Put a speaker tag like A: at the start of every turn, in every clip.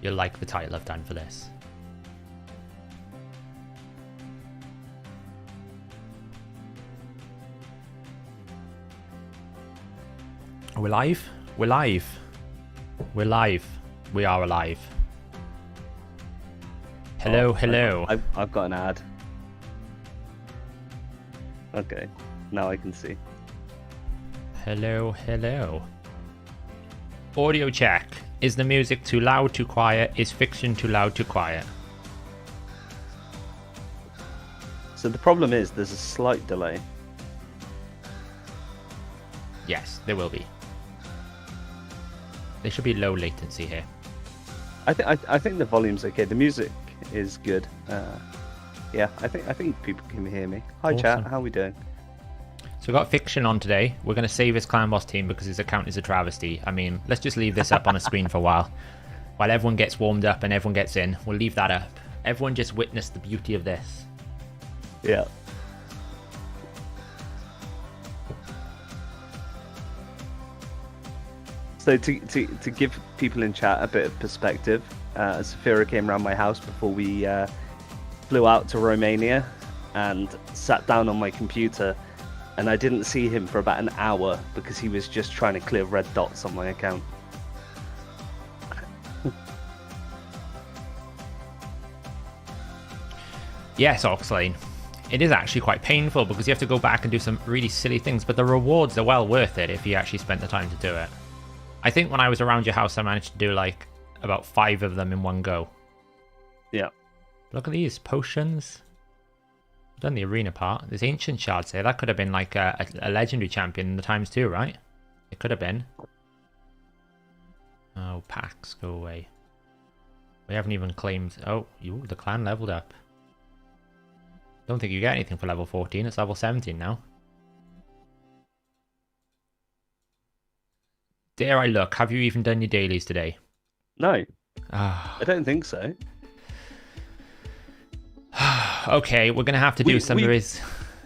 A: You'll like the title I've done for this. We're live? We're live. We're live. We are alive. Hello, hello.
B: I've got an ad. Okay, now I can see.
A: Hello, hello. Audio check. Is the music too loud, too quiet? Is Phixion too loud, too quiet?
B: So the problem is there's a slight delay.
A: Yes, there will be. There should be low latency here.
B: I think the volume's okay. The music is good. Yeah, I think people can hear me. Hi, awesome. Chat. How are we doing?
A: So we've got Phixion on today. We're going to save his clan boss team because his account is a travesty. I mean, let's just leave this up on a screen for a while. While everyone gets warmed up and everyone gets in, we'll leave that up. Everyone just witness the beauty of this.
B: Yeah. So to give people in chat a bit of perspective, Saphira came around my house before we flew out to Romania and sat down on my computer, and I didn't see him for about an hour because he was just trying to clear red dots on my account.
A: Yes, Oxlane. It is actually quite painful because you have to go back and do some really silly things, but the rewards are well worth it if you actually spent the time to do it. I think when I was around your house, I managed to do like about 5 of them in one go.
B: Yeah.
A: Look at these potions. I've done the arena part. There's ancient shards here. That could have been like a legendary champion in the times too, right? It could have been. Oh, packs, go away. We haven't even claimed. Oh, the clan leveled up. Don't think you get anything for level 14. It's level 17 now. Dare I look? Have you even done your dailies today?
B: No. I don't think so.
A: Okay, we're going to have to do some...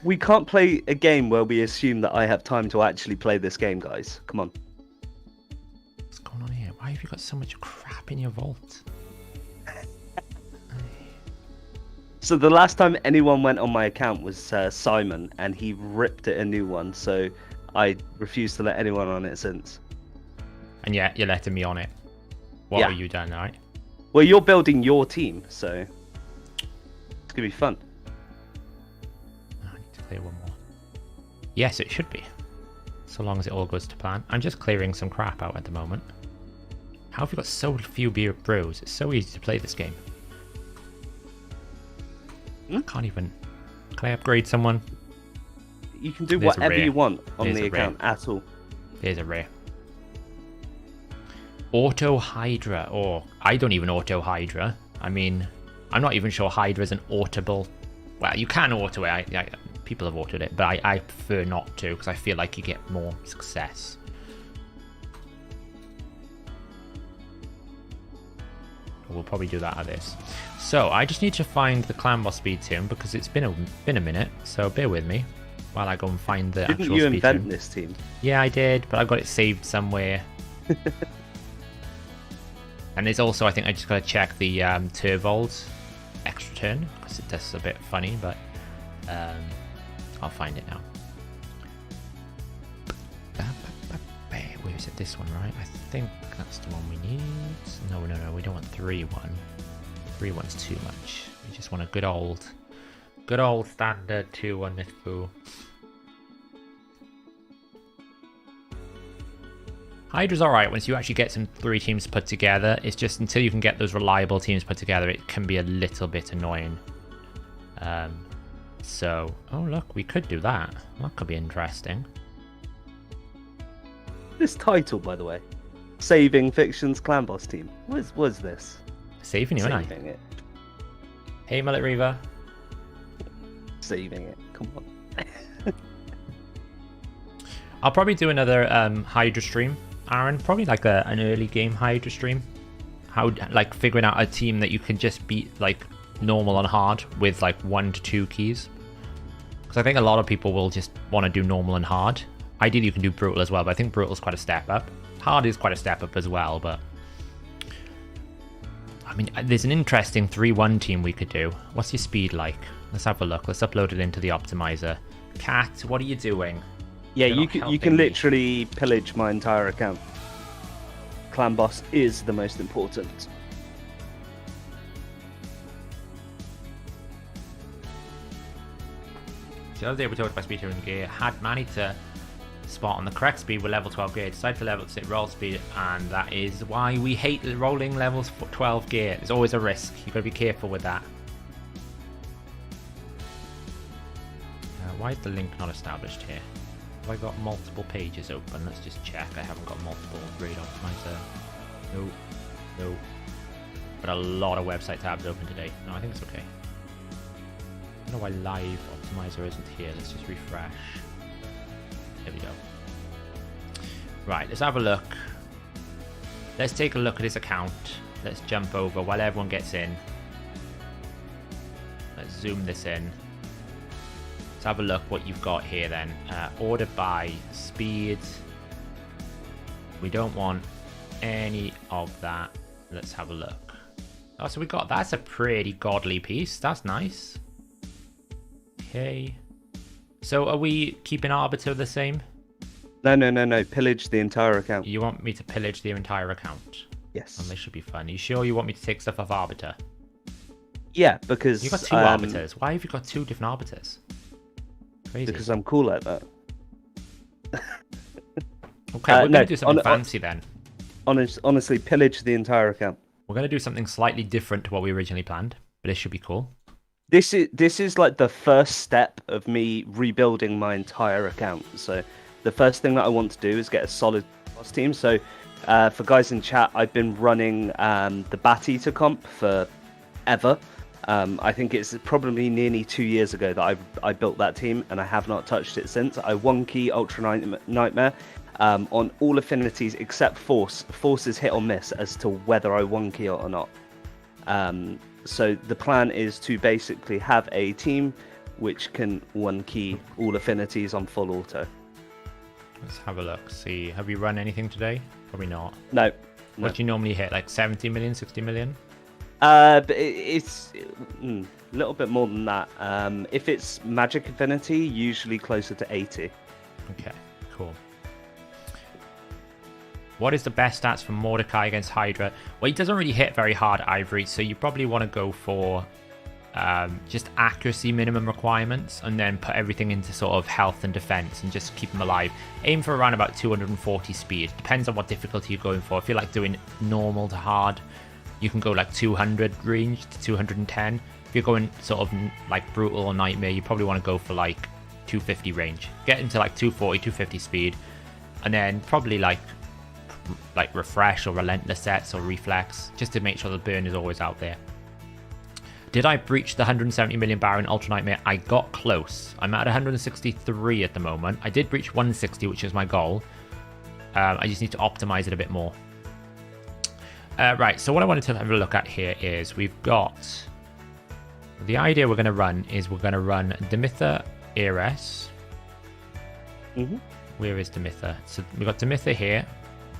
B: We can't play a game where we assume that I have time to actually play this game, guys. Come on.
A: What's going on here? Why have you got so much crap in your vault?
B: So the last time anyone went on my account was Simon, and he ripped it a new one, so I refuse to let anyone on it since.
A: And yeah, you're letting me on it. What have you done, alright?
B: Well, you're building your team, so it's gonna be fun.
A: I need to clear one more. Yes, it should be. So long as it all goes to plan. I'm just clearing some crap out at the moment. How have you got so few bros? It's so easy to play this game. Can't even... Can I upgrade someone?
B: You can do whatever you want on the account at all.
A: There's a rare. Auto Hydra. Oh, I don't even auto Hydra. I mean, I'm not even sure Hydra is an audible. Well, you can auto it. People have autoed it, but I prefer not to because I feel like you get more success. We'll probably do that at this. So I just need to find the clan boss speed tomb because it's been a minute. So bear with me while I go and find the actual speed tomb.
B: Didn't you invent this team?
A: Yeah, I did, but I've got it saved somewhere. And there's also, I think I just got to check the Turvold's extra turn because it does a bit funny, but I'll find it now. Where is it? This one, right? I think that's the one we need. No, we don't want 3-1. 3-1's too much. We just want a good old standard 2-1 Myth Poo. Hydra's alright once you actually get some 3 teams put together. It's just until you can get those reliable teams put together, it can be a little bit annoying. So, oh look, we could do that. That could be interesting.
B: This title, by the way, Saving Phixion's clan boss team. What is this?
A: Saving you,
B: Saving it.
A: Hey, Mullet Reaver.
B: Saving it. Come on.
A: I'll probably do another Hydra stream, Aaron. Probably like an early game Hydra stream. How like figuring out a team that you can just beat like normal and hard with like 1 to 2 keys. Because I think a lot of people will just want to do normal and hard. Ideally, you can do brutal as well, but I think brutal is quite a step up. Hard is quite a step up as well, but I mean, there's an interesting 3-1 team we could do. What's your speed like? Let's have a look. Let's upload it into the optimizer. Cat, what are you doing?
B: Yeah,
A: You're
B: you can literally pillage my entire account. Clan boss is the most important.
A: The other day we talked about speed here in gear. Had managed to spot on the correct speed with level 12 gear. Decided to level to roll speed, and that is why we hate rolling levels 12 gear. There's always a risk. You've got to be careful with that. Why is the link not established here? Have I got multiple pages open? Let's just check. I haven't got multiple. Raid optimizer. No. No. But a lot of website tabs open today. No, I think it's okay. I don't know why live optimizer isn't here. Let's just refresh. There we go. Right, let's have a look. Let's take a look at his account. Let's jump over while everyone gets in. Let's zoom this in. Let's have a look what you've got here then. Order by speed. We don't want any of that. Let's have a look. Oh, so we got, that's a pretty godly piece. That's nice. Okay. So are we keeping Arbiter the same?
B: No. Pillage the entire account.
A: You want me to pillage the entire account?
B: Yes.
A: Oh, this should be fun. You sure you want me to take stuff off Arbiter?
B: Yeah, because...
A: You've got two Arbiters. Why have you got two different Arbiters? Crazy.
B: Because I'm cool like that.
A: Okay, we're going to do something fancy then.
B: Honestly, pillage the entire account.
A: We're going to do something slightly different to what we originally planned, but it should be cool.
B: This is like the first step of me rebuilding my entire account. So the first thing that I want to do is get a solid boss team. So for guys in chat, I've been running the Bat Eater comp for ever. I think it's probably nearly 2 years ago that I built that team, and I have not touched it since. I one key Ultra Nightmare on all affinities except Force. Force is hit or miss as to whether I one key it or not. So the plan is to basically have a team which can one key all affinities on full auto.
A: Let's have a look. See, have you run anything today? Probably not.
B: No.
A: What do you normally hit? Like 70 million, 60 million?
B: But it's a little bit more than that. If it's magic affinity, usually closer to 80.
A: Okay, cool. What is the best stats for Mordecai against Hydra? Well, he doesn't really hit very hard, Ivory, so you probably want to go for just accuracy minimum requirements, and then put everything into sort of health and defense and just keep him alive. Aim for around about 240 speed. Depends on what difficulty you're going for. If you're like doing normal to hard, you can go like 200 range to 210. If you're going sort of like brutal or nightmare, you probably want to go for like 250 range. Get into like 240, 250 speed, and then probably like refresh or relentless sets or reflex, just to make sure the burn is always out there. Did I breach the 170 million bar in Ultra Nightmare? I got close. I'm at 163 at the moment. I did breach 160, which is my goal. I just need to optimize it a bit more. Right, so what I wanted to have a look at here is we've got... The idea we're going to run is we're going to run Demitha Ares. Where is Demitha? So we've got Demitha here.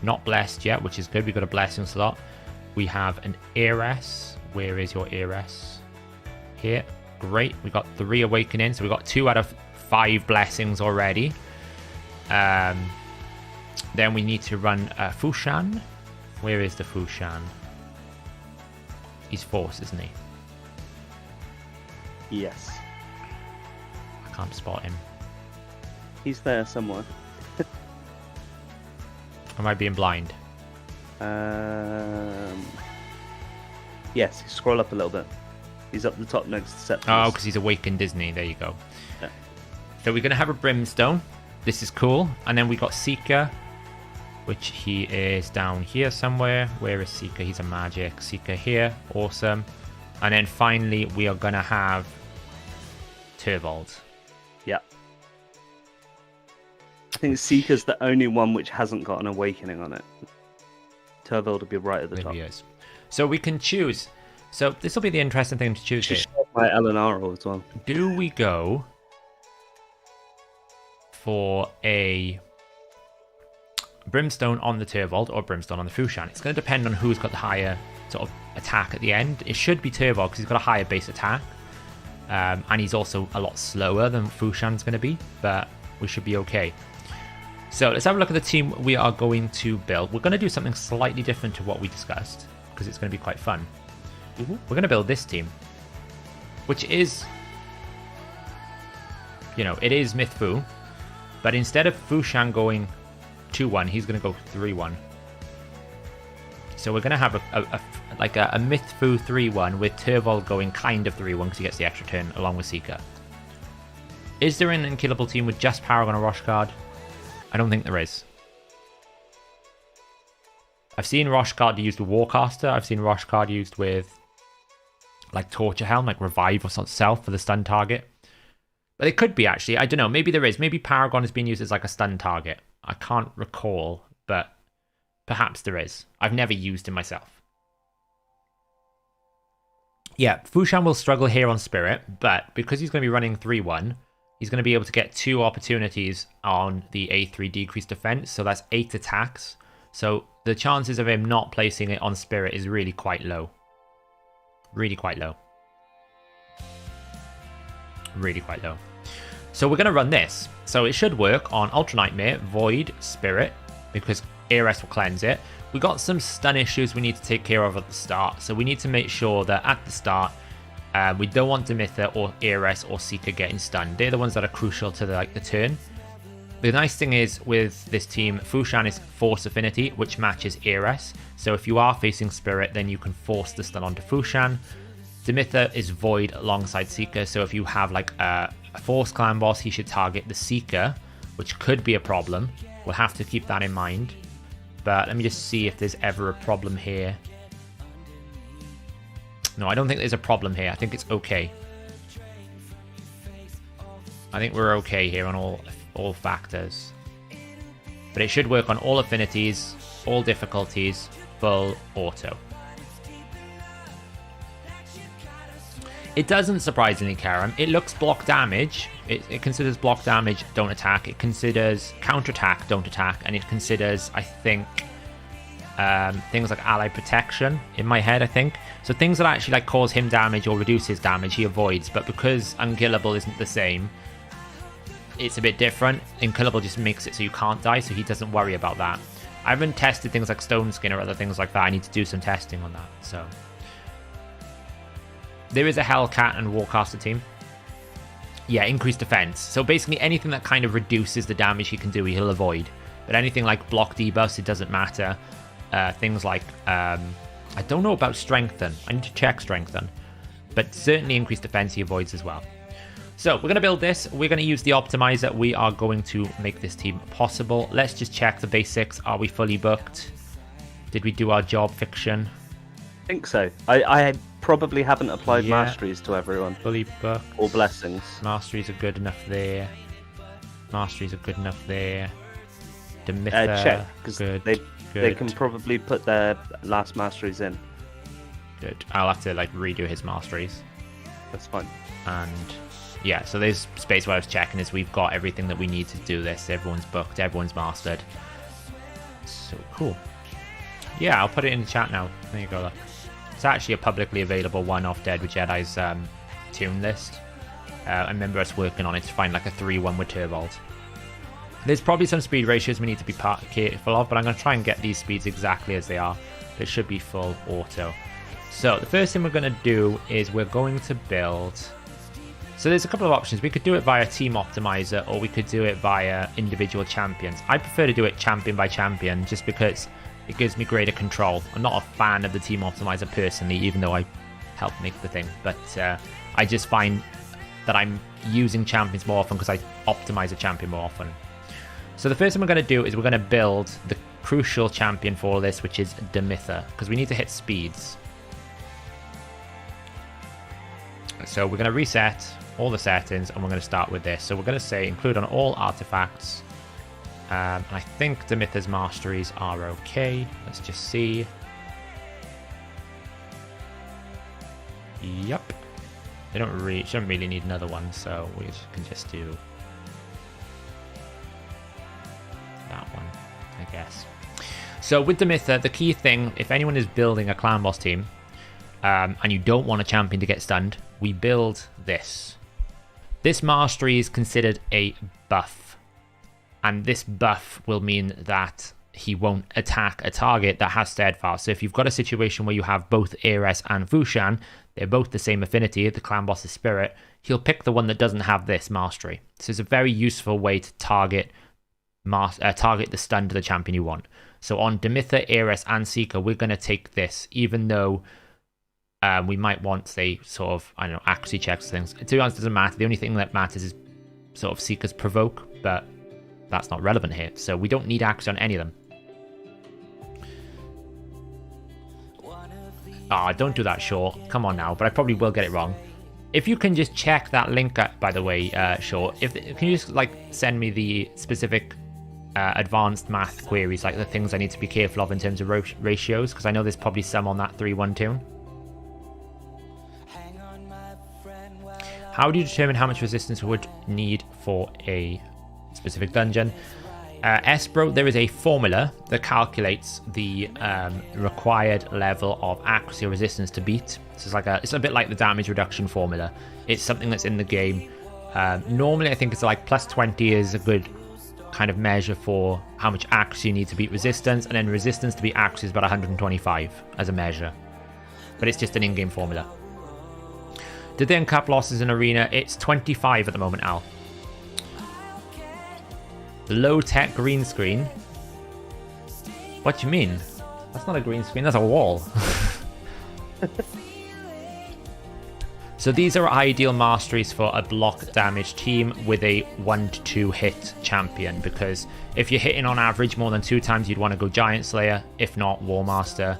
A: Not blessed yet, which is good. We've got a blessing slot. We have an Ares. Where is your Ares? Here. Great. We got 3 awakening. So we got 2 out of 5 blessings already. Then we need to run Phixion. Where is the Phixion? He's Force, isn't he?
B: Yes.
A: I can't spot him.
B: He's there somewhere.
A: Am I being blind?
B: Yes, scroll up a little bit. He's up the top next to Septimus.
A: Oh, because he's awakened, isn't he? There you go. Yeah. So we're going to have a Brimstone. This is cool. And then we got Seeker, which he is down here somewhere. Where is Seeker? He's a magic. Seeker here. Awesome. And then finally, we are going to have Turvold.
B: Yeah. I think Seeker's the only one which hasn't got an awakening on it. Turvold will be right at the top.
A: He is. So we can choose. So this will be the interesting thing to choose here.
B: My Elenaro as well.
A: Do we go for a Brimstone on the Turvold or Brimstone on the Phixion? It's going to depend on who's got the higher sort of attack at the end. It should be Turbo because he's got a higher base attack. And he's also a lot slower than Phixian's going to be, but we should be okay. So let's have a look at the team we are going to build. We're going to do something slightly different to what we discussed because it's going to be quite fun. We're going to build this team, which is, you know, it is Myth Fu, but instead of Phixion going 2-1, he's going to go 3-1. So we're going to have a Myth Fu 3-1 with Turvold going kind of 3-1 because he gets the extra turn along with Seeker. Is there an unkillable team with just Paragon or Rosh Guard? I don't think there is. I've seen Rosh Guard used with Warcaster. I've seen Rosh Guard used with like Torture Helm, like Revive or Self for the stun target. But it could be actually. I don't know. Maybe there is. Maybe Paragon is being used as like a stun target. I can't recall, but perhaps there is. I've never used him myself. Yeah, Phixion will struggle here on Spirit, but because he's going to be running 3-1, he's going to be able to get 2 opportunities on the A3 decreased defense, so that's 8 attacks. So the chances of him not placing it on Spirit is really quite low. Really quite low. Really quite low. So we're going to run this. So it should work on Ultra Nightmare, Void, Spirit, because ARS will cleanse it. We got some stun issues we need to take care of at the start, so we need to make sure that at the start we don't want Demitha or ARS or Seeker getting stunned. They're the ones that are crucial to the turn. The nice thing is with this team, Phixion is Force Affinity, which matches ARS. So if you are facing Spirit, then you can force the stun onto Phixion. Demitha is Void alongside Seeker, so if you have like a Force Clan boss, he should target the Seeker, which could be a problem. We'll have to keep that in mind. But let me just see if there's ever a problem here. No, I don't think there's a problem here. I think it's okay. I think we're okay here on all factors. But it should work on all affinities, all difficulties, full auto. It doesn't surprisingly, Karam. It looks block damage. It considers block damage, don't attack. It considers counterattack, don't attack. And it considers, I think, things like ally protection in my head, I think. So things that actually like cause him damage or reduce his damage, he avoids. But because unkillable isn't the same, it's a bit different. Unkillable just makes it so you can't die, so he doesn't worry about that. I haven't tested things like Stone Skin or other things like that. I need to do some testing on that. So there is a Hellcat and Warcaster team. Yeah, increased defense. So basically anything that kind of reduces the damage he can do, he'll avoid. But anything like block debuffs, it doesn't matter. Things like, I don't know about Strengthen. I need to check Strengthen. But certainly increased defense he avoids as well. So we're going to build this. We're going to use the optimizer. We are going to make this team possible. Let's just check the basics. Are we fully booked? Did we do our job, Phixion?
B: I think so. I probably haven't applied masteries to everyone.
A: Fully booked.
B: Or blessings.
A: Masteries are good enough there. Masteries are good enough there. Demitha,
B: check, because they can probably put their last masteries in.
A: Good. I'll have to like redo his masteries.
B: That's fine.
A: And yeah, so there's space where I was checking is we've got everything that we need to do this. Everyone's booked, everyone's mastered. So cool. Yeah, I'll put it in the chat now. There you go, look. It's actually a publicly available one off Dead with Jedi's tune list. I remember us working on it to find like a 3-1 with Turvold. There's probably some speed ratios we need to be careful of, but I'm going to try and get these speeds exactly as they are. It should be full auto. So the first thing we're going to do is we're going to build... So there's a couple of options. We could do it via Team Optimizer, or we could do it via individual champions. I prefer to do it champion by champion, just because it gives me greater control. I'm not a fan of the Team Optimizer personally, even though I help make the thing. But I just find that I'm using champions more often because I optimize a champion more often. So the first thing we're going to do is we're going to build the crucial champion for this, which is Demitha, because we need to hit speeds. So we're going to reset all the settings, and we're going to start with this. So we're going to say include on all artifacts. And I think Demitha's masteries are okay. Let's just see. Yep. They shouldn't really need another one, so we can just do that one, I guess. So with Demitha, the key thing, if anyone is building a clan boss team, and you don't want a champion to get stunned, we build this. This mastery is considered a buff, and this buff will mean that he won't attack a target that has steadfast. So if you've got a situation where you have both Ares and Phixion, they're both the same affinity, the clan boss's spirit, he'll pick the one that doesn't have this mastery. So it's a very useful way to target the stun to the champion you want. So on Demitha, Ares, and Seeker, we're going to take this, even though we might want, say, sort of, I don't know, accuracy checks, things. To be honest, it doesn't matter. The only thing that matters is sort of Seeker's provoke, but that's not relevant here. So we don't need accuracy on any of them. Ah, don't do that, Short. Come on now, but I probably will get it wrong. If you can just check that link, by the way, Short, can you just like send me the specific advanced math queries, like the things I need to be careful of in terms of ratios, because I know there's probably some on that 3-1 tune. How do you determine how much resistance would need for a specific dungeon? Esbro, there is a formula that calculates the required level of accuracy or resistance to beat. So it's a bit like the damage reduction formula. It's something that's in the game. Normally, I think it's like plus 20 is a good kind of measure for how much accuracy you need to beat resistance, and then resistance to beat accuracy is about 125 as a measure. But it's just an in-game formula. Did they uncap losses in Arena? It's 25 at the moment, Al. Low-tech green screen? What do you mean? That's not a green screen, that's a wall. So these are ideal masteries for a block damage team with a 1-2 hit champion, because if you're hitting on average more than 2 times, you'd want to go Giant Slayer, if not War Master.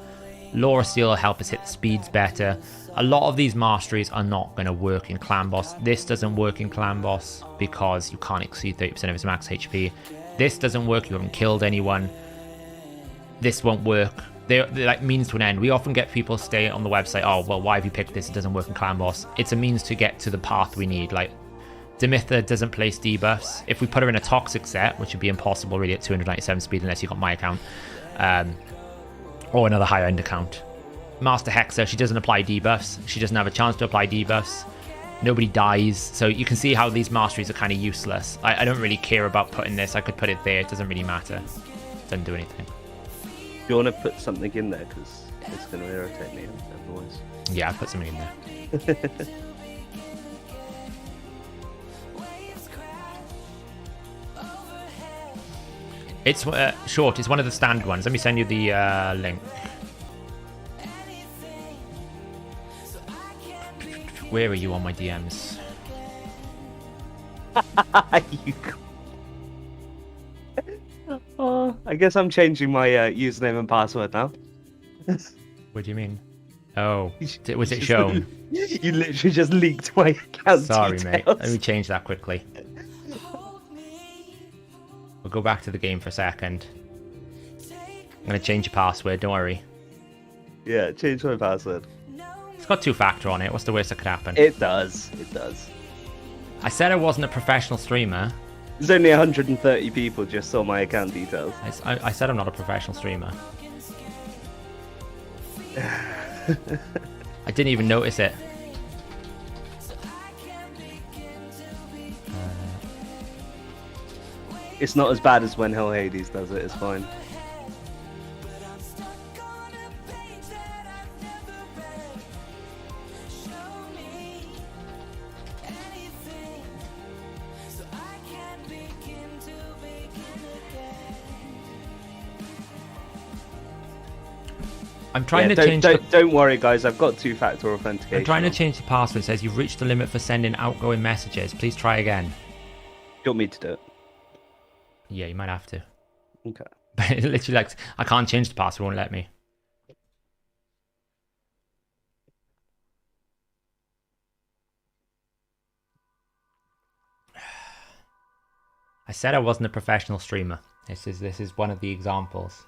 A: Laura Steel will help us hit the speeds better. A lot of these masteries are not going to work in Clan Boss. This doesn't work in Clan Boss because you can't exceed 30% of his max HP. This doesn't work, you haven't killed anyone. This won't work. They're like means to an end. We often get people stay on the website, oh, well, why have you picked this? It doesn't work in Clan Boss. It's a means to get to the path we need. Like, Demitha doesn't place debuffs. If we put her in a toxic set, which would be impossible really at 297 speed unless you got my account, or another higher end account. Master Hexer, she doesn't apply debuffs. She doesn't have a chance to apply debuffs. Nobody dies. So you can see how these masteries are kind of useless. I don't really care about putting this. I could put it there. It doesn't really matter. It doesn't do anything.
B: Do you want to put something in there? Because it's going to irritate me otherwise.
A: Yeah, I put something in there. It's short. It's one of the standard ones. Let me send you the link. Where are you on my DMs?
B: Oh, I guess I'm changing my username and password now.
A: What do you mean? Oh, was it shown?
B: You literally just leaked my account
A: Sorry,
B: details.
A: mate. Let me change that quickly. We'll go back to the game for a second. I'm going to change your password, don't worry.
B: Yeah, change my password.
A: It's got 2-factor on it. What's the worst that could happen?
B: It does. It does.
A: I said I wasn't a professional streamer.
B: There's only 130 people just saw my account details.
A: I said I'm not a professional streamer. I didn't even notice it.
B: It's not as bad as when Hellhades does it, it's fine.
A: I'm trying to change.
B: Don't worry, guys. I've got 2-factor authentication.
A: I'm trying to change the password. It says you've reached the limit for sending outgoing messages. Please try again.
B: You want me to do it?
A: Yeah, you might have to.
B: Okay.
A: But it literally, like, I can't change the password. It won't let me. I said I wasn't a professional streamer. This is one of the examples.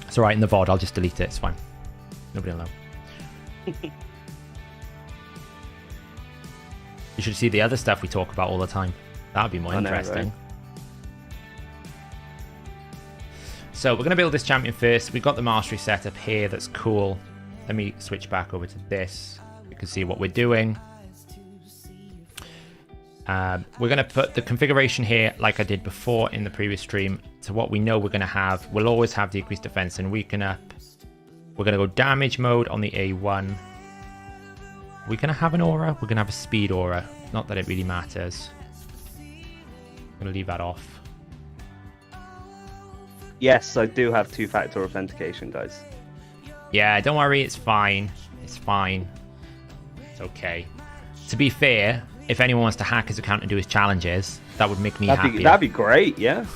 A: It's alright in the VOD, I'll just delete it, it's fine. Nobody will know. You should see the other stuff we talk about all the time. That would be more interesting.
B: Right?
A: So we're going to build this champion first. We've got the mastery set up here. That's cool. Let me switch back over to this. You can see what we're doing. We're going to put the configuration here like I did before in the previous stream. So what we know we're going to have, we'll always have the increased defense and weaken up. We're going to go damage mode on the A1. We're going to have an aura. We're going to have a speed aura. Not that it really matters. I'm going to leave that off.
B: Yes, I do have two-factor authentication, guys.
A: Yeah, don't worry. It's fine. It's fine. It's okay. To be fair, if anyone wants to hack his account and do his challenges, that would make me happy.
B: That'd be great, yeah.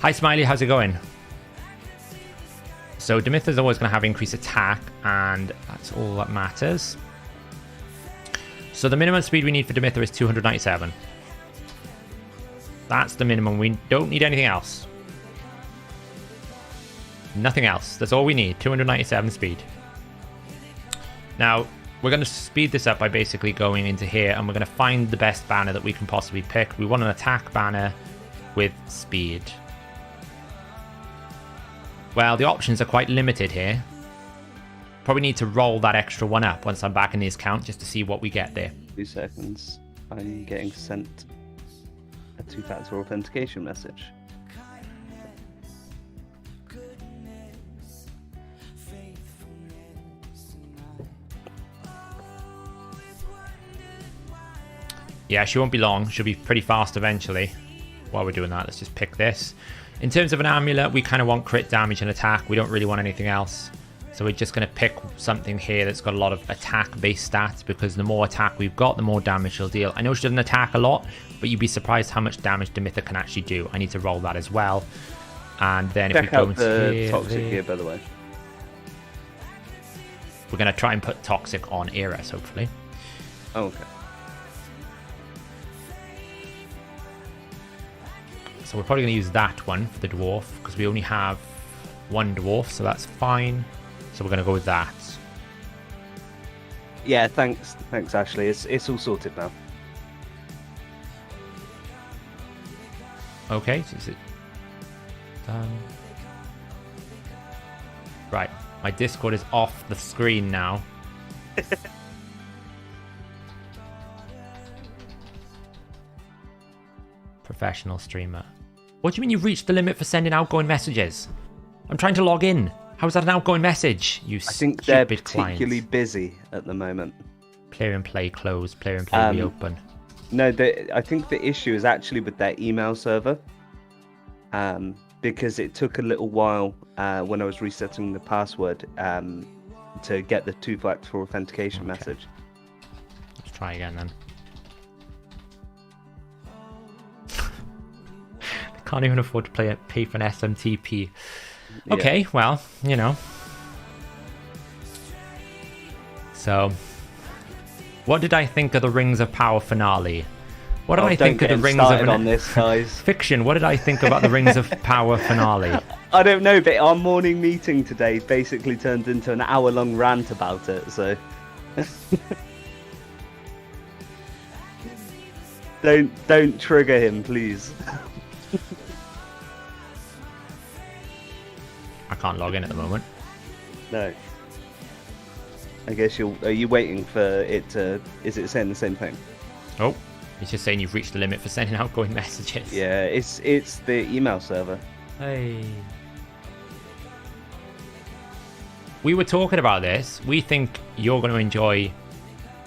A: Hi, Smiley. How's it going? So, Demitha's always going to have increased attack, and that's all that matters. So, the minimum speed we need for Demitha is 297. That's the minimum. We don't need anything else. Nothing else. That's all we need. 297 speed. Now, we're going to speed this up by basically going into here and we're going to find the best banner that we can possibly pick. We want an attack banner with speed. Well, the options are quite limited here. Probably need to roll that extra one up once I'm back in the account just to see what we get there.
B: 2 seconds. I'm getting sent a two-factor authentication message.
A: Yeah, she won't be long. She'll be pretty fast eventually. While we're doing that, let's just pick this. In terms of an amulet, we kind of want crit damage and attack. We don't really want anything else. So we're just going to pick something here that's got a lot of attack-based stats, because the more attack we've got, the more damage she'll deal. I know she doesn't attack a lot, but you'd be surprised how much damage Demitha can actually do. I need to roll that as well. And then if we go into
B: the toxic here, by the way.
A: We're going to try and put toxic on Eris, hopefully.
B: Oh, okay.
A: So we're probably going to use that one for the dwarf, because we only have one dwarf, so that's fine. So we're going to go with that.
B: Yeah, thanks, Ashley. It's all sorted now.
A: Okay, so is it done? Right, my Discord is off the screen now. Professional streamer. What do you mean you've reached the limit for sending outgoing messages? I'm trying to log in. How is that an outgoing message? You stupid
B: I think they're particularly
A: clients.
B: busy at the moment.
A: Player and play close. Player and play reopen.
B: No, I think the issue is actually with their email server. Because it took a little while when I was resetting the password to get the two-factor authentication message.
A: Let's try again then. Can't even afford to pay for an SMTP. Okay,
B: Yeah.
A: well, you know. So, what did I think of the Rings of Power finale? What did I think of the Rings of
B: on this, guys?
A: Phixion? What did I think about the Rings of Power finale?
B: I don't know, but our morning meeting today basically turned into an hour-long rant about it. So, don't trigger him, please.
A: I can't log in at the moment.
B: No. I guess are you waiting for it to... Is it saying the same thing?
A: Oh, it's just saying you've reached the limit for sending outgoing messages.
B: Yeah, it's the email server.
A: Hey. We were talking about this. We think you're going to enjoy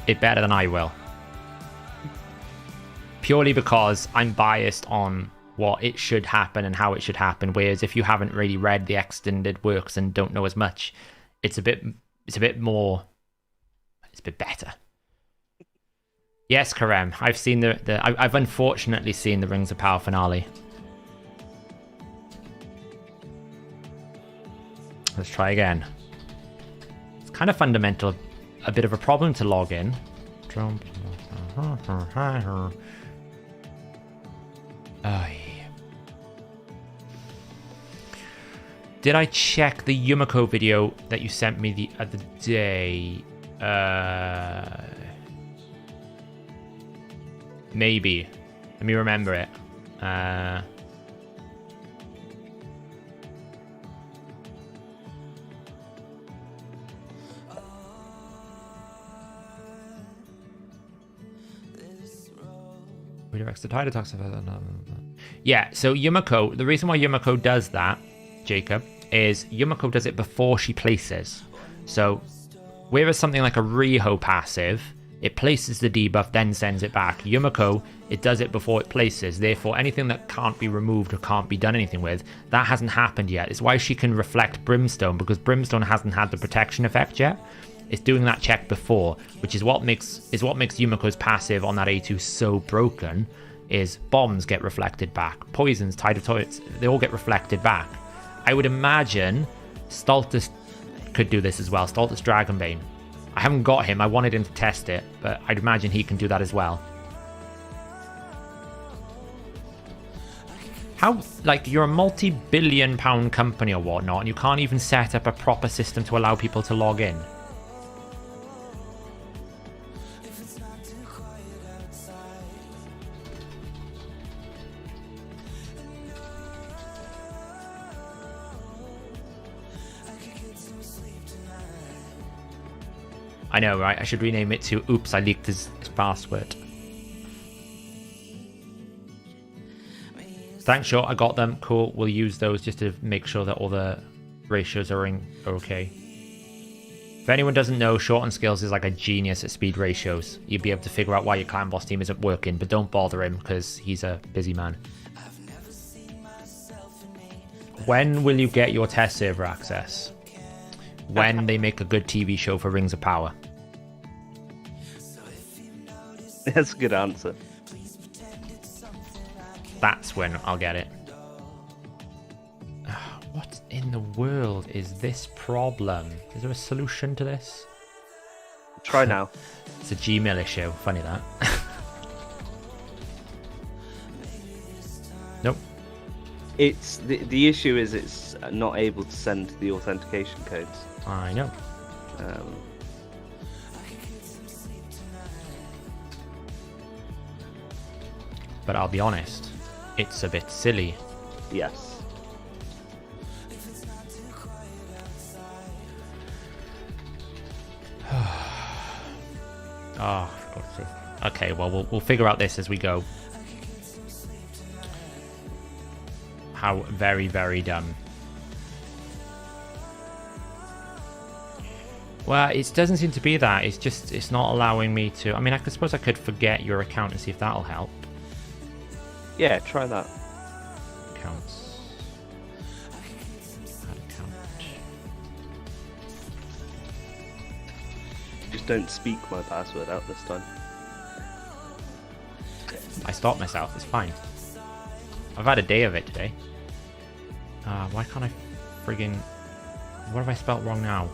A: it better than I will. Purely because I'm biased on what it should happen and how it should happen. Whereas if you haven't really read the extended works and don't know as much, it's a bit better. Yes, Karem, I've seen I've unfortunately seen the Rings of Power finale. Let's try again. It's kind of fundamental, a bit of a problem to log in. Did I check the Yumiko video that you sent me the other day? Maybe. Let me remember it. redirects the tide attacks. Yeah, so Yumiko, the reason why Yumiko does that, Jacob, is Yumiko does it before she places. So whereas something like a Riho passive, it places the debuff, then sends it back. Yumiko, it does it before it places. Therefore, anything that can't be removed or can't be done anything with, that hasn't happened yet. It's why she can reflect Brimstone, because Brimstone hasn't had the protection effect yet. It's doing that check before, which is what makes Yumiko's passive on that A2 so broken, is bombs get reflected back. Poisons, Tide of Toilets, they all get reflected back. I would imagine Stultus could do this as well. Stultus Dragonbane. I haven't got him. I wanted him to test it, but I'd imagine he can do that as well. How, like, you're a multi-billion pound company or whatnot, and you can't even set up a proper system to allow people to log in? I know, right? I should rename it to Oops, I leaked his password. Thanks, Short. I got them. Cool. We'll use those just to make sure that all the ratios are okay. If anyone doesn't know, Short on Skills is like a genius at speed ratios. You'd be able to figure out why your clan boss team isn't working, but don't bother him because he's a busy man. When will you get your test server access? When they make a good TV show for Rings of Power.
B: That's a good answer.
A: That's when I'll get it. What in the world is this problem? Is there a solution to this?
B: Try now.
A: It's a Gmail issue. Funny that. Nope.
B: It's the issue is it's not able to send the authentication codes.
A: I know. But I'll be honest, it's a bit silly.
B: Yes.
A: Oh, for God's sake. Okay, well, we'll figure out this as we go. How very, very dumb. Well, it doesn't seem to be that. It's not allowing me to... I mean, I suppose I could forget your account and see if that'll help.
B: Yeah, try that.
A: Accounts. Add account.
B: Just don't speak my password out this time.
A: I stopped myself. It's fine. I've had a day of it today. Why can't I friggin... What have I spelt wrong now?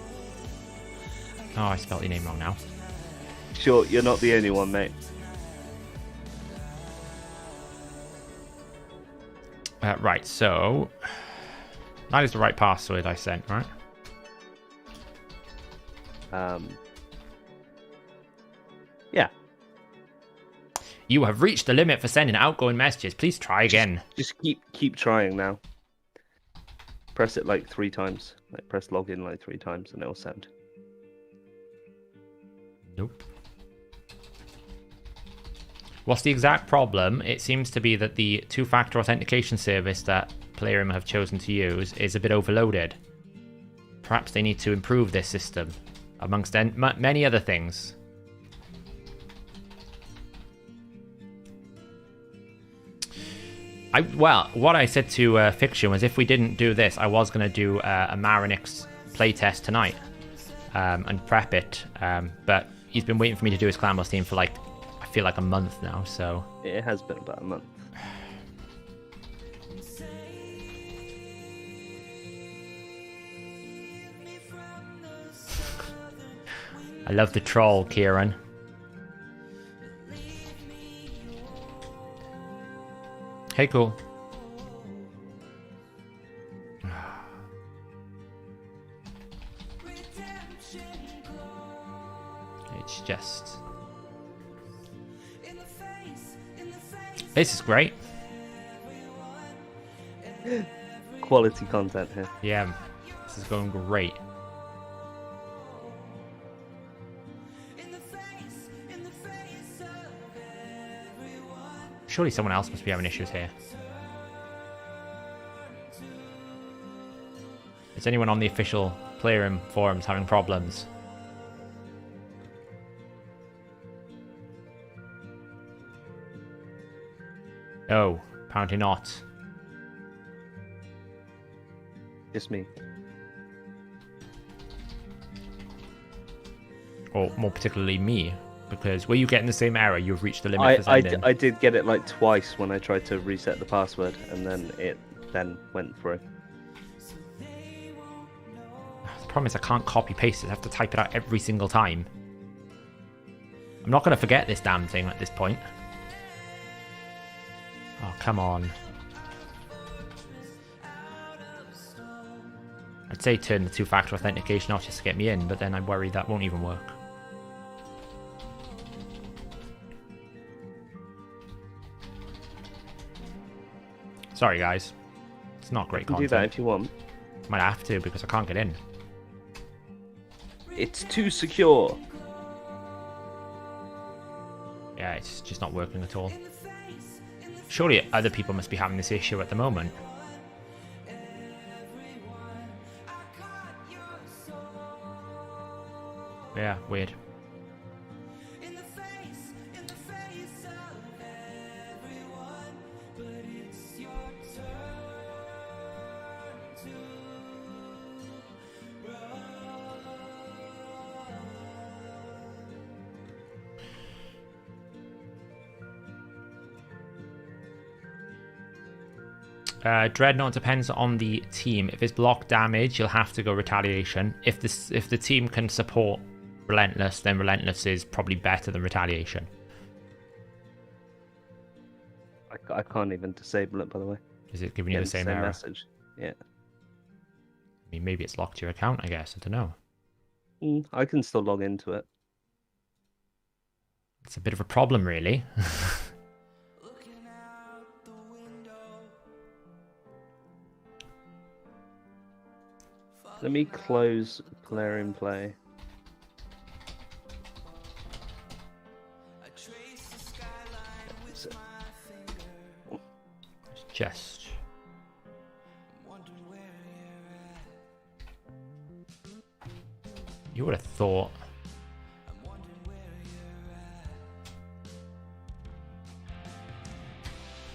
A: Oh, I spelled your name wrong now.
B: Sure, you're not the only one, mate.
A: Right, so... That is the right password I sent, right?
B: Yeah.
A: You have reached the limit for sending outgoing messages. Please try again.
B: Just keep trying now. Press it like 3 times. Like press login like 3 times and it'll send.
A: Nope. What's the exact problem? It seems to be that the two-factor authentication service that Playroom have chosen to use is a bit overloaded. Perhaps they need to improve this system, amongst many other things. Well, what I said to Phixion was if we didn't do this, I was going to do a Marinix playtest tonight and prep it, but he's been waiting for me to do his clan boss team for like, I feel like a month now, so...
B: It has been about a month.
A: I love the troll, Kieran. Hey, cool. It's just... This is great.
B: Quality content here.
A: Yeah, this is going great. Surely someone else must be having issues here. Is anyone on the official Playroom forums having problems? Oh, apparently not.
B: Just me.
A: Or more particularly me, because were you getting the same error? You've reached the limit for sending.
B: I did get it like twice when I tried to reset the password, and then it went through.
A: The problem is I can't copy paste it. I have to type it out every single time. I'm not going to forget this damn thing at this point. Oh, come on. I'd say turn the two-factor authentication off just to get me in, but then I worry that won't even work. Sorry, guys. It's not great content.
B: You can do that if you want.
A: Might have to, because I can't get in.
B: It's too secure.
A: Yeah, it's just not working at all. Surely other people must be having this issue at the moment. Yeah, weird. Dreadnought depends on the team. If it's block damage, you'll have to go Retaliation. If the team can support Relentless, then Relentless is probably better than Retaliation.
B: I can't even disable it, by the way.
A: Is it giving you the same error?
B: Message. Yeah.
A: I mean, maybe it's locked your account, I guess. I don't know.
B: I can still log into it.
A: It's a bit of a problem, really.
B: Let me close Player in Play.
A: Just. You would have thought.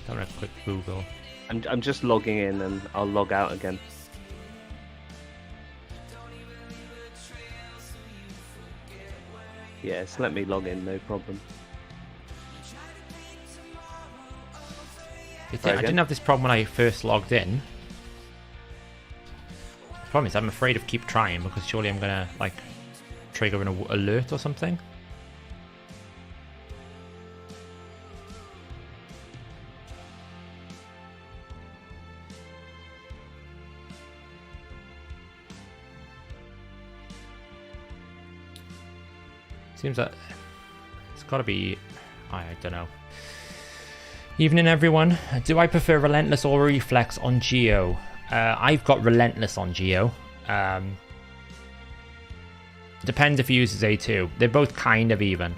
A: Done a quick Google.
B: I'm just logging in and I'll log out again. Yes, let me log in, no problem.
A: I didn't have this problem when I first logged in. The problem is I'm afraid of keep trying because surely I'm gonna like trigger an alert or something. Seems that it's got to be, I don't know. Evening, everyone. Do I prefer Relentless or Reflex on Geo? I've got Relentless on Geo. Depends if you use A2. They're both kind of even.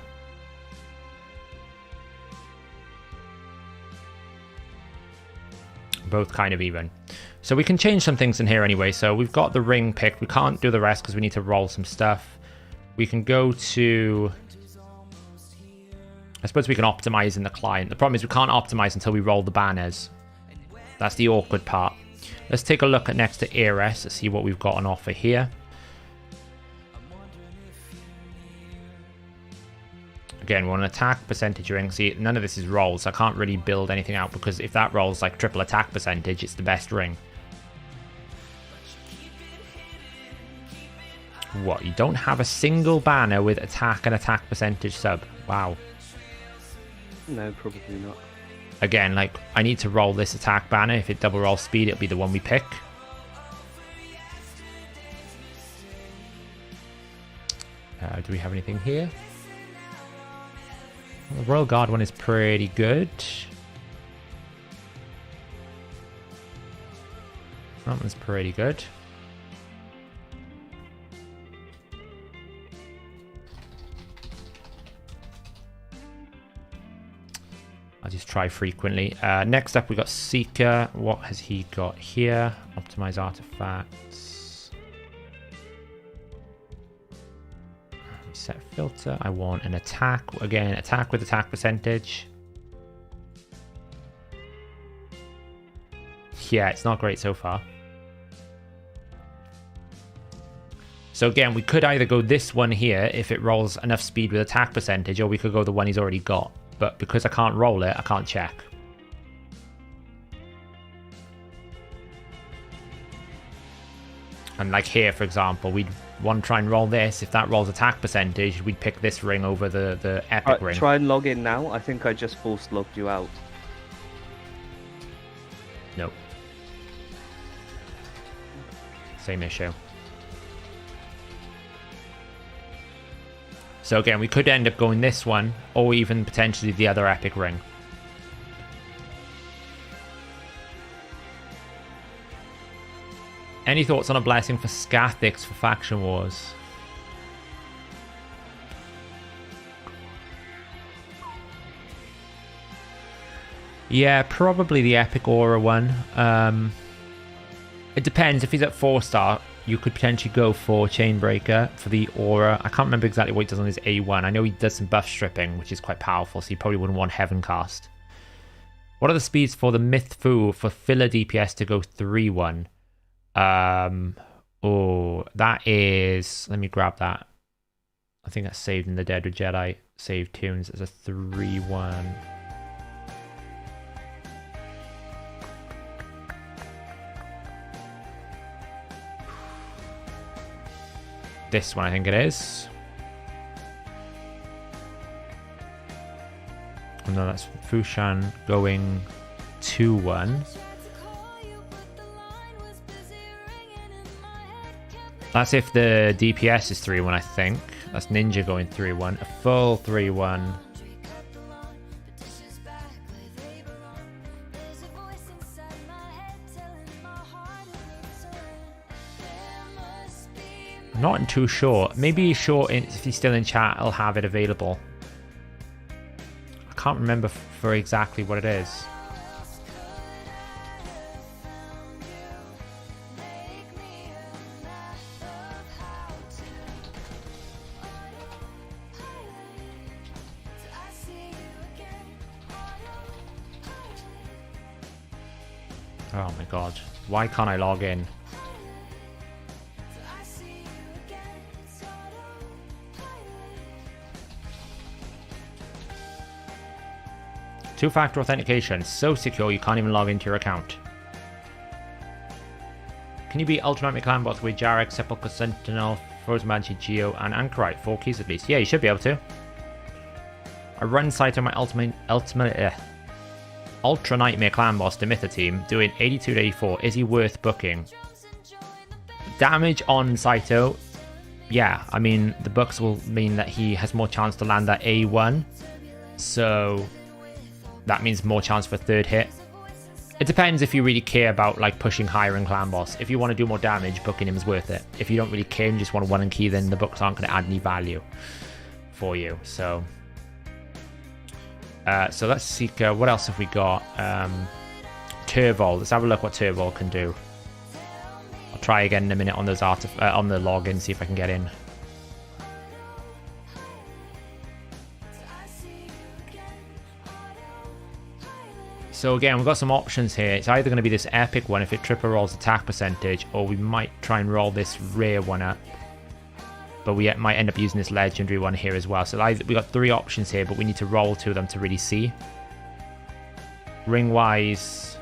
A: Both kind of even. So we can change some things in here anyway. So we've got the ring picked. We can't do the rest because we need to roll some stuff. We can go to... I suppose we can optimize in the client. The problem is we can't optimize until we roll the banners. That's the awkward part. Let's take a look at next to ARS to see what we've got on offer here. Again, we're on attack percentage ring. See, none of this is rolls. So I can't really build anything out because if that rolls like triple attack percentage, it's the best ring. What? You don't have a single banner with attack and attack percentage sub? Wow.
B: No, probably not.
A: Again, like, I need to roll this attack banner. If it double rolls speed, it'll be the one we pick. Do we have anything here? Well, the Royal Guard one is pretty good. That one's pretty good. I'll just try frequently. Next up, we got Seeker. What has he got here? Optimize artifacts. Set filter. I want an attack. Again, attack with attack percentage. Yeah, it's not great so far. So again, we could either go this one here if it rolls enough speed with attack percentage, or we could go the one he's already got. But because I can't roll it, I can't check. And like here, for example, we'd want to try and roll this. If that rolls attack percentage, we'd pick this ring over the epic ring.
B: Try and log in now. I think I just forced logged you out.
A: Nope. Same issue. So again, we could end up going this one, or even potentially the other epic ring. Any thoughts on a blessing for Scathix for Faction Wars? Yeah, probably the epic aura one. It depends. If he's at 4-star, you could potentially go for Chainbreaker for the aura. I can't remember exactly what he does on his A1. I know he does some buff stripping, which is quite powerful, so you probably wouldn't want Heaven Cast. What are the speeds for the Myth Fu for filler DPS to go 3-1? Oh, that is... Let me grab that. I think that's saved in the Dead with Jedi save tunes as a 3-1. This one, I think it is. Oh, no, that's Phixion going 2-1. That's if the DPS is 3-1, I think. That's Ninja going 3-1. A full 3-1. Not too sure. Maybe he's sure if he's still in chat, I'll have it available. I can't remember for exactly what it is. Oh my god. Why can't I log in? Two-factor authentication, so secure you can't even log into your account. Can you beat Ultimate Clan bots with Jarek, Sepulchre Sentinel, Frozen Banshee, Geo, and Anchorite? 4 keys at least. Yeah, you should be able to. I run site on my Ultra Nightmare Clan boss, Demitha team, doing 82 to 84. Is he worth booking? Damage on Saito. Yeah, I mean, the books will mean that he has more chance to land that A1. So... that means more chance for third hit. It depends if you really care about like pushing higher in clan boss. If you want to do more damage, booking him is worth it. If you don't really care and just want to 1 and key, then the books aren't going to add any value for you. So let's see. What else have we got? Turvol. Let's have a look what Turvol can do. I'll try again in a minute on those on the login, see if I can get in. So again, we've got some options here. It's either going to be this epic one if it triple rolls attack percentage, or we might try and roll this rare one up. But we might end up using this legendary one here as well. So we got 3 options here, but we need to roll 2 of them to really see. Ring-wise,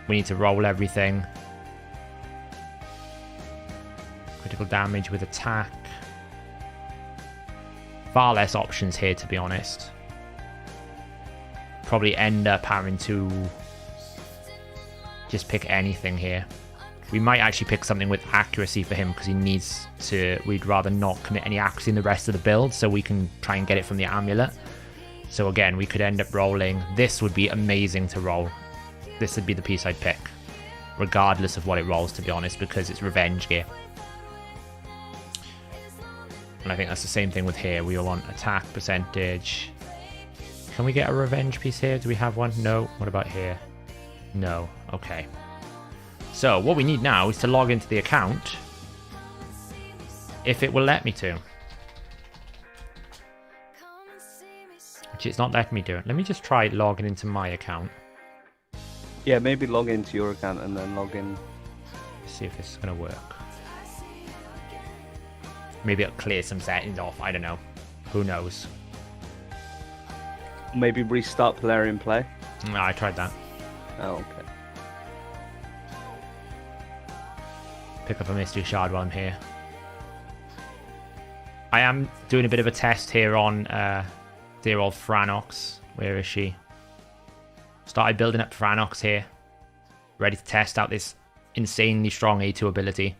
A: we need to roll everything. Critical damage with attack. Far less options here, to be honest. Probably end up having to just pick anything here. We might actually pick something with accuracy for him because he needs to. We'd rather not commit any accuracy in the rest of the build so we can try and get it from the amulet. So again, we could end up rolling. This would be amazing to roll. This would be the piece I'd pick, regardless of what it rolls, to be honest, because it's revenge gear. And I think that's the same thing with here. We want attack percentage. Can we get a revenge piece here? Do we have one? No. What about here? No. Okay. So what we need now is to log into the account, if it will let me to. Which it's not letting me do. Let me just try logging into my account.
B: Yeah, maybe log into your account and then log in.
A: See if this is going to work. Maybe it'll clear some settings off. I don't know. Who knows?
B: Maybe restart Polarium Play.
A: No, I tried that.
B: Oh, okay.
A: Pick up a mystery shard while I'm here. I am doing a bit of a test here on dear old Franox. Where is she? Started building up Franox here. Ready to test out this insanely strong A2 ability.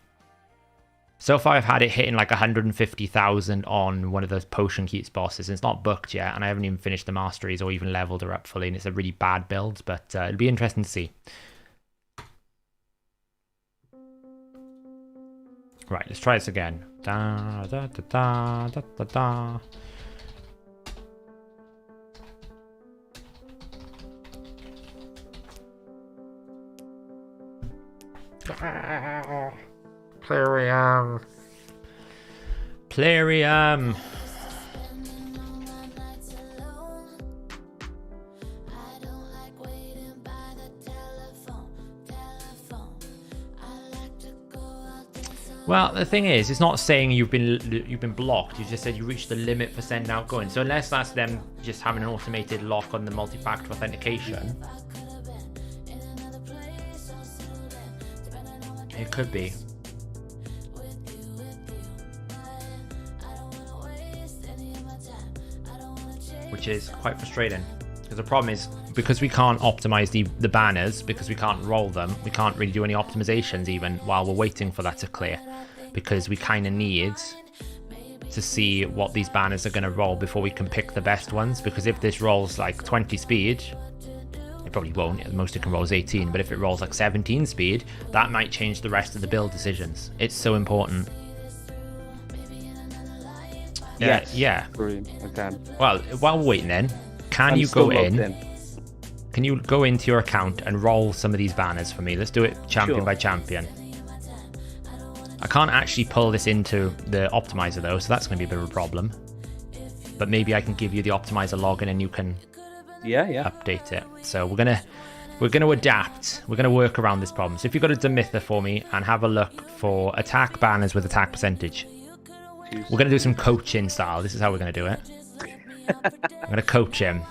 A: So far I've had it hitting like 150,000 on one of those potion keeps bosses. And it's not booked yet, and I haven't even finished the masteries or even leveled her up fully, and it's a really bad build, but it'll be interesting to see. Right, let's try this again. Da, da, da, da, da, da, da. Plarium. Plarium. Well, the thing is, it's not saying you've been blocked. You just said you reached the limit for send outgoing. So unless that's them just having an automated lock on the multi-factor authentication, it could be. Which is quite frustrating. Because the problem is, because we can't optimize the banners, because we can't roll them, we can't really do any optimizations even while we're waiting for that to clear. Because we kind of need to see what these banners are going to roll before we can pick the best ones. Because if this rolls like 20 speed, it probably won't. The most it can roll is 18. But if it rolls like 17 speed, that might change the rest of the build decisions. It's so important.
B: Yes.
A: Yeah.
B: Okay.
A: Well, while we're waiting then, can you go in? Can you go into your account and roll some of these banners for me? Let's do it champion by champion. I can't actually pull this into the optimizer though, so that's going to be a bit of a problem. But maybe I can give you the optimizer login and you can update it. So we're gonna adapt. We're gonna work around this problem. So if you've got a Demitha for me and have a look for attack banners with attack percentage. We're gonna do some coaching style. This is how we're gonna do it. I'm gonna coach him.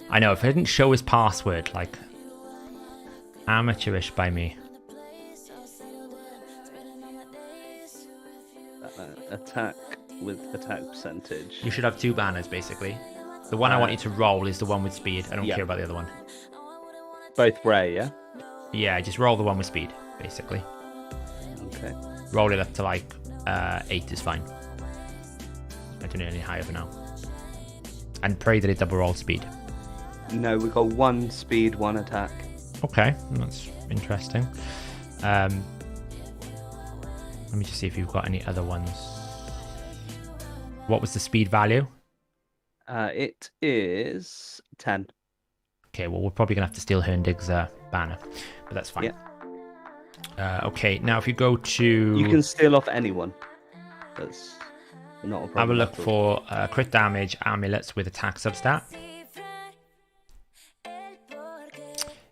A: I know, if I didn't show his password, like, amateurish by me.
B: Attack with attack percentage.
A: You should have two banners, basically. The one I want you to roll is the one with speed. I don't care about the other one.
B: Both Ray, yeah?
A: Yeah, just roll the one with speed, basically.
B: Okay.
A: Roll it up to, like, 8 is fine. I don't need any higher for now. And pray that it double rolls speed.
B: No, we got one speed, one attack.
A: Okay, that's interesting. Let me just see if you've got any other ones. What was the speed value?
B: It is 10.
A: Okay, well, we're probably going to have to steal Herndig's banner, but that's fine. Yeah. Okay, now if you go to...
B: You can steal off anyone. That's not a problem.
A: Have a look for crit damage amulets with attack substat.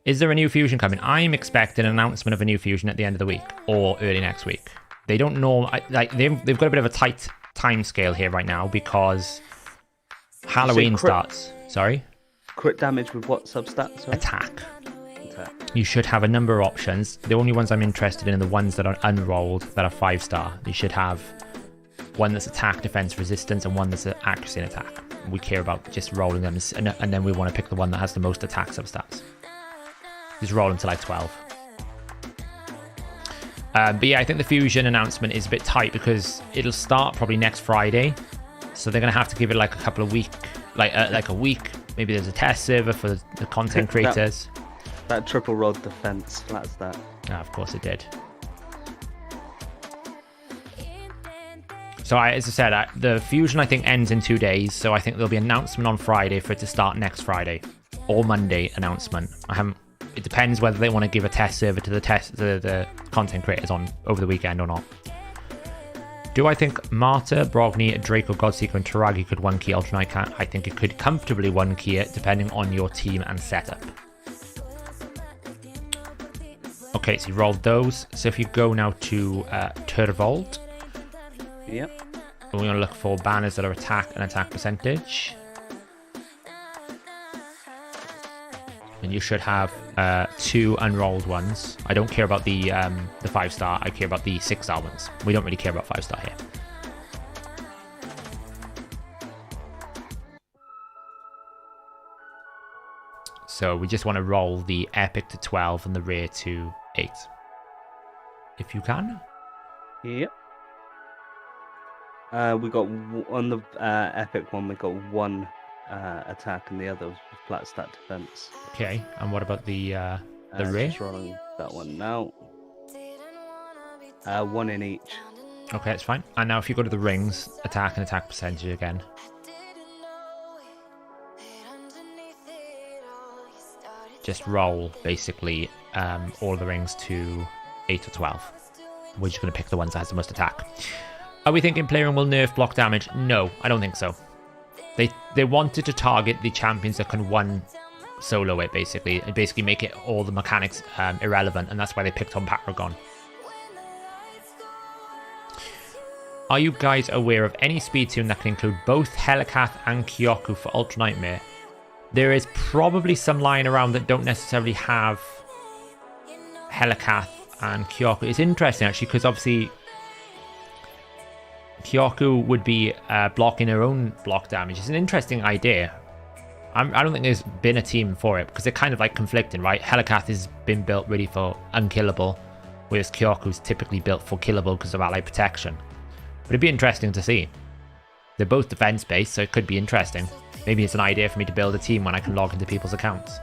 A: Is there a new fusion coming? I'm expecting an announcement of a new fusion at the end of the week or early next week. They don't know, like they've got a bit of a tight time scale here right now because Halloween starts. Sorry?
B: Crit damage with what substat? Sorry?
A: Attack. You should have a number of options. The only ones I'm interested in are the ones that are unrolled that are 5-star. You should have one that's attack, defense, resistance, and one that's accuracy and attack. We care about just rolling them, and then we want to pick the one that has the most attack substats. Just roll them to like 12. But yeah, I think the fusion announcement is a bit tight because it'll start probably next Friday. So they're going to have to give it like a couple of weeks, like a week. Maybe there's a test server for the content creators.
B: That triple rod defense, that's that.
A: Of course it did. So as I said, the fusion I think ends in 2 days. So I think there'll be an announcement on Friday for it to start next Friday, or Monday announcement. It depends whether they want to give a test server to the content creators on over the weekend or not. Do I think Marta, Brogni, Draco, Godseeker, and Taragi could 1-key Ultra Knight? I think it could comfortably 1-key it, depending on your team and setup. Okay, so you rolled those. So if you go now to Turvold,
B: Yep.
A: we're going to look for banners that are attack and attack percentage. And you should have 2 unrolled ones. I don't care about the 5-star. I care about the 6-star ones. We don't really care about 5-star here. So we just want to roll the epic to 12 and the rare to 8. If you can.
B: Yep. We got on the epic one. We got 1 attack, and the other was flat stat defense.
A: Okay, and what about the rare?
B: Just rolling that one now. 1 in each.
A: Okay, that's fine. And now if you go to the rings, attack and attack percentage again. Just roll, basically, all the rings to 8 or 12. We're just going to pick the ones that has the most attack. Are we thinking Playroom will nerf block damage? No, I don't think so. They wanted to target the champions that can 1 solo it, basically, and basically make it all the mechanics irrelevant, and that's why they picked on Paragon. Are you guys aware of any speed tune that can include both Hellhades and Kyoku for Ultra Nightmare? There is probably some lying around that don't necessarily have Hellhades and Kyoku. It's interesting, actually, because obviously Kyoku would be blocking her own block damage. It's an interesting idea. I don't think there's been a team for it, because they're kind of like conflicting, right? Hellhades has been built really for unkillable, whereas Kyoku's typically built for killable because of ally protection. But it'd be interesting to see. They're both defense-based, so it could be interesting. Maybe it's an idea for me to build a team when I can log into people's accounts.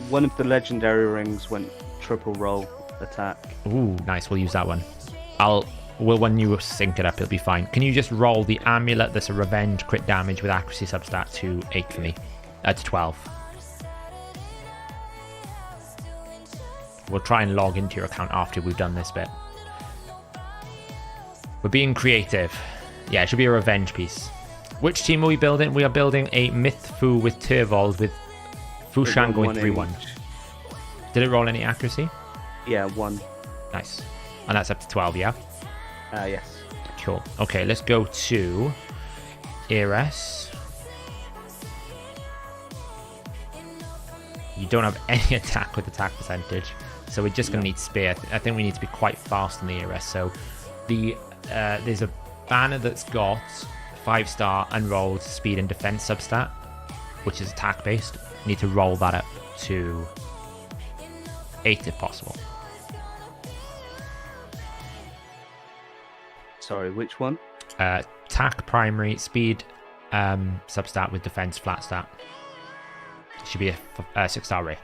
B: One of the legendary rings went triple roll attack.
A: Ooh, nice. We'll use that one. When you sync it up, it'll be fine. Can you just roll the amulet that's a revenge crit damage with accuracy substat to 8 for me? To 12. We'll try and log into your account after we've done this bit. We're being creative. Yeah, it should be a revenge piece. Which team are we building? We are building a Myth Fu with Turvold with Fushan going 3-1. Did it roll any accuracy?
B: Yeah, 1.
A: Nice. And that's up to 12, yeah?
B: Yes.
A: Cool. Okay, let's go to Eris. You don't have any attack with attack percentage, so we're just going to need spear. I think we need to be quite fast in the Eris. So there's a banner that's got 5-star unrolled speed and defense substat, which is attack based. Need to roll that up to 8 if possible.
B: Sorry, which one?
A: Attack primary speed substat with defense flat stat. Should be a 6-star ray.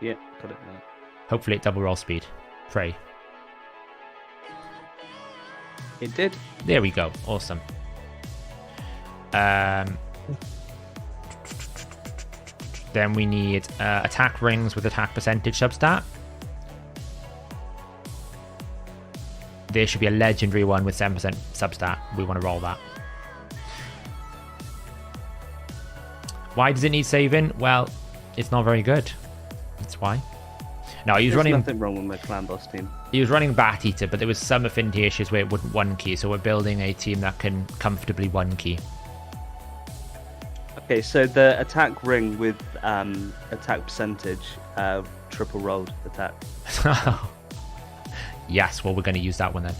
B: Yeah, got it now.
A: Hopefully it double roll speed. Pray.
B: It did.
A: There we go. Awesome. Then we need attack rings with attack percentage substat. There should be a legendary one with 7% substat. We want to roll that. Why does it need saving? Well, it's not very good. That's why. No, he was running.
B: There's nothing wrong with my clan boss team.
A: He was running Bat Eater, but there was some affinity issues where it wouldn't 1-key. So we're building a team that can comfortably 1-key.
B: Okay, so the attack ring with attack percentage, triple rolled attack.
A: Yes, well, we're going to use that one then.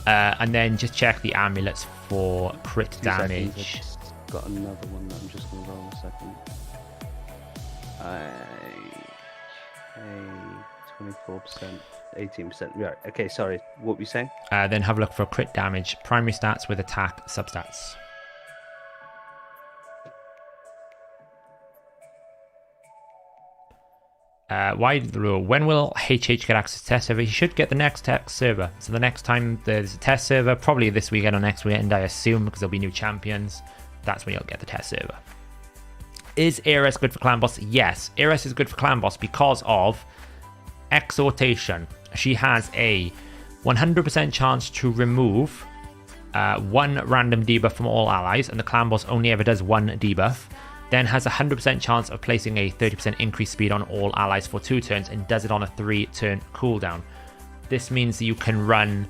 A: And then just check the amulets for crit
B: 2
A: damage.
B: seconds, I've got another one that I'm just going to roll a second. 24%, 18%. Right, okay, sorry. What were you saying?
A: Then have a look for crit damage, primary stats with attack substats. When will HH get access to test server? He should get the next test server. So the next time there's a test server, probably this weekend or next weekend, I assume, because there'll be new champions. That's when you'll get the test server. Is Ares good for clan boss? Yes, Ares is good for clan boss because of exhortation. She has a 100% chance to remove one random debuff from all allies, and the clan boss only ever does one debuff. Then has a 100% chance of placing a 30% increased speed on all allies for 2 turns, and does it on a 3-turn cooldown. This means that you can run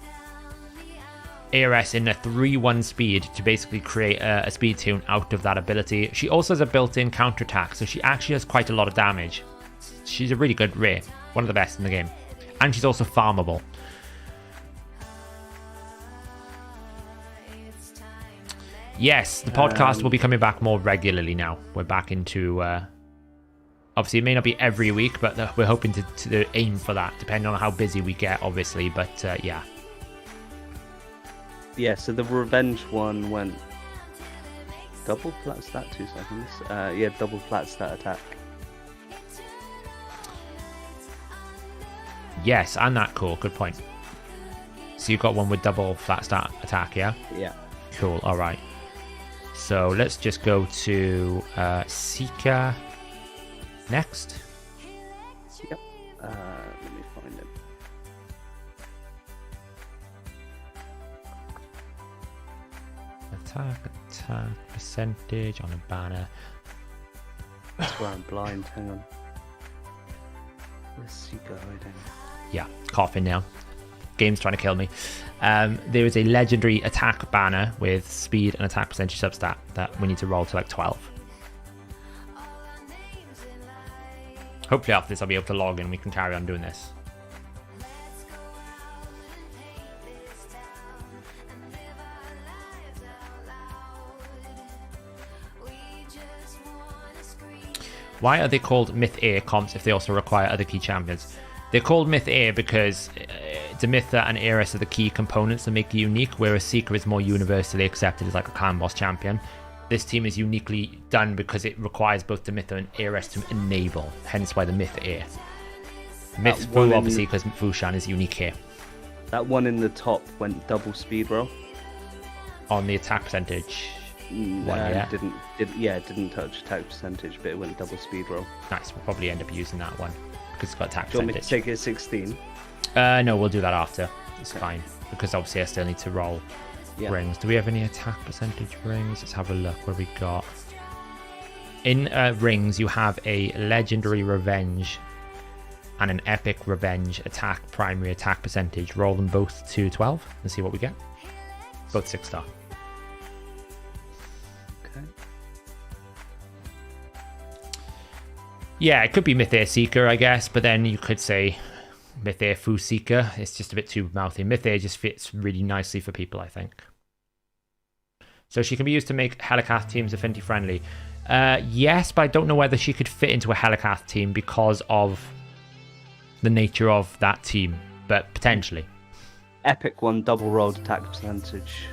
A: Ares in a 3-1 speed to basically create a speed tune out of that ability. She also has a built-in counterattack, so she actually has quite a lot of damage. She's a really good rare, one of the best in the game. And she's also farmable. Yes, the podcast will be coming back more regularly now. We're back into... obviously, it may not be every week, but we're hoping to aim for that, depending on how busy we get, obviously. But, yeah.
B: Yeah, so the revenge one went... double flat stat, 2 seconds. Yeah, double flat stat attack.
A: Yes, and that cool. Good point. So you've got one with double flat stat attack, yeah?
B: Yeah.
A: Cool, alright. So let's just go to Seeker next.
B: Yep. Let me find him.
A: Attack percentage on a banner.
B: I swear I'm blind, hang on. Where's Seeker hiding?
A: Yeah, coughing now. Game's trying to kill me. There is a legendary attack banner with speed and attack percentage substat that we need to roll to like 12. Hopefully after this I'll be able to log in and we can carry on doing this. Why are they called Myth Air comps if they also require other key champions? They're called Myth Air because Demitha and Ares are the key components that make it unique, whereas Seeker is more universally accepted as like a clan boss champion. This team is uniquely done because it requires both Demitha and Ares to enable, hence why the Myth Air. Myth Fu, obviously, because Phixion is unique here.
B: That one in the top went double speed roll.
A: On the attack percentage.
B: It didn't touch attack percentage, but it went double speed roll.
A: Nice, we'll probably end up using that one because it's got attack
B: Do you want
A: percentage.
B: me to take it at 16?
A: No, we'll do that after. It's fine because obviously I still need to roll rings. Do we have any attack percentage rings? Let's have a look what we got. In rings, you have a legendary revenge and an epic revenge attack primary attack percentage. Roll them both to 12 and see what we get. Both 6-star. Yeah, it could be Myth Air Seeker, I guess, but then you could say Myth Air Fu Seeker. It's just a bit too mouthy. Myth Air just fits really nicely for people, I think. So she can be used to make Hellhades teams affinity friendly. Yes, but I don't know whether she could fit into a Hellhades team because of the nature of that team, but potentially.
B: Epic one double rolled attack percentage.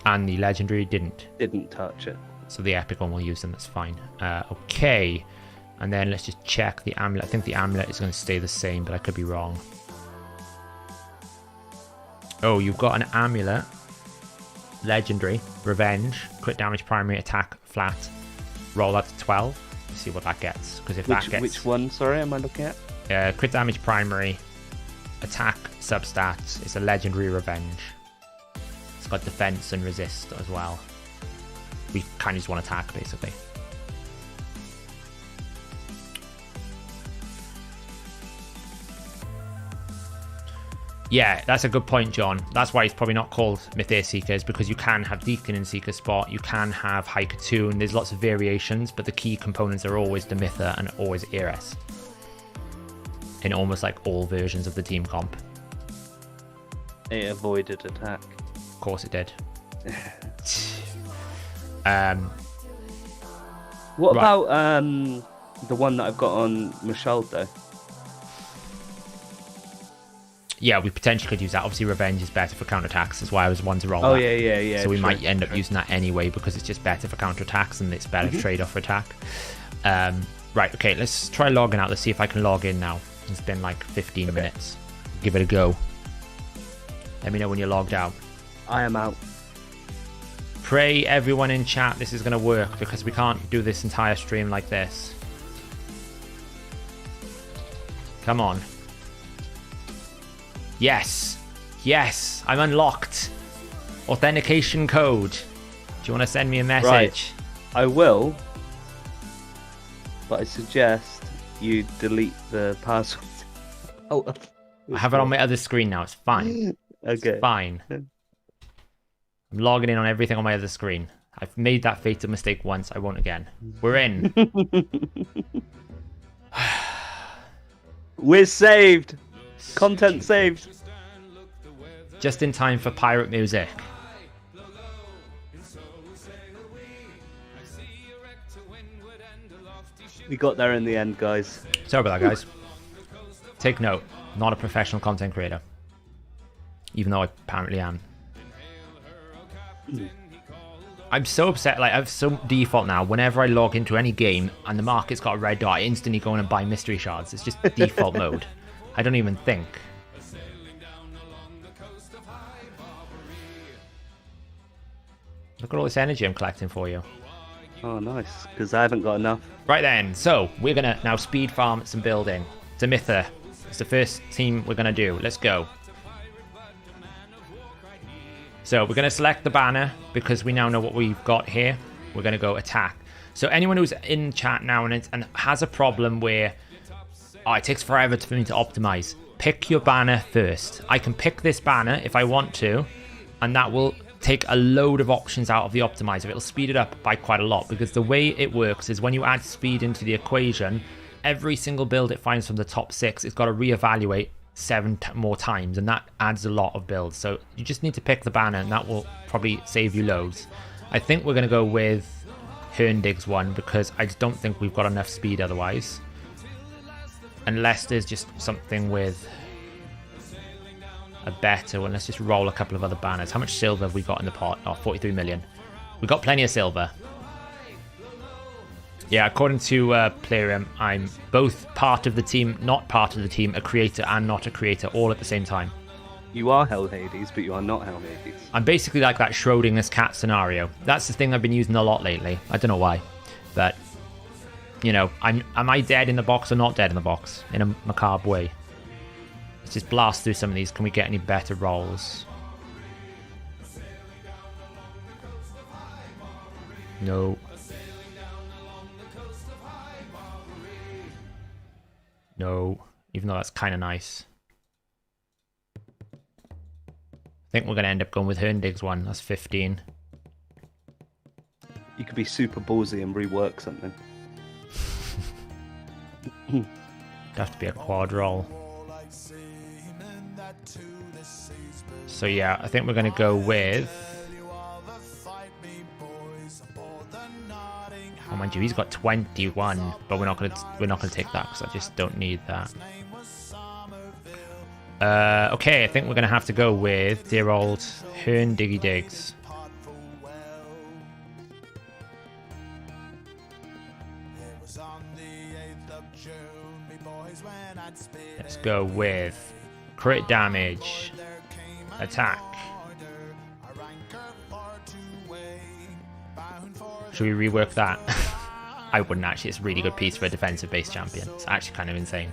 A: And the legendary didn't.
B: Didn't touch it.
A: So the epic one will use them, that's fine. Okay, and then let's just check the amulet. I think the amulet is going to stay the same, but I could be wrong. Oh, you've got an amulet. Legendary, revenge, crit damage primary, attack flat. Roll that to 12. Let's see what that gets. Because if that gets...
B: Which one, sorry, am I looking at?
A: Crit damage primary, attack substats. It's a legendary revenge. It's got defense and resist as well. We kind of just want attack, basically. Yeah, that's a good point, John. That's why it's probably not called Myth Air Seekers, because you can have Deacon in Seeker spot, you can have Haikatoon, there's lots of variations, but the key components are always Demitha and always Ares. In almost like all versions of the team comp.
B: It avoided attack.
A: Of course it did.
B: What about the one that I've got on Michelle though?
A: Yeah, we potentially could use that. Obviously, revenge is better for counterattacks. That's why I was one to roll
B: Oh,
A: that.
B: yeah.
A: So we might end up using that anyway because it's just better for counterattacks and it's better trade-off for attack. Right, okay, let's try logging out. Let's see if I can log in now. It's been like 15 minutes. Give it a go. Let me know when you're logged out.
B: I am out.
A: Pray everyone in chat this is going to work, because we can't do this entire stream like this. Come on. Yes. Yes, I'm unlocked. Authentication code. Do you want to send me a message?
B: Right. I will. But I suggest you delete the password. Oh,
A: I have it on my other screen now. It's fine.
B: Okay.
A: It's fine. I'm logging in on everything on my other screen. I've made that fatal mistake once. I won't again. We're in.
B: We're saved. Content saved.
A: Just in time for pirate music.
B: We got there in the end, guys.
A: Sorry about that, guys. Take note. Not a professional content creator. Even though I apparently am. I'm so upset. Like, I've so default now. Whenever I log into any game and the market's got a red dot, I instantly go in and buy mystery shards. It's just default mode. I don't even think. Look at all this energy I'm collecting for you.
B: Oh, nice. Because I haven't got enough.
A: Right then, so we're going to now speed farm some building. Demitha, it's the first team we're going to do. Let's go. So we're going to select the banner because we now know what we've got here. We're going to go attack. So anyone who's in chat now and has a problem where it takes forever for me to optimize, pick your banner first. I can pick this banner if I want to, and that will take a load of options out of the optimizer. It'll speed it up by quite a lot, because the way it works is when you add speed into the equation, every single build it finds from the top 6, it's got to reevaluate 7 more times, and that adds a lot of builds. So you just need to pick the banner, and that will probably save you loads. I think we're going to go with Hellhades one, because I just don't think we've got enough speed otherwise, unless there's just something with a better one. Let's just roll a couple of other banners. How much silver have we got in the pot? Oh, 43 million. We've got plenty of silver. Yeah, according to Plarium, I'm both part of the team, not part of the team, a creator and not a creator, all at the same time.
B: You are Hellhades, but you are not Hellhades.
A: I'm basically like that Schrodinger's cat scenario. That's the thing I've been using a lot lately. I don't know why, but you know, am I dead in the box or not dead in the box in a macabre way? Let's just blast through some of these. Can we get any better rolls? No. No. Even though that's kind of nice. I think we're going to end up going with Hellhades one. That's 15.
B: You could be super ballsy and rework something.
A: It'd have to be a quad roll. So yeah, I think we're going to go with... Oh, mind you, he's got 21, but we're not going to take that because I just don't need that. Okay, I think we're going to have to go with dear old Hellhades. Let's go with crit damage, attack. Should we rework that? I wouldn't actually. It's a really good piece for a defensive based champion. It's actually kind of insane.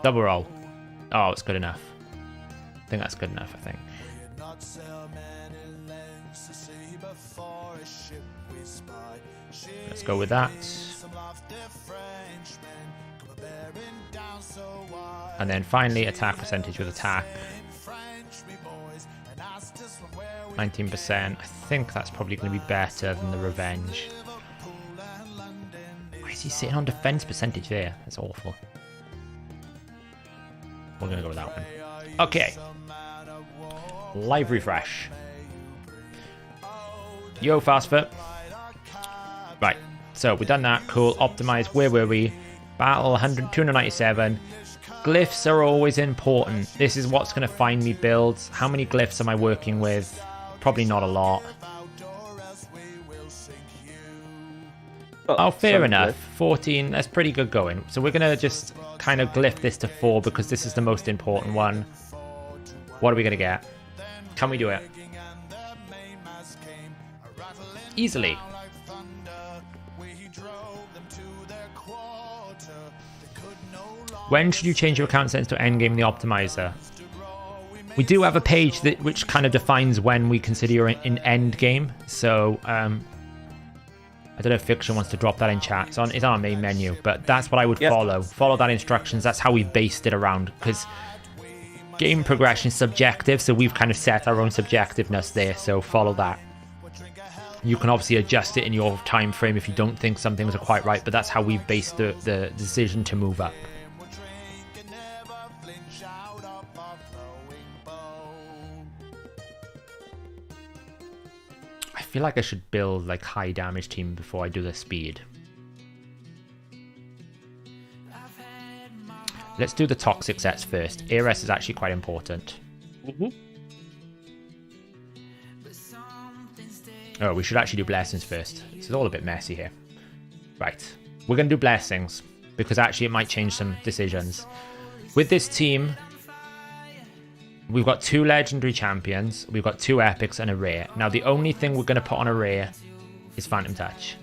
A: Double roll. Oh, it's good enough. I think that's good enough, I think. Let's go with that. And then finally, attack percentage with attack. 19%. I think that's probably going to be better than the revenge. Why is he sitting on defense percentage there? That's awful. We're going to go with that one. Okay. Live refresh. Yo, Fastfoot. Right. So we've done that. Cool. Optimize. Where were we? Battle 297. Glyphs are always important. This is what's going to find me builds. How many glyphs am I working with? Probably not a lot. Oh, fair
B: something
A: enough.
B: good.
A: 14, that's pretty good going. So we're going to just kind of glyph this to 4 because this is the most important one. What are we going to get? Can we do it? Easily. When should you change your account settings to endgame in the optimizer? We do have a page which kind of defines when we consider you're in endgame. So, I don't know if Phixion wants to drop that in chat. It's on our main menu, but that's what I would follow. Follow that instructions. That's how we based it around, because game progression is subjective, so we've kind of set our own subjectiveness there, so follow that. You can obviously adjust it in your time frame if you don't think some things are quite right, but that's how we've based the decision to move up. I feel like I should build like high damage team before I do the speed. Let's do the toxic sets first. ARS is actually quite important. Oh, we should actually do blessings first. This is all a bit messy here. Right. We're going to do blessings because actually it might change some decisions. With this team, we've got 2 legendary champions, we've got 2 epics and a rare. Now the only thing we're going to put on a rare is Phantom Touch.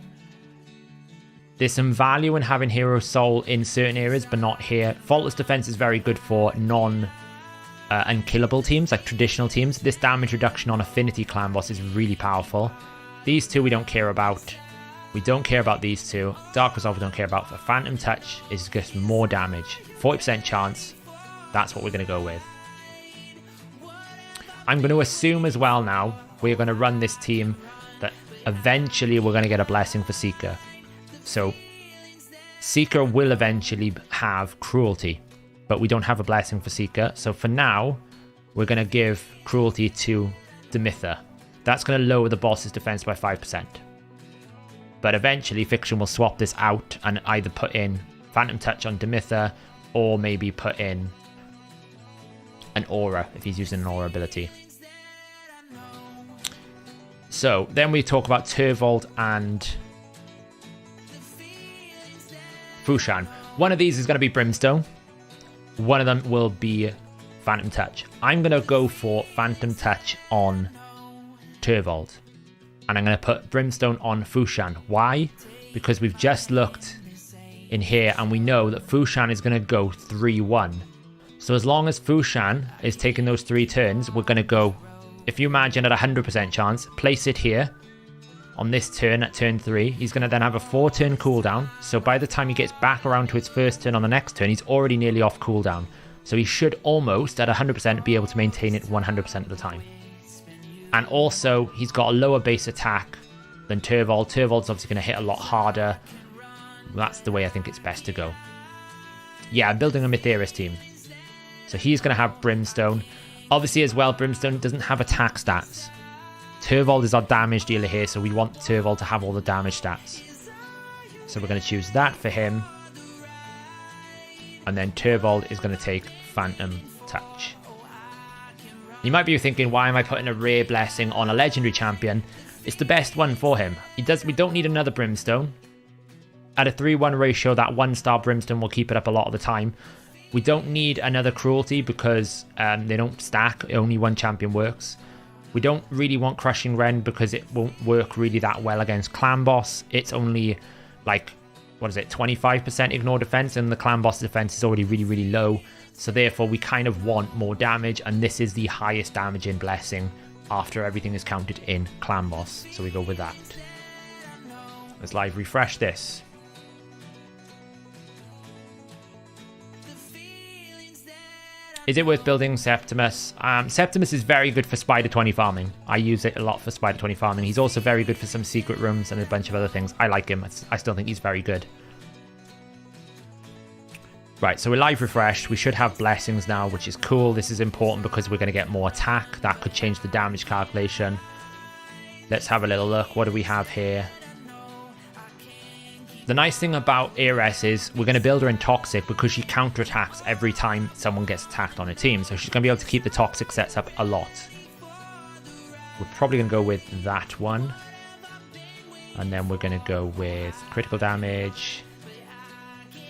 A: There's some value in having Hero Soul in certain areas, but not here. Faultless Defense is very good for unkillable teams, like traditional teams. This damage reduction on Affinity Clan Boss is really powerful. These 2 we don't care about. We don't care about these 2. Dark Resolve we don't care about. For Phantom Touch is just more damage. 40% chance. That's what we're going to go with. I'm going to assume as well now, we're going to run this team that eventually we're going to get a blessing for Seeker. So, Seeker will eventually have Cruelty, but we don't have a blessing for Seeker. So for now, we're going to give Cruelty to Demitha. That's going to lower the boss's defense by 5%. But eventually, Phixion will swap this out and either put in Phantom Touch on Demitha, or maybe put in an Aura, if he's using an Aura ability. So, then we talk about Turvold and Phixion. One of these is going to be Brimstone. One of them will be Phantom Touch. I'm going to go for Phantom Touch on Turvold. And I'm going to put Brimstone on Phixion. Why? Because we've just looked in here and we know that Phixion is going to go 3-1. So as long as Phixion is taking those 3 turns, we're going to go, if you imagine at 100% chance, place it here. On this turn, at turn 3, he's going to then have a 4-turn cooldown. So by the time he gets back around to his first turn on the next turn, he's already nearly off cooldown. So he should almost, at 100%, be able to maintain it 100% of the time. And also, he's got a lower base attack than Turvold. Turvold's obviously going to hit a lot harder. That's the way I think it's best to go. Yeah, I'm building a Mytheris team. So he's going to have Brimstone. Obviously, as well, Brimstone doesn't have attack stats. Turvold is our damage dealer here, so we want Turvold to have all the damage stats. So we're going to choose that for him. And then Turvold is going to take Phantom Touch. You might be thinking, why am I putting a rare blessing on a legendary champion? It's the best one for him. We don't need another Brimstone. At a 3-1 ratio, that 1-star Brimstone will keep it up a lot of the time. We don't need another Cruelty because they don't stack. Only one champion works. We don't really want Crushing Rend because it won't work really that well against Clan Boss. It's only like, 25% ignore defense, and the Clan Boss defense is already really, really low. So therefore, we kind of want more damage, and this is the highest damage in Blessing after everything is counted in Clan Boss. So we go with that. Let's live refresh this. Is it worth building Septimus? Septimus is very good for Spider 20 farming. I use it a lot for Spider 20 farming. He's also very good for some secret rooms and a bunch of other things. I like him. I still think he's very good. Right, so we're live refreshed. We should have blessings now, which is cool. This is important because we're going to get more attack. That could change the damage calculation. Let's have a little look. What do we have here? The nice thing about ARS is we're going to build her in Toxic because she counterattacks every time someone gets attacked on a team. So she's going to be able to keep the Toxic sets up a lot. We're probably going to go with that one. And then we're going to go with critical damage.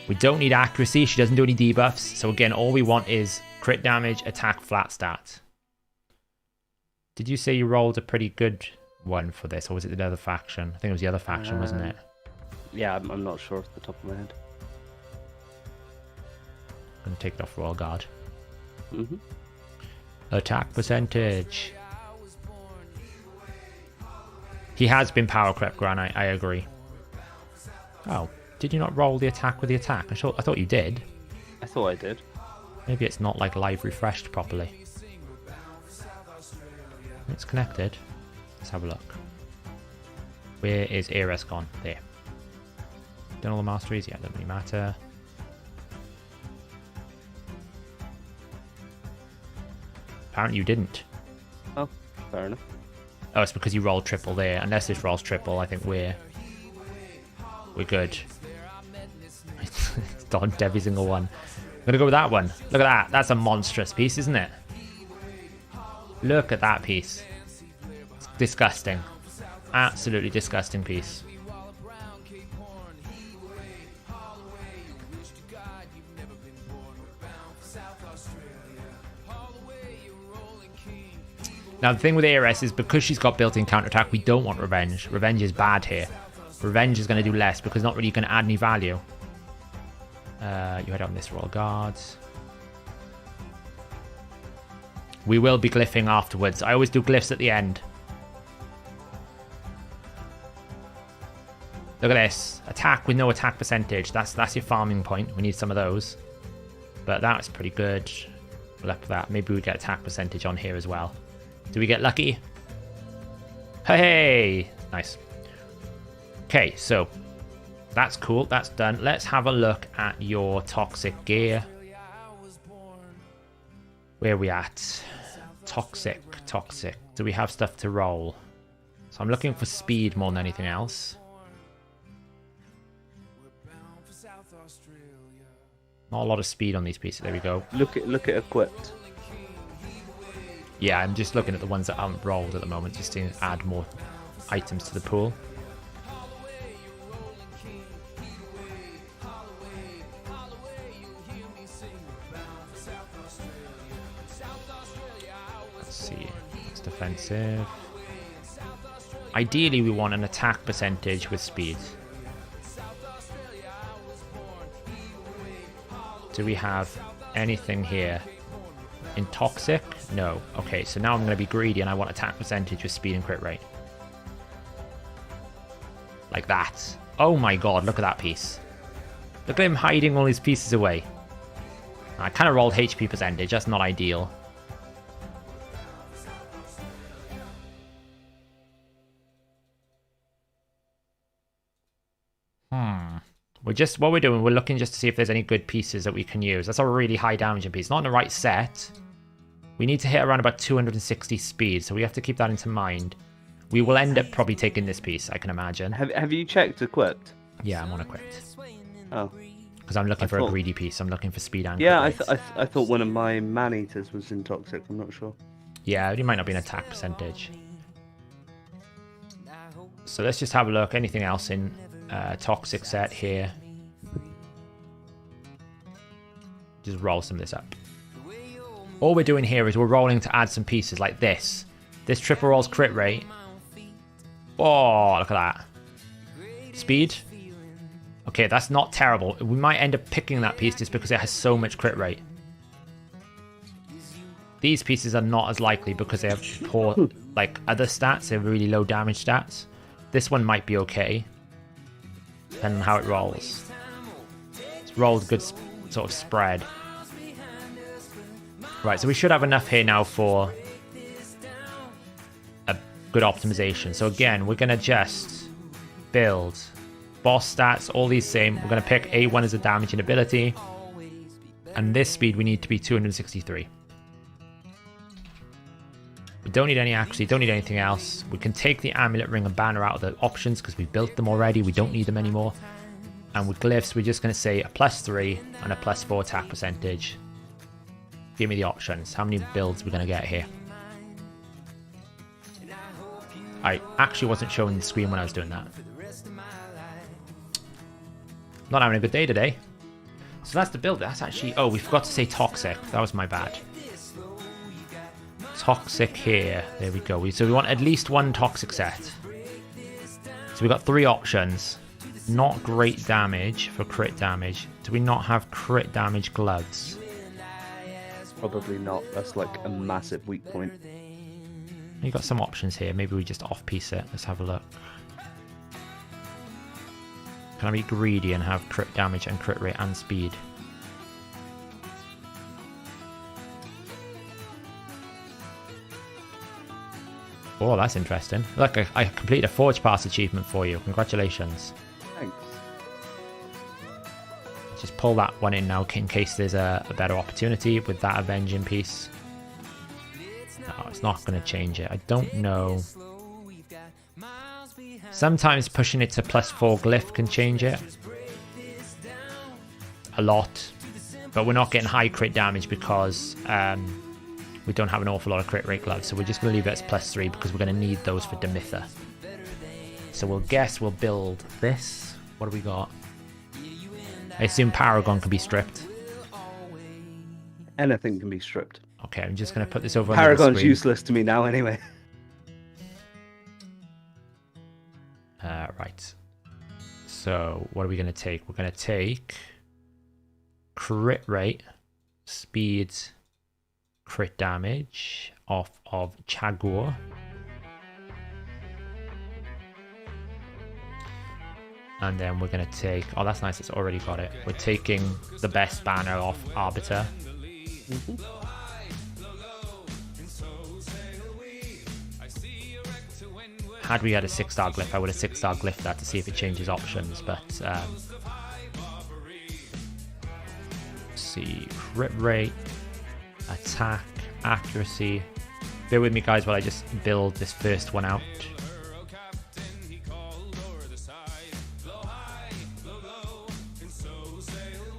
A: We don't need accuracy. She doesn't do any debuffs. So again, all we want is crit damage, attack, flat stat. Did you say you rolled a pretty good one for this? Or was it the other faction? I think it was the other faction, wasn't it?
B: Yeah, I'm not sure off the top of my head.
A: I'm going to take it off Royal Guard.
B: Mm-hmm.
A: Attack percentage. He has been power crept, Gran, I agree. Oh, did you not roll the attack with the attack? I thought you did.
B: I thought I did.
A: Maybe it's not like live refreshed properly. It's connected. Let's have a look. Where is Ares gone? There. Done all the masteries? Yeah, doesn't really matter. Apparently you didn't.
B: Oh, fair enough.
A: Oh, it's because you rolled triple there. Unless this rolls triple, I think we're good. It's dodged every single one. I'm gonna go with that one. Look at that. That's a monstrous piece, isn't it? Look at that piece. It's disgusting. Absolutely disgusting piece. Now the thing with Ares is because she's got built-in counterattack, we don't want revenge. Revenge is bad here. Revenge is going to do less because not really going to add any value. You head on this Royal Guards. We will be glyphing afterwards. I always do glyphs at the end. Look at this. Attack with no attack percentage. That's your farming point. We need some of those. But that's pretty good. We'll up that. Maybe we get attack percentage on here as well. Do we get lucky? Hey! Nice. Okay, so that's cool. That's done. Let's have a look at your toxic gear. Where are we at? Toxic. Do we have stuff to roll? So I'm looking for speed more than anything else. Not a lot of speed on these pieces. There we go.
B: Look at equipped.
A: Yeah, I'm just looking at the ones that haven't rolled at the moment, just to add more items to the pool. Let's see. It's defensive. Ideally, we want an attack percentage with speed. Do we have anything here? In toxic? No. Okay, so now I'm going to be greedy and I want attack percentage with speed and crit rate. Like that. Oh my god, look at that piece. Look at him hiding all his pieces away. I kind of rolled HP percentage, that's not ideal. What we're doing, we're looking just to see if there's any good pieces that we can use. That's a really high damaging piece. Not in the right set. We need to hit around about 260 speed, so we have to keep that into mind. We will end up probably taking this piece, I can imagine.
B: Have you checked equipped?
A: Yeah, I'm on equipped.
B: Oh.
A: Because I'm looking for a greedy piece. I'm looking for speed and
B: yeah, I thought one of my man-eaters was in toxic. I'm not sure.
A: Yeah, it might not be an attack percentage. So let's just have a look. Anything else in toxic set here? Just roll some of this up. All we're doing here is we're rolling to add some pieces like this. This triple rolls crit rate. Oh, look at that. Speed. Okay, that's not terrible. We might end up picking that piece just because it has so much crit rate. These pieces are not as likely because they have poor, like, other stats. They have really low damage stats. This one might be okay, depending on how it rolls. It's rolled a good sort of spread. Right, so we should have enough here now for a good optimization. So again, we're going to just build boss stats, all these same. We're going to pick A1 as a damaging ability. And this speed we need to be 263. We don't need any accuracy, don't need anything else. We can take the amulet ring and banner out of the options because we built them already. We don't need them anymore. And with glyphs, we're just going to say a +3 and a +4 attack percentage. Give me the options. How many builds are we going to get here? I actually wasn't showing the screen when I was doing that. Not having a good day today. So that's the build. That's actually... Oh, we forgot to say toxic. That was my bad. Toxic here. There we go. So we want at least one toxic set. So we got 3 options. Not great damage for crit damage. Do we not have crit damage gloves?
B: Probably not. That's like a massive weak point.
A: You got some options here. Maybe we just off-piece it. Let's have a look. Can I be greedy and have crit damage and crit rate and speed? Oh, that's interesting. Look, I completed a Forge Pass achievement for you. Congratulations.
B: Thanks.
A: Just pull that one in now in case there's a better opportunity with that Avenging piece. No, it's not going to change it. I don't know. Sometimes pushing it to +4 glyph can change it. A lot. But we're not getting high crit damage because we don't have an awful lot of crit rate gloves. So we're just going to leave it as +3 because we're going to need those for Demitha. So we'll build this. What do we got? I assume Paragon can be stripped.
B: Anything can be stripped.
A: Okay, I'm just going to put this over on
B: Paragon's
A: the screen.
B: useless to me now anyway.
A: Right. So what are we going to take? We're going to take crit rate, speed, crit damage off of Chagor. And then we're going to take... Oh, that's nice. It's already got it. We're taking the best banner off Arbiter.
B: Mm-hmm.
A: Had we had a 6-star glyph, I would have 6-star glyphed that to see if it changes options, but let's see, crit rate, attack, accuracy. Bear with me guys while I just build this first one out.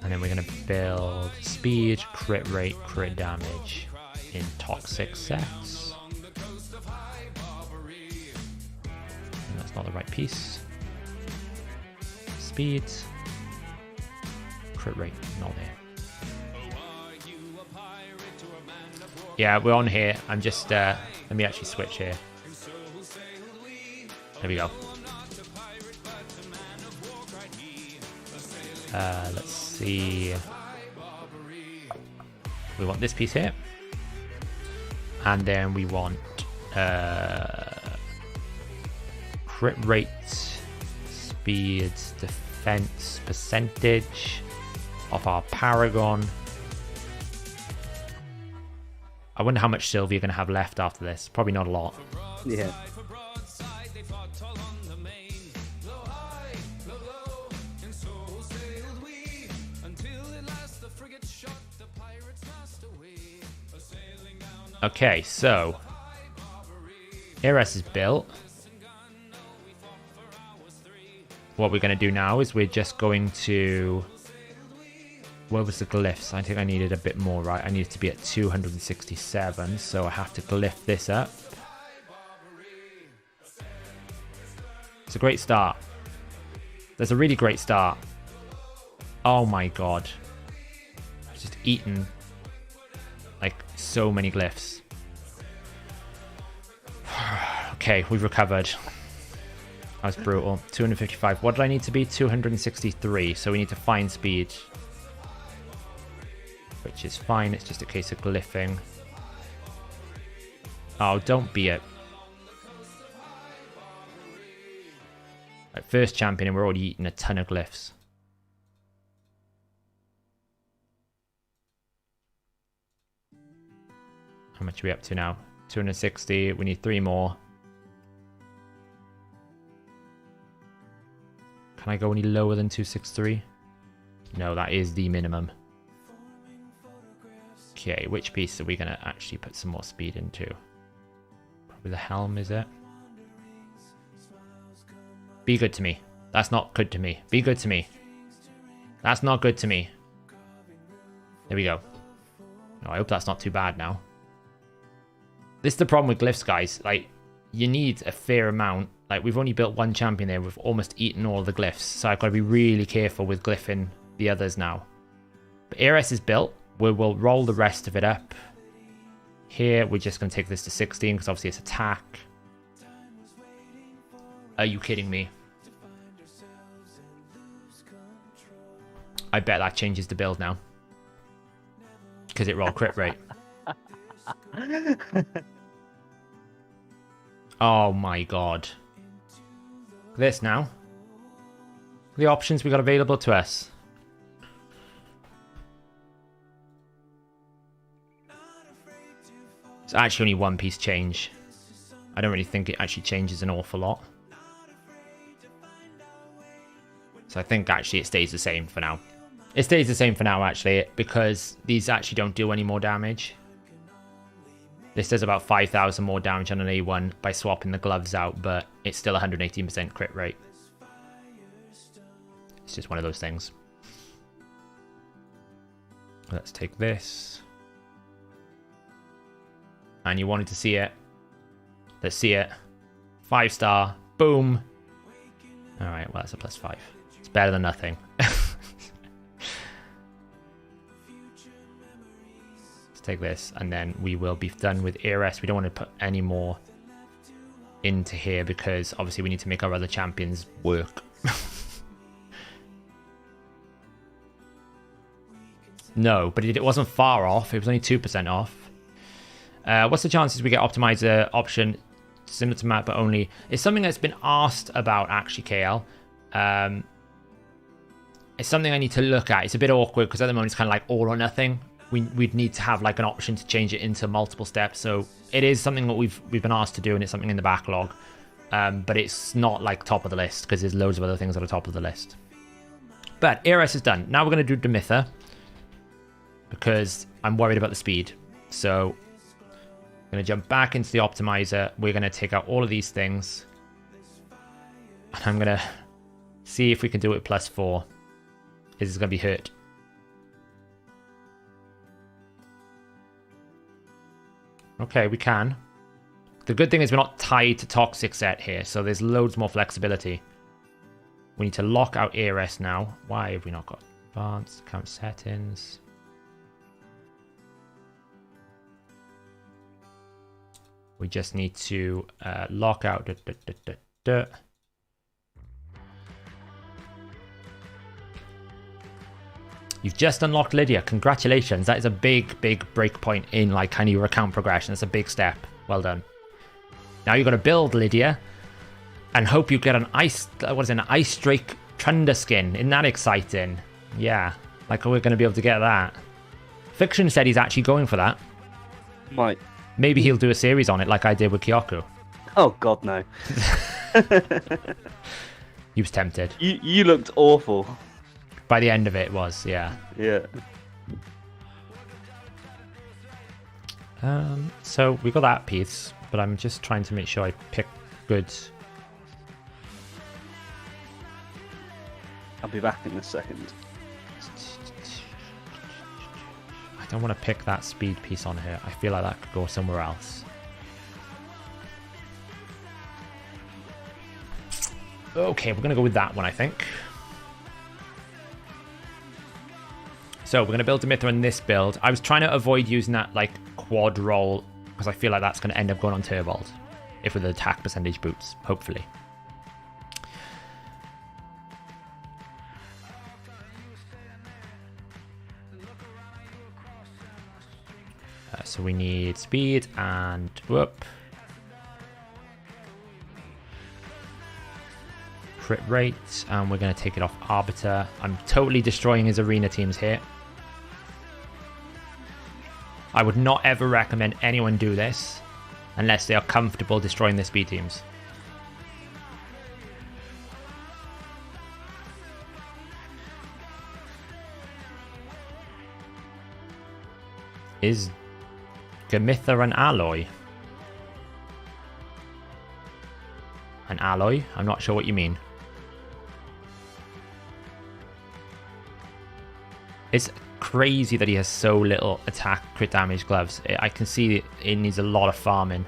A: And then we're going to build speed, crit rate, crit damage in toxic sets. Not the right piece. Speed. Crit rate, not there. Yeah, we're on here. I'm just, let me actually switch here. There we go. Let's see. We want this piece here. And then we want, crit rate, speed, defense, percentage of our Paragon. I wonder how much silver you're going to have left after this. Probably not a lot.
B: Yeah.
A: Okay, so Eras is built. What we're going to do now is we're just going to... Where was the glyphs? I think I needed a bit more, right? I needed to be at 267, so I have to glyph this up. It's a great start. There's a really great start. Oh my god. Just eaten like so many glyphs. Okay, we've recovered. That was brutal. 255. What did I need to be? 263. So we need to find speed. Which is fine. It's just a case of glyphing. Oh, don't be it. Right, first champion and we're already eating a ton of glyphs. How much are we up to now? 260. We need 3 more. Can I go any lower than 263? No, that is the minimum. Okay, which piece are we going to actually put some more speed into? Probably the helm, is it? Be good to me. That's not good to me. Be good to me. That's not good to me. There we go. Oh, I hope that's not too bad now. This is the problem with glyphs, guys. Like, you need a fair amount Like, we've only built one champion there. We've almost eaten all the glyphs. So I've got to be really careful with glyphing the others now. But ARS is built. We will roll the rest of it up. Here, we're just going to take this to 16 because obviously it's attack. Are you kidding me? I bet that changes the build now. Because it rolled crit rate. Oh my god. This now. The options we got available to us. It's actually only one piece change. I don't really think it actually changes an awful lot. So I think actually it stays the same for now. It stays the same for now actually, because these actually don't do any more damage. This does about 5,000 more damage on an A1 by swapping the gloves out, but it's still 118% crit rate. It's just one of those things. Let's take this. And you wanted to see it. Let's see it. 5-star. Boom. Alright, well, that's a +5. It's better than nothing. Let's take this, and then we will be done with ARS. We don't want to put any more into here because obviously we need to make our other champions work. No, but it wasn't far off. It was only 2% off. What's the chances we get optimizer option similar to map, but only... It's something that's been asked about, actually, KL. It's something I need to look at. It's a bit awkward because at the moment it's kind of like all or nothing. We'd need to have like an option to change it into multiple steps. So it is something that we've been asked to do, and it's something in the backlog. But it's not like top of the list because there's loads of other things at the top of the list. But ARS is done. Now we're going to do Demitha because I'm worried about the speed. So I'm going to jump back into the optimizer. We're going to take out all of these things. And I'm going to see if we can do it +4. Is this going to be hurt? Okay, we can. The good thing is we're not tied to toxic set here, so there's loads more flexibility. We need to lock out ARS now. Why have we not got advanced account settings? We just need to lock out. You've just unlocked Lydia. Congratulations. That is a big, big breakpoint in like kind of your account progression. That's a big step. Well done. Now you're going to build Lydia and hope you get an ice Drake Thunder skin. Isn't that exciting? Yeah, like we're going to be able to get that. Phixion said he's actually going for that.
B: Might.
A: Maybe he'll do a series on it like I did with Kyoku.
B: Oh god, no.
A: He was tempted.
B: You looked awful.
A: By the end of it was, yeah.
B: Yeah.
A: So we got that piece, but I'm just trying to make sure I pick good.
B: I'll be back in a second.
A: I don't want to pick that speed piece on here. I feel like that could go somewhere else. Okay, we're going to go with that one, I think. So we're going to build Demitha in this build. I was trying to avoid using that like quad roll because I feel like that's going to end up going on Turbold if with the attack percentage boots, hopefully. So we need speed and whoop. Crit rate, and we're going to take it off Arbiter. I'm totally destroying his arena teams here. I would not ever recommend anyone do this unless they are comfortable destroying their speed teams. Is Demitha an alloy? An alloy? I'm not sure what you mean. It's crazy that he has so little attack crit damage gloves. I can see it needs a lot of farming.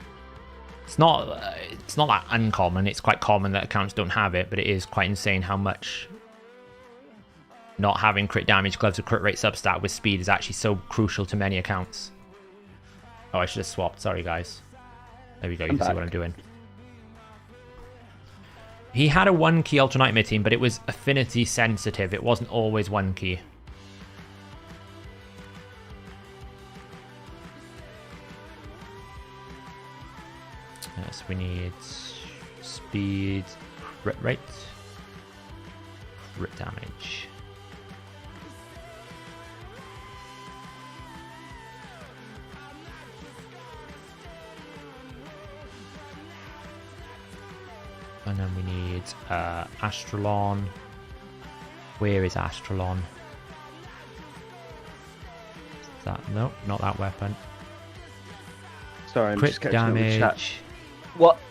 A: It's not that uncommon. It's quite common that accounts don't have it, but it is quite insane how much not having crit damage gloves with crit rate substat with speed is actually so crucial to many accounts. Oh, I should have swapped. Sorry, guys. There we go. You can see what I'm doing. He had a 1 key Ultra Nightmare team, but it was affinity sensitive. It wasn't always 1 key. Yes, we need speed, crit rate, crit damage. And then we need Astralon. Where is Astralon? Is that no, not that weapon.
B: Sorry, I'm
A: Crit
B: just catching up with chat.
A: damage.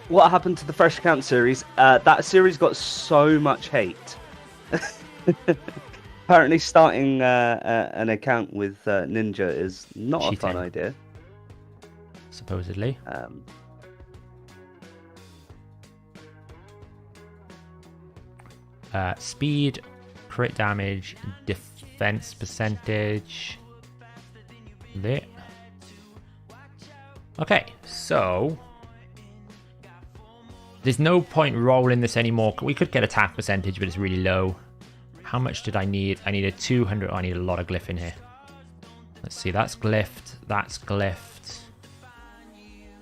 B: What happened to the Fresh Account series? That series got so much hate. Apparently, starting an account with Ninja is not a fun
A: Cheating.
B: idea.
A: Supposedly. Speed, crit damage, defense percentage. There. Okay, so there's no point rolling this anymore. We could get attack percentage, but it's really low. How much did I need? I needed 200. I need a lot of glyph in here. Let's see. That's glyphed. That's glyphed.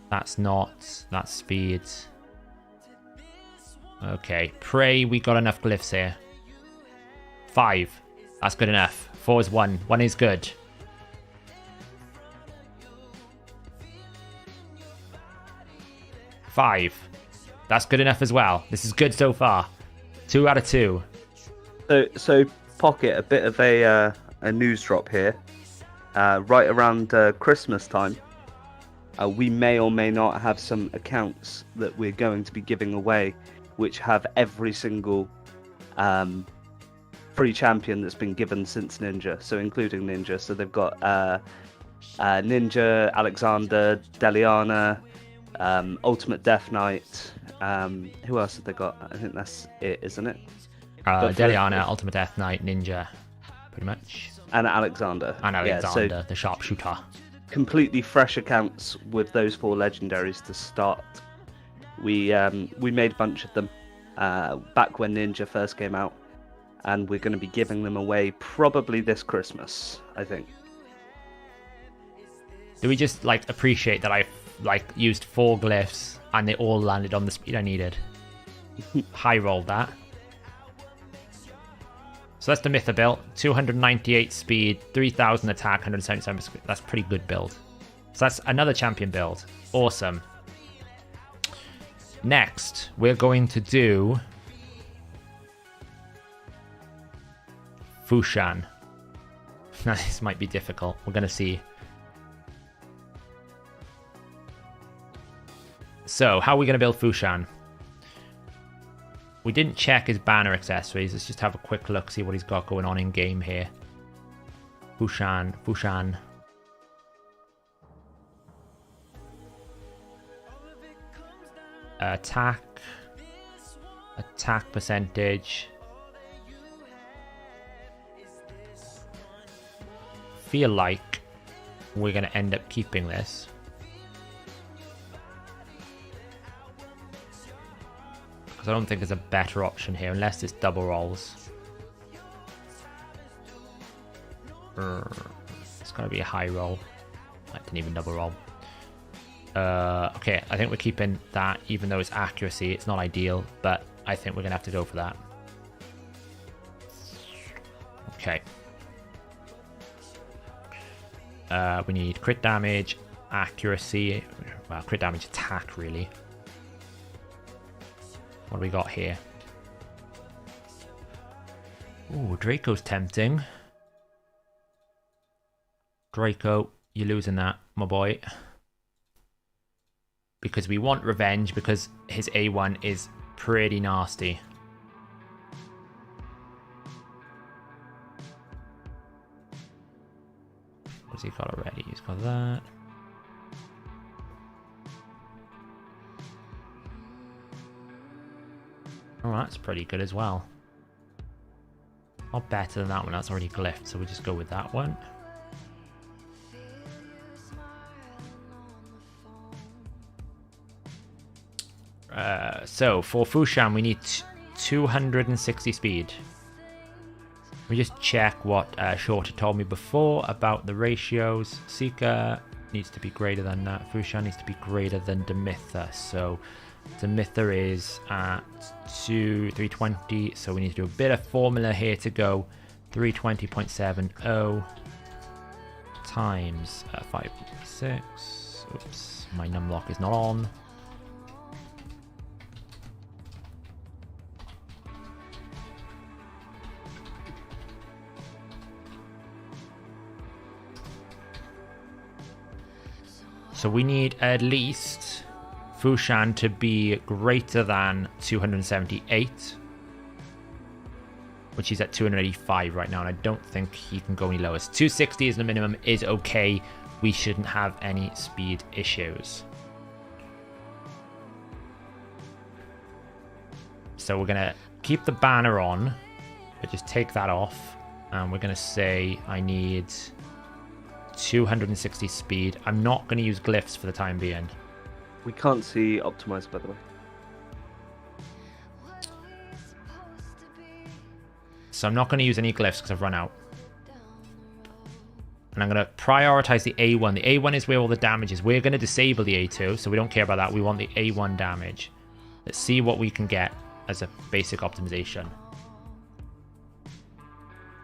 A: That's not. That's speed. Okay. Pray we got enough glyphs here. 5. That's good enough. 4 is 1. 1 is good. Five. That's good enough as well. This is good so far. 2 out of 2.
B: So Pocket, a bit of a news drop here. Right around Christmas time, we may or may not have some accounts that we're going to be giving away, which have every single free champion that's been given since Ninja, so including Ninja. So they've got Ninja, Alexander, Deliana, Ultimate Death Knight. Who else have they got? I think that's it, isn't it?
A: Deliana, Ultimate Death Knight, Ninja, pretty much.
B: And Alexander.
A: And Alexander,
B: so
A: the sharpshooter.
B: completely fresh accounts with those 4 legendaries to start. We made a bunch of them back when Ninja first came out, and we're going to be giving them away probably this Christmas, I think.
A: Do we just like appreciate that I used 4 glyphs and they all landed on the speed I needed? High rolled that. So that's the Mytha build. 298 speed, 3000 attack, 177 speed. That's pretty good build. So that's another champion build. Awesome. Next, we're going to do Phixion. Now, this might be difficult. We're going to see. So, how are we going to build Phixion? We didn't check his banner accessories. Let's just have a quick look, see what he's got going on in game here. Phixion. Attack percentage. Feel like we're going to end up keeping this. I don't think there's a better option here unless it's double rolls. It's going to be a high roll. I didn't even double roll. Okay, I think we're keeping that even though it's accuracy. It's not ideal, but I think we're going to have to go for that. Okay. We need crit damage, accuracy. Well, crit damage, attack, really. What do we got here? Ooh, Draco's tempting. Draco, you're losing that, my boy. Because we want revenge, because his A1 is pretty nasty. What's he got already? He's got that. that's pretty good as well. Not better than that one. That's already glyphed, so we'll just go with that one. So for Phixion, we need 260 speed. We just check what Shorter told me before about the ratios. Seeker needs to be greater than that. Phixion needs to be greater than Demitha. So Demitha is at 320. So we need to do a bit of formula here to go 320.70 times 5.6. Oops, my numlock is not on. So we need at least Phixion to be greater than 278, which is at 285 right now, and I don't think he can go any lower. So 260 is the minimum, is okay. We shouldn't have any speed issues. So we're going to keep the banner on, but just take that off, and we're going to say I need 260 speed. I'm not going to use glyphs for the time being.
B: We can't see optimizer, by the way.
A: So I'm not going to use any glyphs because I've run out. And I'm going to prioritize the A1. The A1 is where all the damage is. We're going to disable the A2, so we don't care about that. We want the A1 damage. Let's see what we can get as a basic optimization.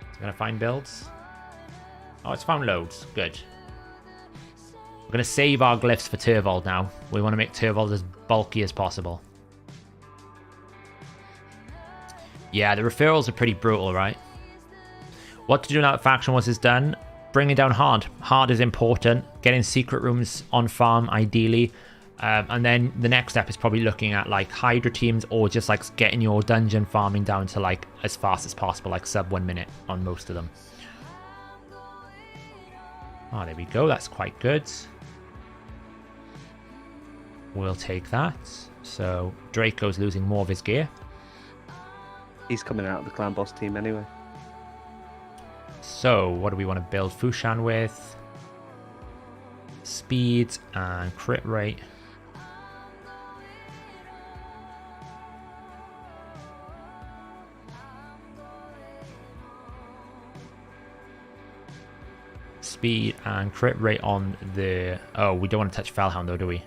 A: It's going to find builds. Oh, it's found loads. Good. We're going to save our glyphs for Turvold now. We want to make Turvold as bulky as possible. Yeah, the referrals are pretty brutal, right? What to do now that Faction Wars is done? Bringing down hard. Hard is important. Getting secret rooms on farm, ideally. And then the next step is probably looking at like Hydra teams or just like getting your dungeon farming down to like as fast as possible, like sub 1 minute on most of them. Oh, there we go. That's quite good. We'll take that. So Draco's losing more of his gear.
B: He's coming out of the clan boss team anyway.
A: So what do we want to build Phixion with? Speed and crit rate. Speed and crit rate on the... Oh, we don't want to touch Felhound though, do we?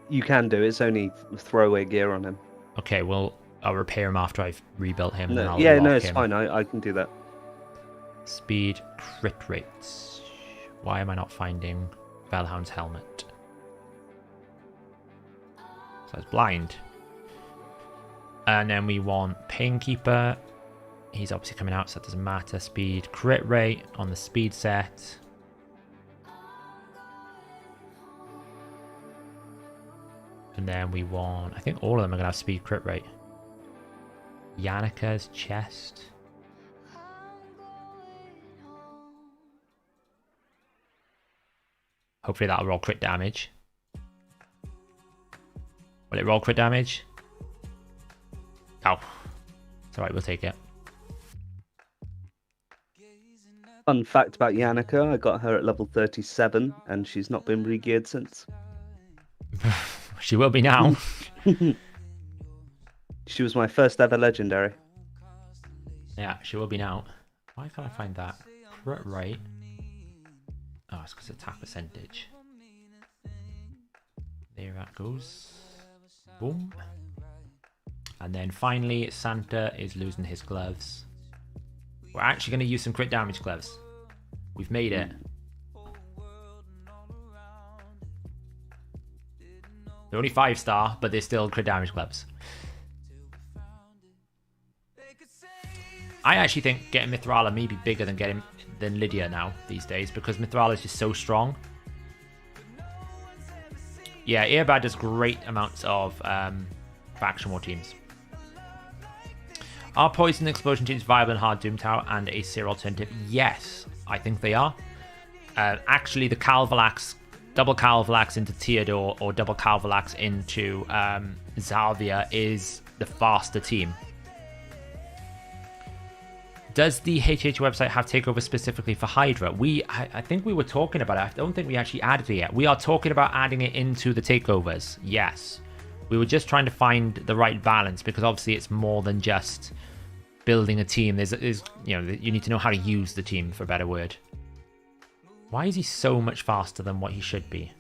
B: You can do. It's only throwaway gear on him.
A: Okay, well, I'll repair him after I've rebuilt him.
B: No,
A: and
B: yeah,
A: I'll
B: no,
A: lock
B: it's
A: him.
B: fine. I can do that.
A: Speed, crit rates. Why am I not finding Felhound's helmet? So it's blind. And then we want Painkeeper. He's obviously coming out, so that doesn't matter. Speed, crit rate on the speed set. And then we want... I think all of them are going to have speed, crit rate. Yannika's chest. Hopefully that'll roll crit damage. Will it roll crit damage? Oh. It's alright, we'll take it.
B: Fun fact about Yannicka, I got her at level 37 and she's not been re-geared since.
A: She will be now.
B: She was my first ever legendary.
A: Yeah, she will be now. Why can't I find that? Crit rate. Oh, it's because attack percentage. There that goes. Boom. And then finally, Santa is losing his gloves. We're actually going to use some crit damage gloves. We've made it. They're only 5-star, but they're still crit damage gloves. I actually think getting Mithrala may be bigger than Lydia now these days, because Mithrala is just so strong. Yeah, Earbad does great amounts of faction war teams. Are Poison Explosion teams viable in Hard Doom Tower and a Seer alternative? Yes, I think they are. Actually, the Calvalax double Calvalax into Theodore or double Calvalax into Xavier is the faster team. Does the HH website have takeover specifically for Hydra? I think we were talking about it. I don't think we actually added it yet. We are talking about adding it into the takeovers. Yes. We were just trying to find the right balance because obviously it's more than just building a team. There's you need to know how to use the team, for a better word. Why is he so much faster than what he should be?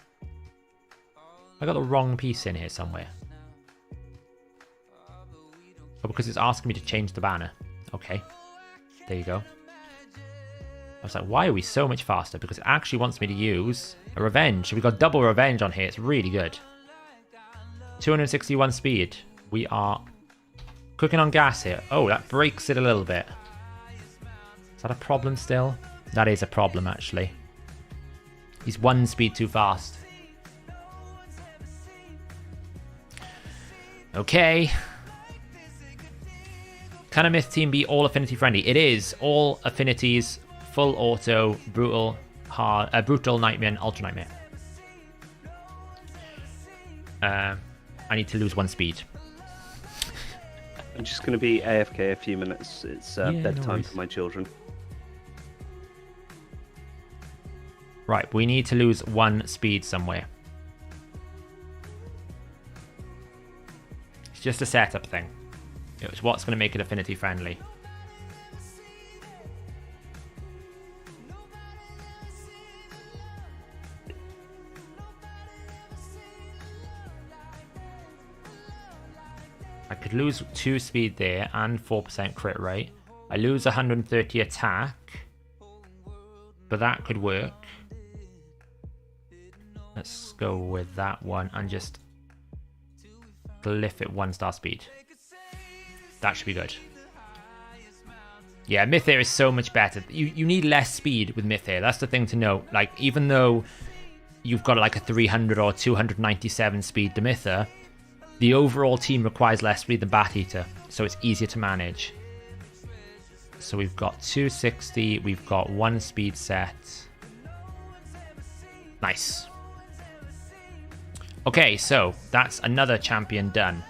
A: I got the wrong piece in here somewhere. Oh, because it's asking me to change the banner. Okay. There you go. I was like, why are we so much faster? Because it actually wants me to use a revenge. We got double revenge on here. It's really good. 261 speed. We are cooking on gas here. Oh, that breaks it a little bit. Is that a problem still? That is a problem, actually. He's 1 speed too fast. Okay. Can a myth team be all affinity friendly? It is. All affinities, full auto, brutal, hard, brutal, nightmare, and ultra nightmare. I need to lose 1 speed.
B: I'm just going to be AFK a few minutes. It's bedtime for my children.
A: Right, we need to lose 1 speed somewhere. It's just a setup thing. It's what's going to make it affinity friendly. I could lose 2 speed there and 4% crit rate. I lose 130 attack, but that could work. Let's go with that one and just glyph it 1-star speed. That should be good. Yeah, Mythair is so much better. You need less speed with Mythair. That's the thing to note. Like, even though you've got like a 300 or 297 speed Mythair, the overall team requires less speed than Bat Eater, so it's easier to manage. So we've got 260, we've got 1 speed set. Nice. Okay, so that's another champion done.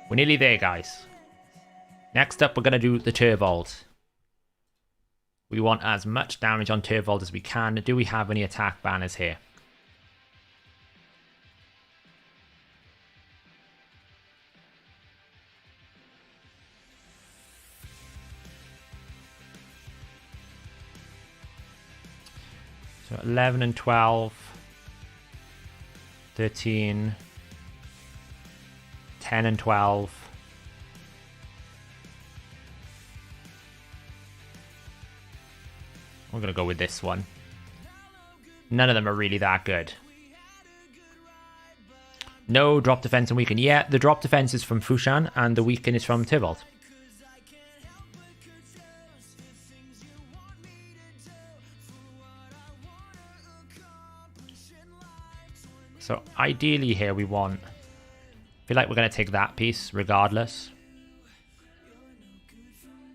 A: We're nearly there, guys. Next up, we're going to do the Turvold. We want as much damage on Turvold as we can. Do we have any attack banners here? So 11 and 12. 13. 10 and 12. We're going to go with this one. None of them are really that good. No drop defense and weaken. Yeah, the drop defense is from Phixion and the weaken is from Turvold. So ideally here we want... I feel like we're going to take that piece regardless.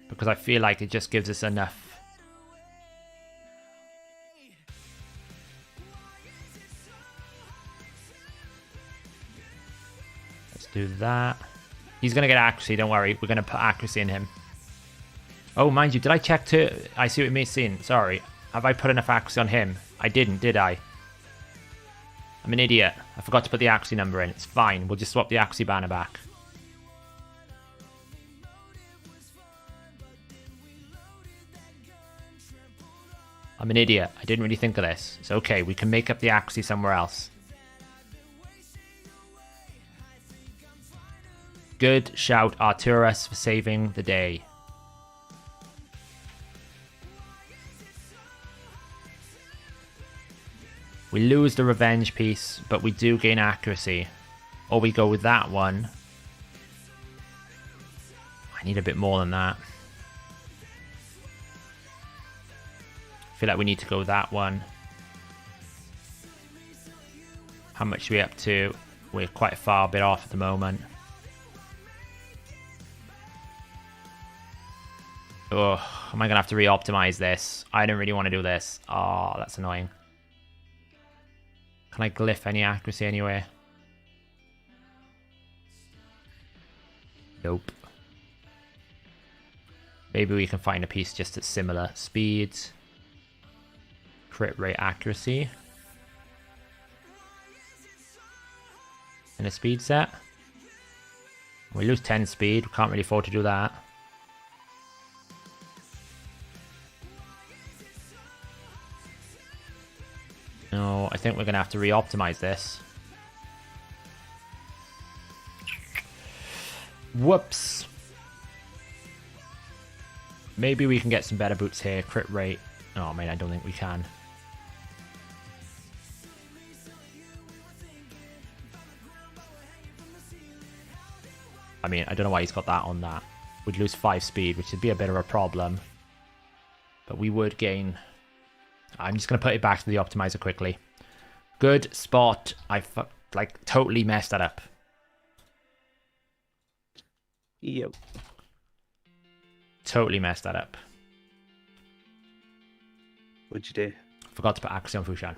A: Because I feel like it just gives us enough. Let's do that. He's going to get accuracy, don't worry. We're going to put accuracy in him. Oh, mind you, did I check to... I see what you mean. Sorry. Have I put enough accuracy on him? I didn't, did I? I'm an idiot. I forgot to put the accuracy number in. It's fine. We'll just swap the accuracy banner back. I'm an idiot. I didn't really think of this. It's okay. We can make up the accuracy somewhere else. Good shout, Arturus, for saving the day. We lose the revenge piece, but we do gain accuracy. Or we go with that one. I need a bit more than that. I feel like we need to go with that one. How much are we up to? We're quite far a bit off at the moment. Oh, am I going to have to re-optimize this? I don't really want to do this. Oh, that's annoying. Can I glyph any accuracy anywhere? Nope. Maybe we can find a piece just at similar speeds. Crit rate accuracy. And a speed set. We lose 10 speed. We can't really afford to do that. No, I think we're going to have to re-optimize this. Whoops. Maybe we can get some better boots here. Crit rate. Oh, man, I don't think we can. I mean, I don't know why he's got that on that. We'd lose 5 speed, which would be a bit of a problem. But we would gain... I'm just going to put it back to the optimizer quickly. Good spot. I like totally messed that up.
B: Yep.
A: Totally messed that up.
B: What'd you do?
A: Forgot to put accuracy on Phixion.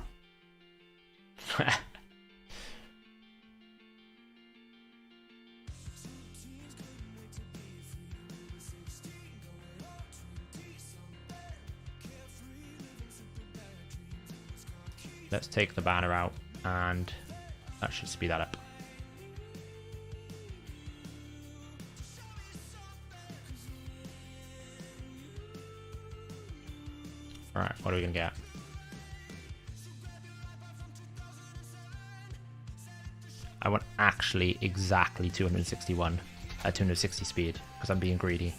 A: Let's take the banner out, and that should speed that up. Alright, what are we going to get? I want actually exactly 260 speed, because I'm being greedy.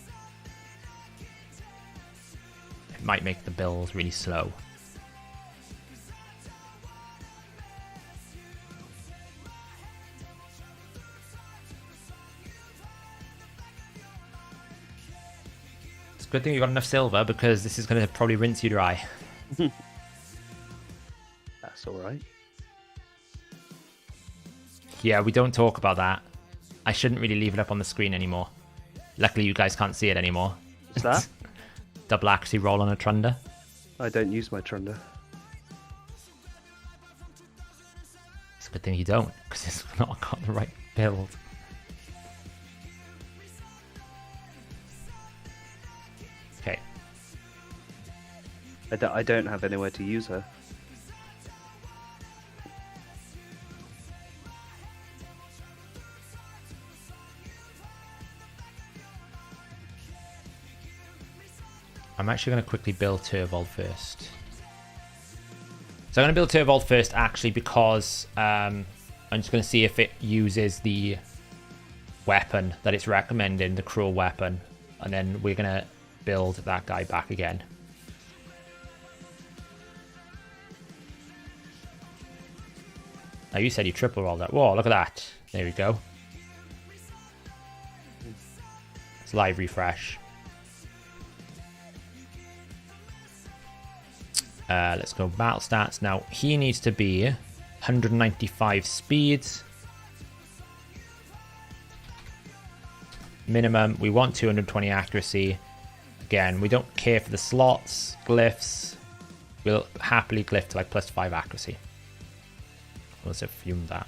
A: It might make the builds really slow. Good thing you got enough silver, because this is going to probably rinse you dry.
B: That's alright.
A: Yeah, we don't talk about that. I shouldn't really leave it up on the screen anymore. Luckily, you guys can't see it anymore.
B: What's that?
A: Double accuracy roll on a Trunder.
B: I don't use my Trunder.
A: It's a good thing you don't, because it's not got the right build. Okay.
B: I don't have anywhere to use her.
A: I'm actually going to quickly build Turvold first. So I'm going to build Turvold first actually because I'm just going to see if it uses the weapon that it's recommending, the cruel weapon. And then we're going to build that guy back again. Now you said you triple rolled that. Whoa, look at that. There we go. It's live refresh. Let's go battle stats. Now, he needs to be 195 speeds. Minimum, we want 220 accuracy. Again, we don't care for the slots, glyphs. We'll happily glyph to like +5 accuracy. Let's assume that.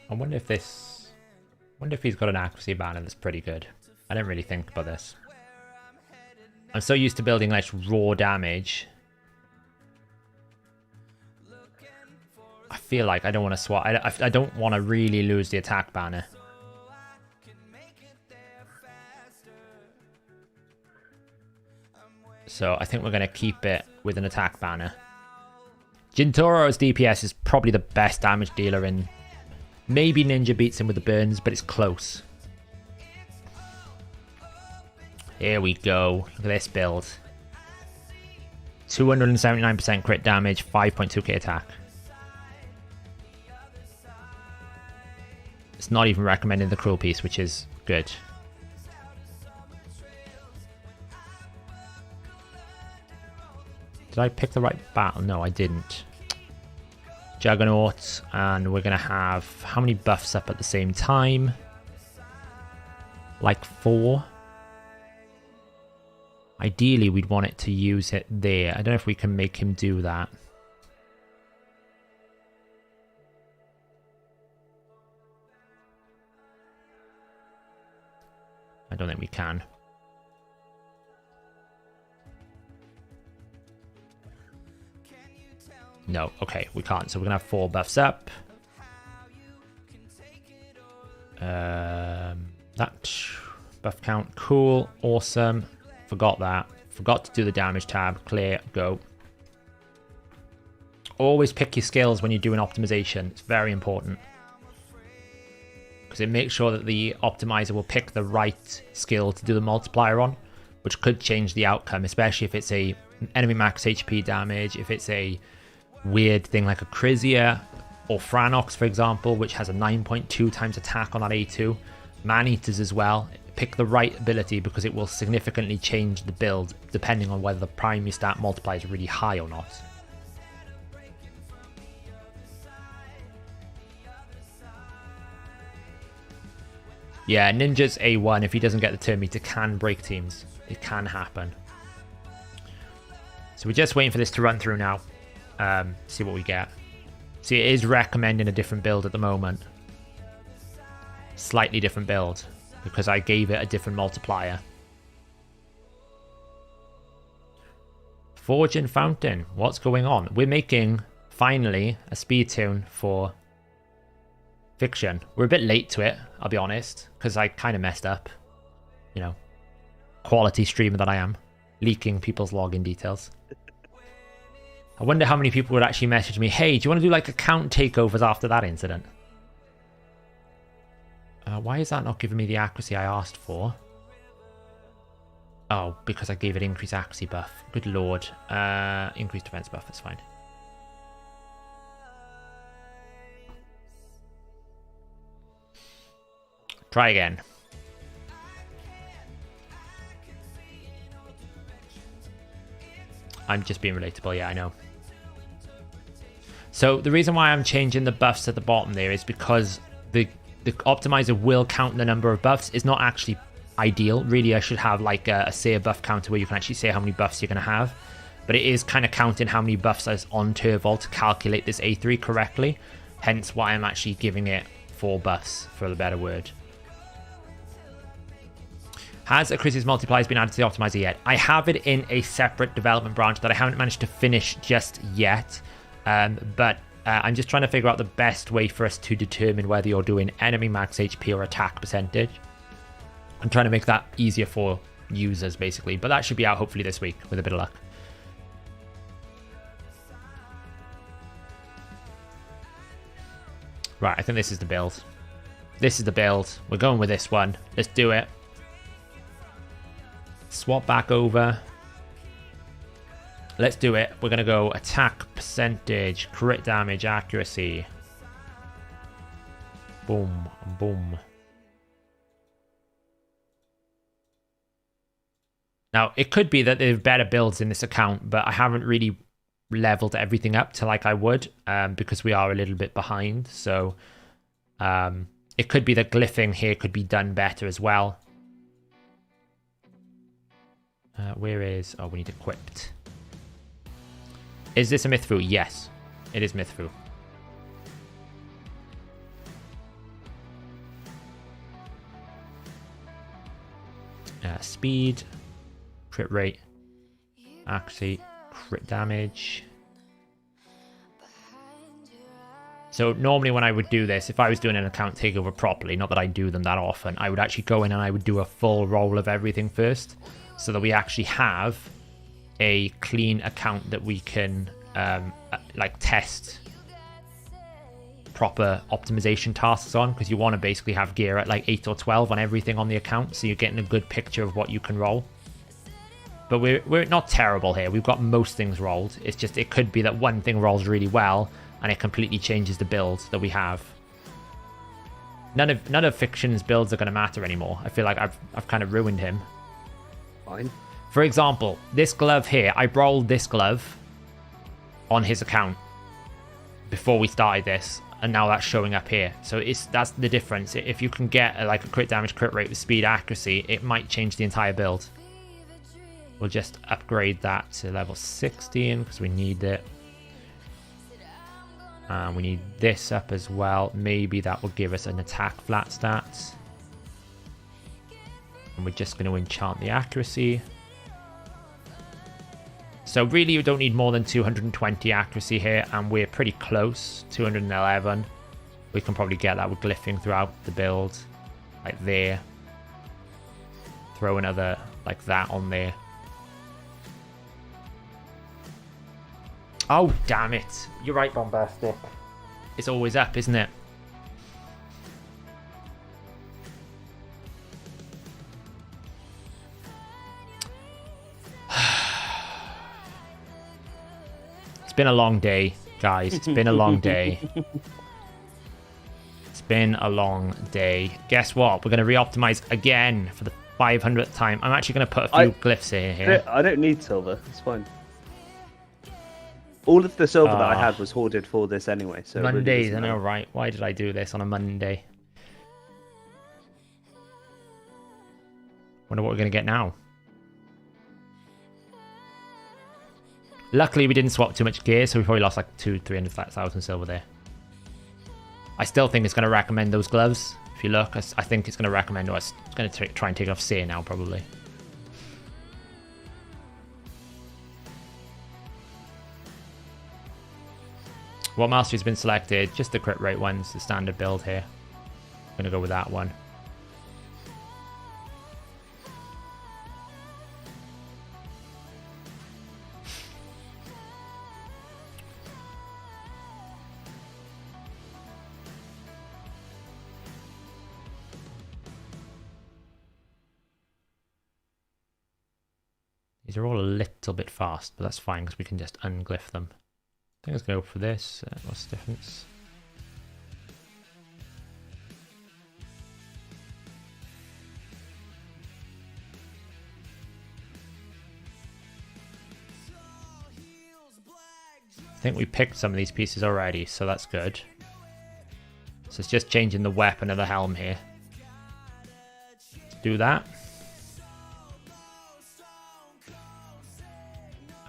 A: I wonder if this... I wonder if he's got an accuracy banner that's pretty good. I didn't really think about this. I'm so used to building like raw damage. I feel like I don't want to swap. I don't want to really lose the attack banner. So I think we're going to keep it with an attack banner. Jintoro's DPS is probably the best damage dealer in... Maybe Ninja beats him with the burns, but it's close. Here we go. Look at this build. 279% crit damage, 5.2k attack. It's not even recommending the cruel piece, which is good. Did I pick the right battle? No, I didn't. Juggernaut, and we're going to have how many buffs up at the same time? Like 4. Ideally, we'd want it to use it there. I don't know if we can make him do that. I don't think we can. No, okay, we can't. So we're going to have 4 buffs up. That buff count, cool, awesome. Forgot that. Forgot to do the damage tab. Clear, go. Always pick your skills when you're doing optimization. It's very important. Because it makes sure that the optimizer will pick the right skill to do the multiplier on, which could change the outcome, especially if it's a enemy max HP damage, if it's a weird thing like a Chrysia or Franox, for example, which has a 9.2 times attack on that A2. Man-Eaters as well. Pick the right ability because it will significantly change the build depending on whether the primary stat multiplier is really high or not. Yeah, Ninja's A1, if he doesn't get the turn meter, can break teams. It can happen. So we're just waiting for this to run through now. See what we get. See, it is recommending a different build at the moment. Slightly different build, because I gave it a different multiplier. Forge and Fountain, what's going on? We're making, finally, a speed tune for Phixion. We're a bit late to it, I'll be honest, because I kind of messed up. You know, quality streamer that I am, leaking people's login details. I wonder how many people would actually message me, hey, do you want to do like account takeovers after that incident? Why is that not giving me the accuracy I asked for? Oh, because I gave it increased accuracy buff. Good lord. Increased defense buff, that's fine. Try again. I'm just being relatable, yeah, I know. So the reason why I'm changing the buffs at the bottom there is because the optimizer will count the number of buffs. It's not actually ideal. Really, I should have like a say buff counter where you can actually say how many buffs you're going to have. But it is kind of counting how many buffs is on Turvold to calculate this A3 correctly. Hence why I'm actually giving it 4 buffs, for the better word. Has Acrisius Multipliers been added to the optimizer yet? I have it in a separate development branch that I haven't managed to finish just yet. But I'm just trying to figure out the best way for us to determine whether you're doing enemy max HP or attack percentage. I'm trying to make that easier for users, basically. But that should be out hopefully this week, with a bit of luck. Right, I think this is the build. This is the build. We're going with this one. Let's do it. Swap back over. Let's do it. We're going to go attack percentage, crit damage, accuracy. Boom, boom. Now, it could be that there's better builds in this account, but I haven't really leveled everything up to like I would, because we are a little bit behind. So it could be that glyphing here could be done better as well. Where is... Oh, we need equipped. Is this a Mythfu? Yes, it is Mythfu. Speed, crit rate, accuracy, crit damage. So normally when I would do this, if I was doing an account takeover properly, not that I do them that often, I would actually go in and I would do a full roll of everything first, so that we actually have a clean account that we can like test proper optimization tasks on, because you want to basically have gear at like 8 or 12 on everything on the account, so you're getting a good picture of what you can roll. But we're not terrible here. We've got most things rolled. It's just it could be that one thing rolls really well and it completely changes the build that we have. None of Phixion's builds are going to matter anymore. I feel like I've kind of ruined him.
B: Fine.
A: For example, this glove here, I rolled this glove on his account before we started this, and now that's showing up here. So that's the difference. If you can get like a crit damage, crit rate with speed, accuracy, it might change the entire build. We'll just upgrade that to level 16 because we need it. We need this up as well. Maybe that will give us an attack flat stats. And we're just going to enchant the accuracy. So really you don't need more than 220 accuracy here, and we're pretty close, 211. We can probably get that with glyphing throughout the build, like there. Throw another like that on there. Oh, damn it. You're right, Bombastic. It's always up, isn't it? It's been a long day, guys. It's been a long day. It's been a long day. Guess what? We're going to re-optimize again for the 500th time. I'm actually going to put a few glyphs in here.
B: I don't need silver. It's fine. All of the silver that I had was hoarded for this anyway. So
A: Mondays, I know, right? Why did I do this on a Monday? Wonder what we're going to get now. Luckily, we didn't swap too much gear, so we probably lost like 200,000-300,000 silver there. I still think it's going to recommend those gloves. If you look, I think it's going to recommend us. It's going to try and take off Seer now, probably. What mastery has been selected? Just the crit rate ones, the standard build here. I'm going to go with that one. These are all a little bit fast, but that's fine because we can just unglyph them. I think let's go for this. What's the difference? I think we picked some of these pieces already, so that's good. So it's just changing the weapon of the helm here. Let's do that.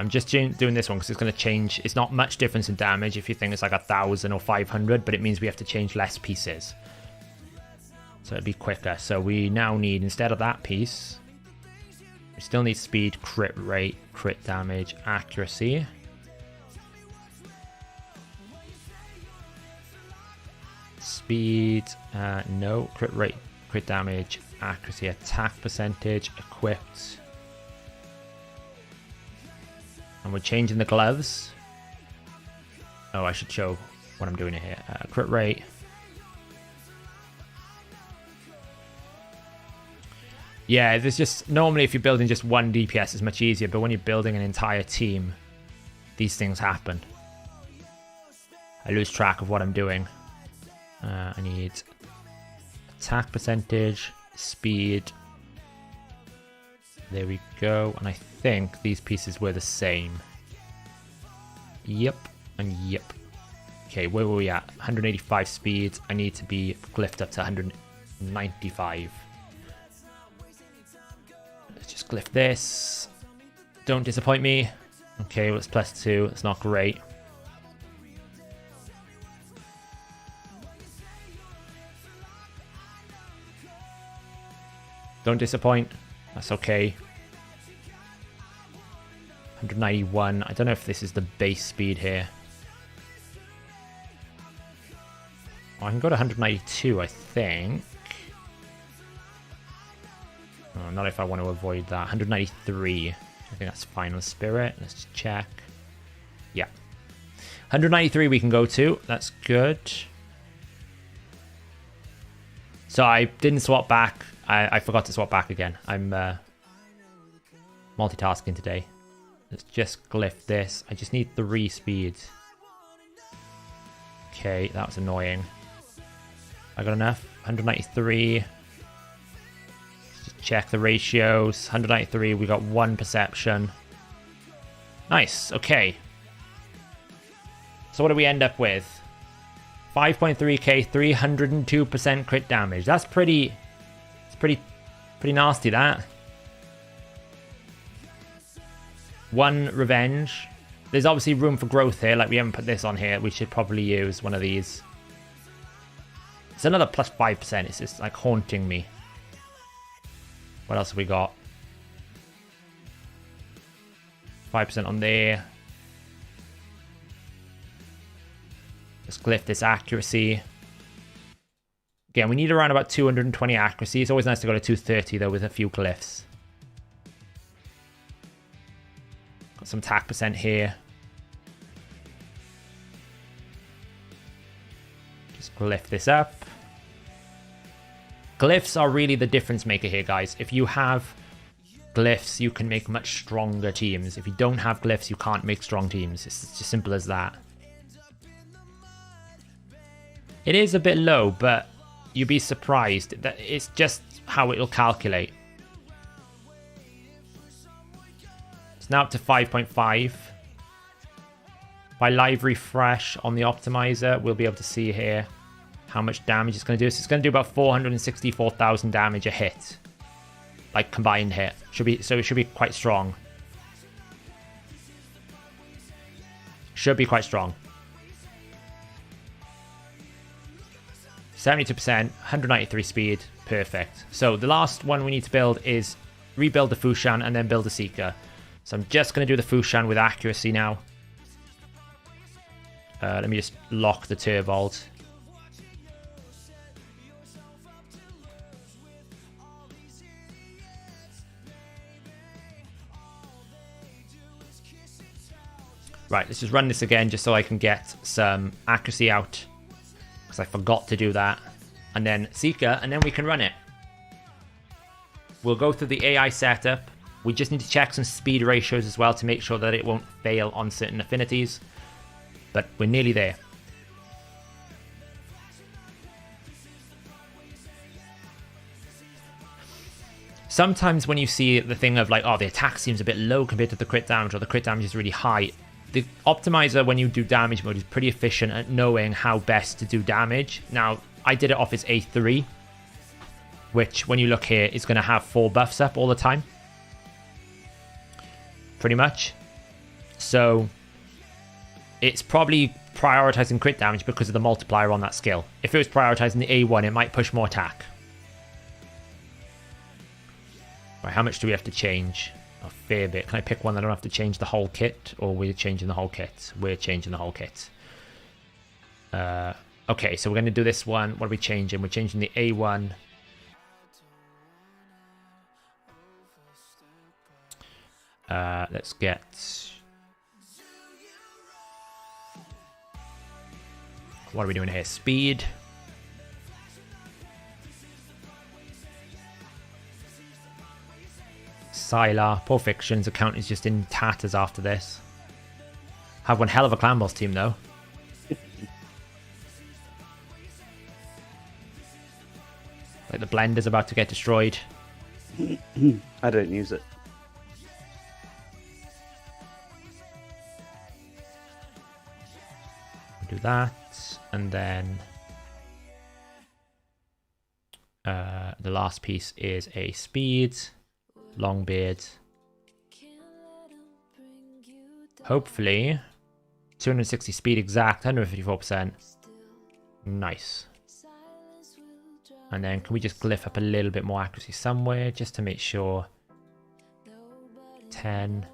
A: I'm just doing this one because it's going to change. It's not much difference in damage if you think it's like 1,000 or 500, but it means we have to change less pieces. So it'll be quicker. So we now need, instead of that piece, we still need speed, crit rate, crit damage, accuracy. Speed, no, crit rate, crit damage, accuracy, attack percentage, equipped. And we're changing the gloves. Oh, I should show what I'm doing here. Crit rate. Yeah, there's just... Normally, if you're building just one DPS, it's much easier. But when you're building an entire team, these things happen. I lose track of what I'm doing. I need attack percentage, speed. There we go. And I think these pieces were the same. Yep, and yep. Okay, where were we at? 185 speed. I need to be glyphed up to 195. Let's just glyph this. Don't disappoint me. Okay, well, it's +2. It's not great. Don't disappoint. That's okay. 191. I don't know if this is the base speed here. Oh, I can go to 192, I think. Oh, not if I want to avoid that. 193. I think that's final spirit. Let's just check. Yeah. 193 we can go to. That's good. So I didn't swap back. I forgot to swap back again. I'm multitasking today. Let's just glyph this. I just need 3 speeds. Okay, that was annoying. I got enough. 193. Just check the ratios. 193. We got 1 perception. Nice. Okay. So what do we end up with? 5.3k, 302% crit damage. That's pretty nasty, that. 1 revenge. There's obviously room for growth here. Like, we haven't put this on here. We should probably use one of these. It's another plus 5%. It's just like haunting me. What else have we got? 5% on there. Let's glyph this accuracy. Again, we need around about 220 accuracy. It's always nice to go to 230 though with a few glyphs. Got some attack percent here. Just glyph this up. Glyphs are really the difference maker here, guys. If you have glyphs, you can make much stronger teams. If you don't have glyphs, you can't make strong teams. It's as simple as that. It is a bit low, but you'd be surprised that it's just how it'll calculate. It's now up to 5.5. If I live refresh on the optimizer, we'll be able to see here how much damage it's going to do. So it's going to do about 464,000 damage a hit. Like combined hit. So it should be quite strong. Should be quite strong. 72%, 193 speed, perfect. So the last one we need to build is rebuild the Phixion and then build a Seeker. So I'm just going to do the Phixion with accuracy now. Let me just lock the Turbolt. Right, let's just run this again just so I can get some accuracy out. Because I forgot to do that. And then Seeker, and then we can run it. We'll go through the AI setup. We just need to check some speed ratios as well to make sure that it won't fail on certain affinities. But we're nearly there. Sometimes when you see the thing of like, oh, the attack seems a bit low compared to the crit damage, or the crit damage is really high, the optimizer, when you do damage mode, is pretty efficient at knowing how best to do damage. Now, I did it off its A3, which, when you look here, is going to have 4 buffs up all the time. Pretty much. So, it's probably prioritizing crit damage because of the multiplier on that skill. If it was prioritizing the A1, it might push more attack. Right, how much do we have to change? A fair bit. Can I pick one that I don't have to change the whole kit? Or we're changing the whole kit? We're changing the whole kit. Okay, so we're going to do this one. What are we changing? We're changing the A1. Let's get... What are we doing here? Speed. Sylar. Poor Phixion's account is just in tatters after this. Have one hell of a clan boss team though. Like the blender's about to get destroyed.
B: I don't use it.
A: Do that, and then the last piece is a speed. Longbeard. Hopefully 260 speed exact, 154%. Nice. And then can we just glyph up a little bit more accuracy somewhere just to make sure? 10.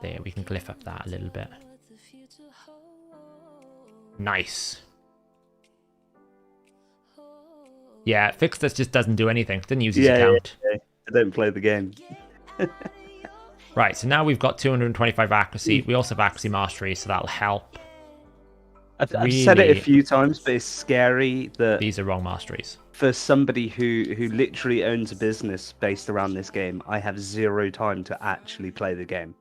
A: There, we can glyph up that a little bit. Nice. Yeah, Phixion just doesn't do anything. Didn't use his account.
B: Yeah. I don't play the game.
A: Right, so now we've got 225 accuracy. We also have accuracy mastery, so that'll help.
B: I've said it a few times, but it's scary that
A: these are wrong masteries.
B: For somebody who literally owns a business based around this game, I have 0 time to actually play the game.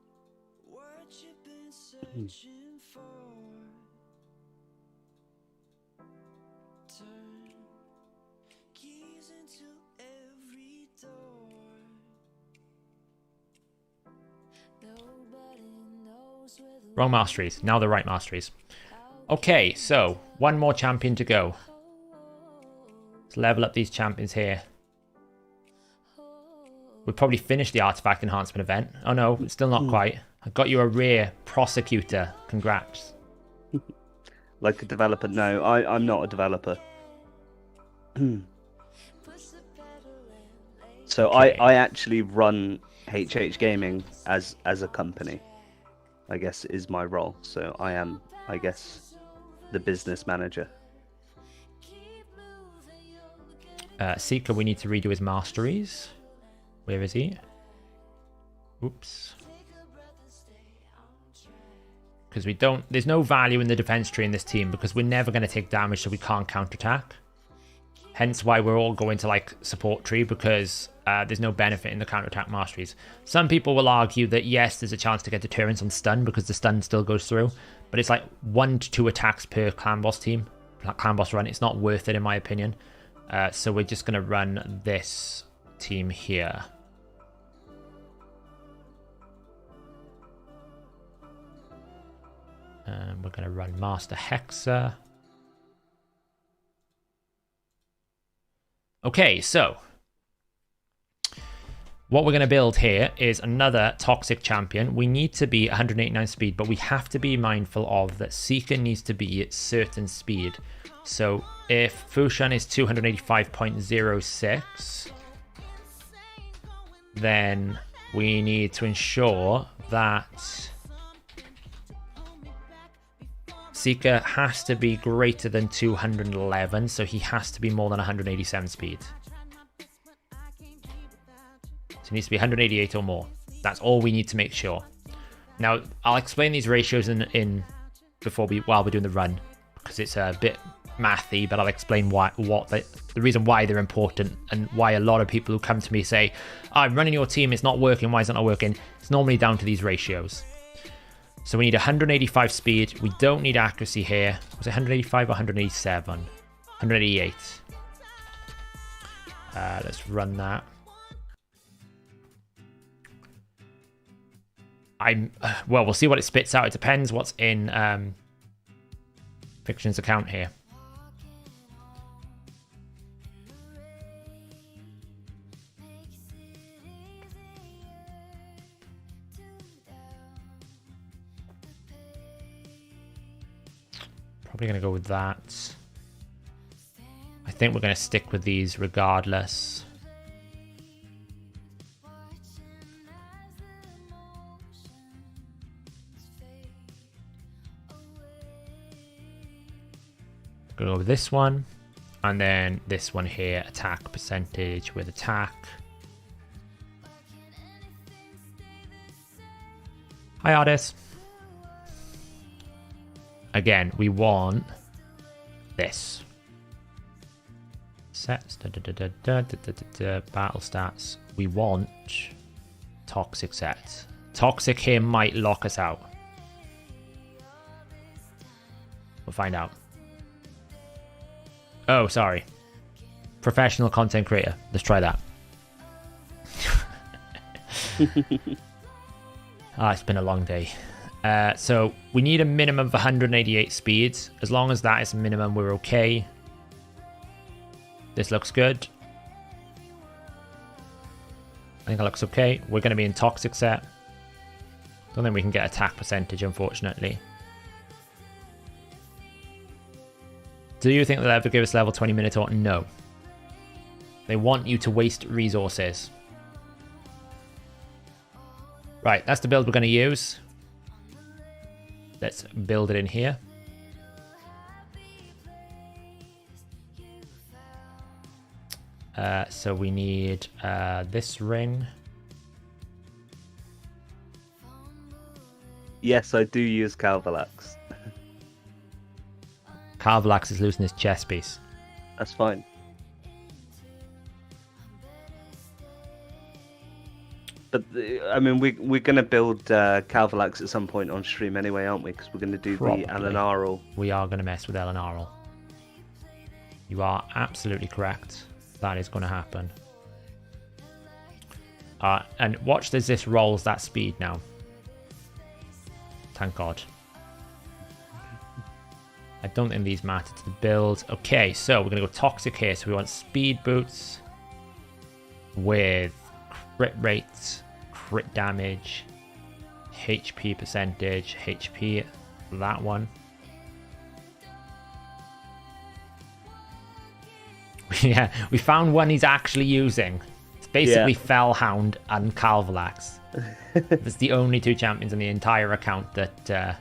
A: Wrong masteries. Now the right masteries. Okay, so one more champion to go. Let's level up these champions here. We'll probably finish the artifact enhancement event. Oh no, still not quite. I got you a rare prosecutor. Congrats.
B: Like a developer? No, I'm not a developer. So
A: Okay.
B: I actually run HH Gaming as a company, I guess, is my role. So I am, I guess, the business manager.
A: Seeker, we need to redo his masteries. Where is he? Oops. Because there's no value in the defense tree in this team because we're never going to take damage, so we can't counterattack. Hence why we're all going to like support tree, because there's no benefit in the counterattack masteries. Some people will argue that yes, there's a chance to get deterrence on stun because the stun still goes through, but it's like 1 to 2 attacks per clan boss team, clan boss run. It's not worth it in my opinion. So we're just going to run this team here. We're going to run Master Hexer. Okay, so what we're going to build here is another toxic champion. We need to be 189 speed, but we have to be mindful of that Seeker needs to be at certain speed. So if Phixion is 285.06, then we need to ensure that Seeker has to be greater than 211, so he has to be more than 187 speed. So he needs to be 188 or more. That's all we need to make sure. Now, I'll explain these ratios while we're doing the run, because it's a bit mathy, but I'll explain the reason why they're important and why a lot of people who come to me say, I'm running your team, it's not working, why is it not working? It's normally down to these ratios. So we need 185 speed. We don't need accuracy here. Was it 185 or 187? 188. Let's run that. Well, we'll see what it spits out. It depends what's in Phixion's account here. Probably going to go with that. I think we're going to stick with these regardless. Going to go with this one. And then this one here, attack percentage with attack. Hi, Ardis. Again, we want this. Sets, battle stats. We want toxic sets. Toxic here might lock us out. We'll find out. Oh, sorry. Professional content creator. Let's try that. It's been a long day. So we need a minimum of 188 speeds. As long as that is a minimum, we're okay. This looks good. I think that looks okay. We're going to be in toxic set. Don't think we can get attack percentage, unfortunately. Do you think they'll ever give us level 20 Minotaur? No. They want you to waste resources. Right, that's the build we're going to use. Let's build it in here. So we need this ring.
B: Yes, I do use Calvalax.
A: Calvalax is losing his chest piece.
B: That's fine. But I mean, we're going to build Calvalax at some point on stream anyway, aren't we? Because we're going to do
A: Probably.
B: the Alanarl.
A: We are going to mess with Alanarl. You are absolutely correct. That is going to happen. And watch as this rolls that speed now. Thank God. I don't think these matter to the build. Okay, so we're going to go Toxic here. So we want speed boots with crit rates, crit damage, HP percentage, HP, that one. Yeah, we found one he's actually using. It's basically Fellhound and Calvalax. It's the only 2 champions in the entire account that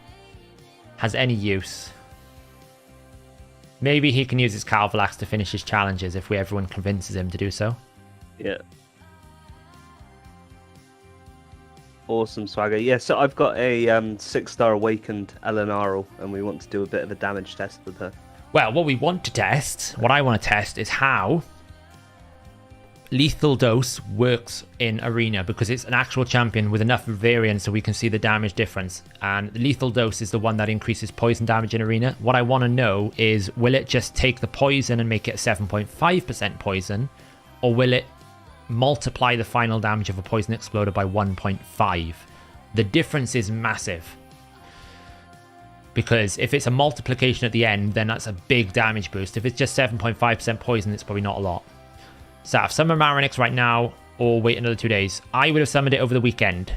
A: has any use. Maybe he can use his Calvalax to finish his challenges if everyone convinces him to do so.
B: Yeah. Awesome swagger. Yeah, so I've got a 6-star awakened Elenaro, and we want to do a bit of a damage test with her.
A: Well, what we want to test, what I want to test, is how Lethal Dose works in Arena, because it's an actual champion with enough variance so we can see the damage difference. And Lethal Dose is the one that increases poison damage in Arena. What I want to know is, will it just take the poison and make it 7.5% poison, or will it multiply the final damage of a poison exploder by 1.5? The difference is massive. Because if it's a multiplication at the end, then that's a big damage boost. If it's just 7.5% poison, it's probably not a lot. So summon Marinix right now, or wait another 2 days. I would have summoned it over the weekend.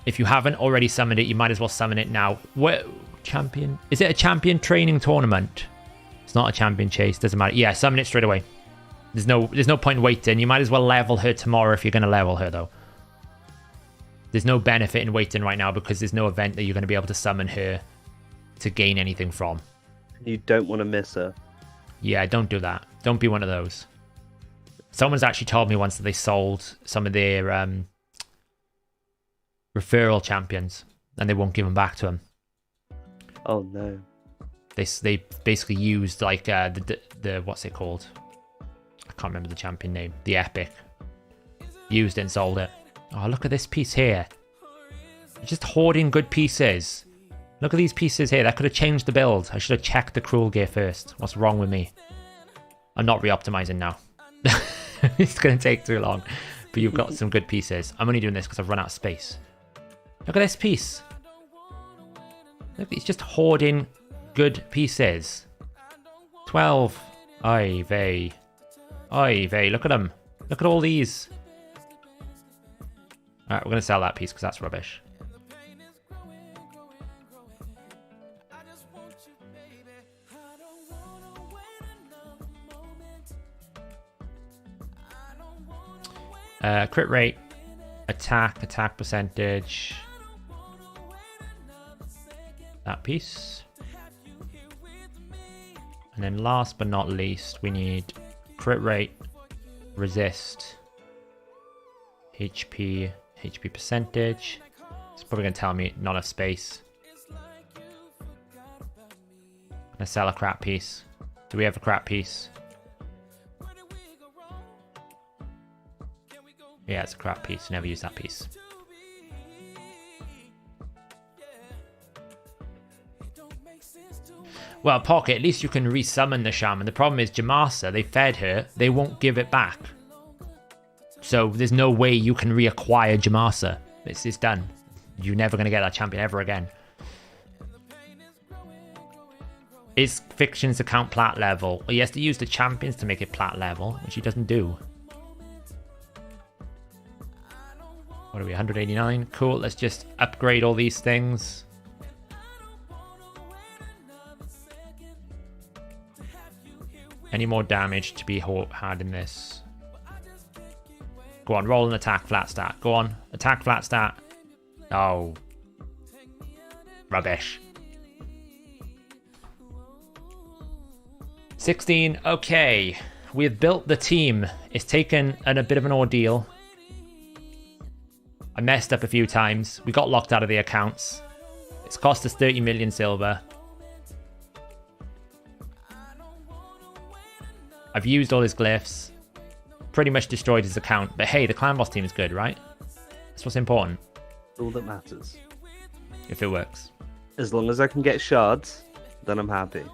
A: If you haven't already summoned it, you might as well summon it now. What champion? Is it a champion training tournament? It's not a champion chase, doesn't matter. Yeah, summon it straight away. There's no point waiting. You might as well level her tomorrow if you're going to level her, though. There's no benefit in waiting right now because there's no event that you're going to be able to summon her to gain anything from.
B: You don't want to miss her.
A: Yeah, don't do that. Don't be one of those. Someone's actually told me once that they sold some of their referral champions and they won't give them back to them.
B: Oh no.
A: They basically used like the what's it called? I can't remember the champion name. The Epic. Used it and sold it. Oh, look at this piece here. You're just hoarding good pieces. Look at these pieces here. That could have changed the build. I should have checked the cruel gear first. What's wrong with me? I'm not re-optimizing now. It's going to take too long. But you've got some good pieces. I'm only doing this because I've run out of space. Look at this piece. Look, it's just hoarding good pieces. 12. Oy vey. Oy vey. Look at them. Look at all these. Alright, we're going to sell that piece because that's rubbish. Crit rate, attack percentage, that piece. And then last but not least, we need crit rate, resist, HP percentage. It's probably going to tell me not enough space. I'm going to sell a crap piece. Do we have a crap piece? Yeah, it's a crap piece. Never use that piece. Well, Pocket, at least you can resummon the shaman. The problem is Jamasa, they fed her. They won't give it back. So there's no way you can reacquire Jamasa. It's done. You're never going to get that champion ever again. Is Phixion's account plat level? Well, he has to use the champions to make it plat level, which he doesn't do. What are we, 189? Cool, let's just upgrade all these things. Any more damage to be had in this? Go on, roll an attack flat stat. Go on, attack flat stat. Oh. Rubbish. 16, okay. We've built the team. It's taken a bit of an ordeal. I messed up a few times. We got locked out of the accounts. It's cost us 30 million silver. I've used all his glyphs. Pretty much destroyed his account. But hey, the clan boss team is good, right? That's what's important.
B: All that matters.
A: If it works.
B: As long as I can get shards, then I'm happy.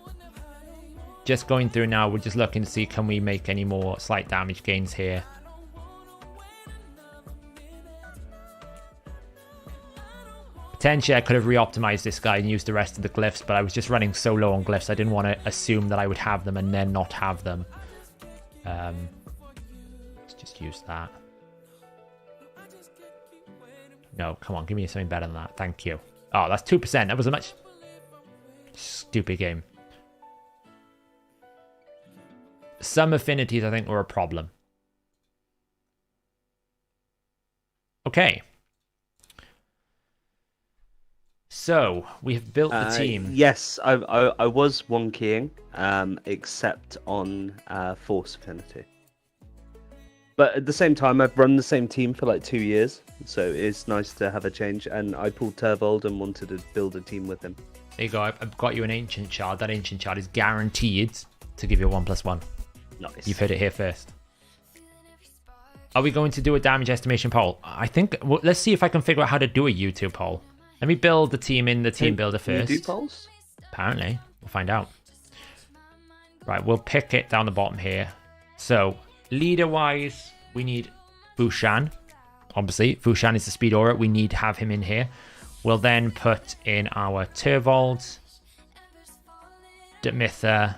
A: Just going through now, we're just looking to see can we make any more slight damage gains here. Potentially, I could have re-optimized this guy and used the rest of the glyphs, but I was just running so low on glyphs, I didn't want to assume that I would have them and then not have them. Let's just use that. No, come on, give me something better than that. Thank you. Oh, that's 2%. That was a much... stupid game. Some affinities, I think, were a problem. Okay. So, we have built the team.
B: Yes, I was one keying, except on Force Affinity. But at the same time, I've run the same team for like 2 years, so it's nice to have a change. And I pulled Turvold and wanted to build a team with him.
A: There you go, I've got you an Ancient Shard. That Ancient Shard is guaranteed to give you a 1+1.
B: Nice.
A: You've heard it here first. Are we going to do a damage estimation poll? I think, well, let's see if I can figure out how to do a YouTube poll. Let me build the team in the team builder first.
B: You do polls?
A: Apparently. We'll find out. Right, we'll pick it down the bottom here. So, leader-wise, we need Phixion. Obviously, Phixion is the speed aura. We need to have him in here. We'll then put in our Turvold, Demitha,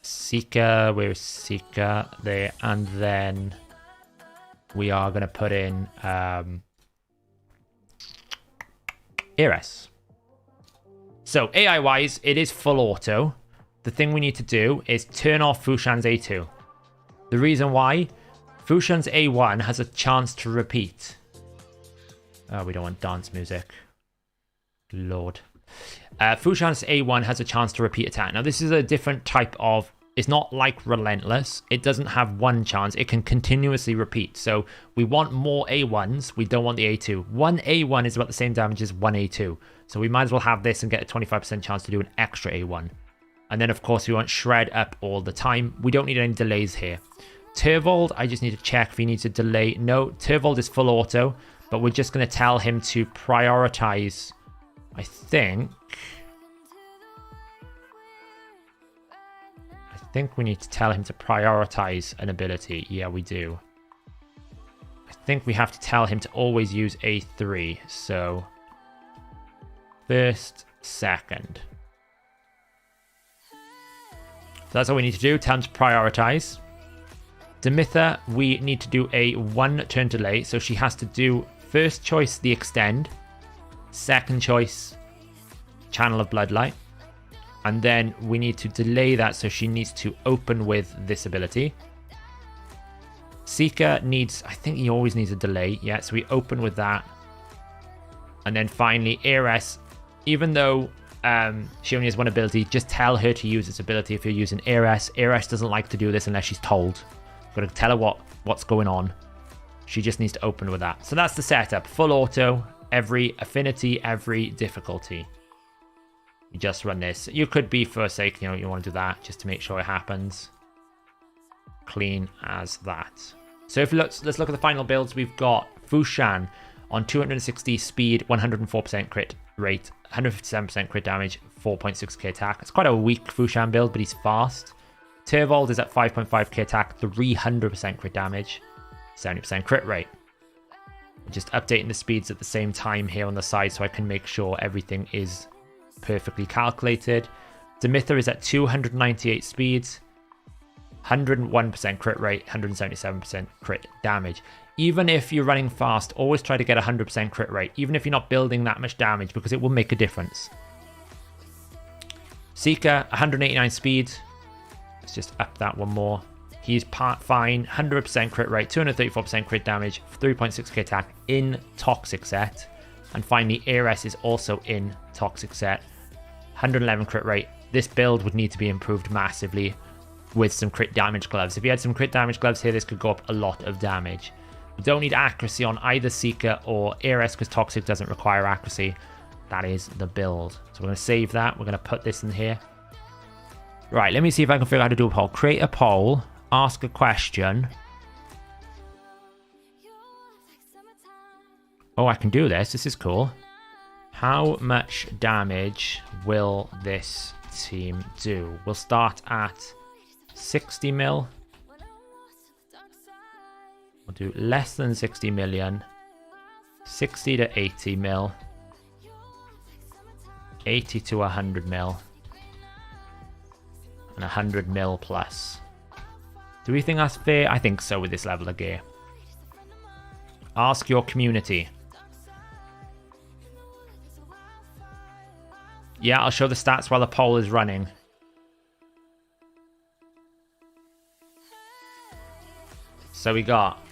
A: Seeker. Where's Seeker? There. And then we are going to put in Eris. So AI-wise, it is full auto. The thing we need to do is turn off Phixion's A2. The reason why, Phixion's A1 has a chance to repeat. Oh, we don't want dance music. Lord. Phixion's A1 has a chance to repeat attack. Now, this is a different type of... It's not like Relentless. It doesn't have one chance. It can continuously repeat. So we want more A1s. We don't want the A2. One A1 is about the same damage as one A2. So we might as well have this and get a 25% chance to do an extra A1. And then, of course, we want Shred up all the time. We don't need any delays here. Turvold, I just need to check if he needs a delay. No, Turvold is full auto. But we're just going to tell him to prioritize, I think we need to tell him to prioritize an ability. Yeah, we do. I think we have to tell him to always use A3. So, first, second. So that's all we need to do. Tell him to prioritize. Demitha, we need to do a 1 turn delay. So she has to do first choice, the extend. Second choice, Channel of Bloodlight. And then we need to delay that, so she needs to open with this ability. Seeker needs, I think he always needs a delay. Yeah, so we open with that. And then finally, Eris, even though she only has one ability, just tell her to use this ability if you're using Eris. Eris doesn't like to do this unless she's told. Got to tell her what's going on. She just needs to open with that. So that's the setup. Full auto, every affinity, every difficulty. You just run this. You could be for sake, you want to do that just to make sure it happens. Clean as that. So if let's look at the final builds. We've got Phixion on 260 speed, 104% crit rate, 157% crit damage, 4.6k attack. It's quite a weak Phixion build, but he's fast. Turvold is at 5.5k attack, 300% crit damage, 70% crit rate. I'm just updating the speeds at the same time here on the side so I can make sure everything is perfectly calculated. Demitha is at 298 speeds, 101% crit rate, 177% crit damage. Even if you're running fast, always try to get 100% crit rate, even if you're not building that much damage, because it will make a difference. Seeker, 189 speed. Let's just up that one more. He's fine, 100% crit rate, 234% crit damage, 3.6k attack in Toxic set. And finally, Eris is also in Toxic set, 111 crit rate. This build would need to be improved massively with some crit damage gloves. If you had some crit damage gloves here, this could go up a lot of damage. We don't need accuracy on either Seeker or Eris because Toxic doesn't require accuracy. That is the build. So we're going to save that. We're going to put this in here. Right, let me see if I can figure out how to do a poll. Create a poll, ask a question. Oh, I can do this. This is cool. How much damage will this team do? We'll start at 60 mil. We'll do less than 60 million. 60 to 80 mil. 80 to 100 mil. And 100 mil plus. Do we think that's fair? I think so with this level of gear. Ask your community. Yeah, I'll show the stats while the poll is running. So we got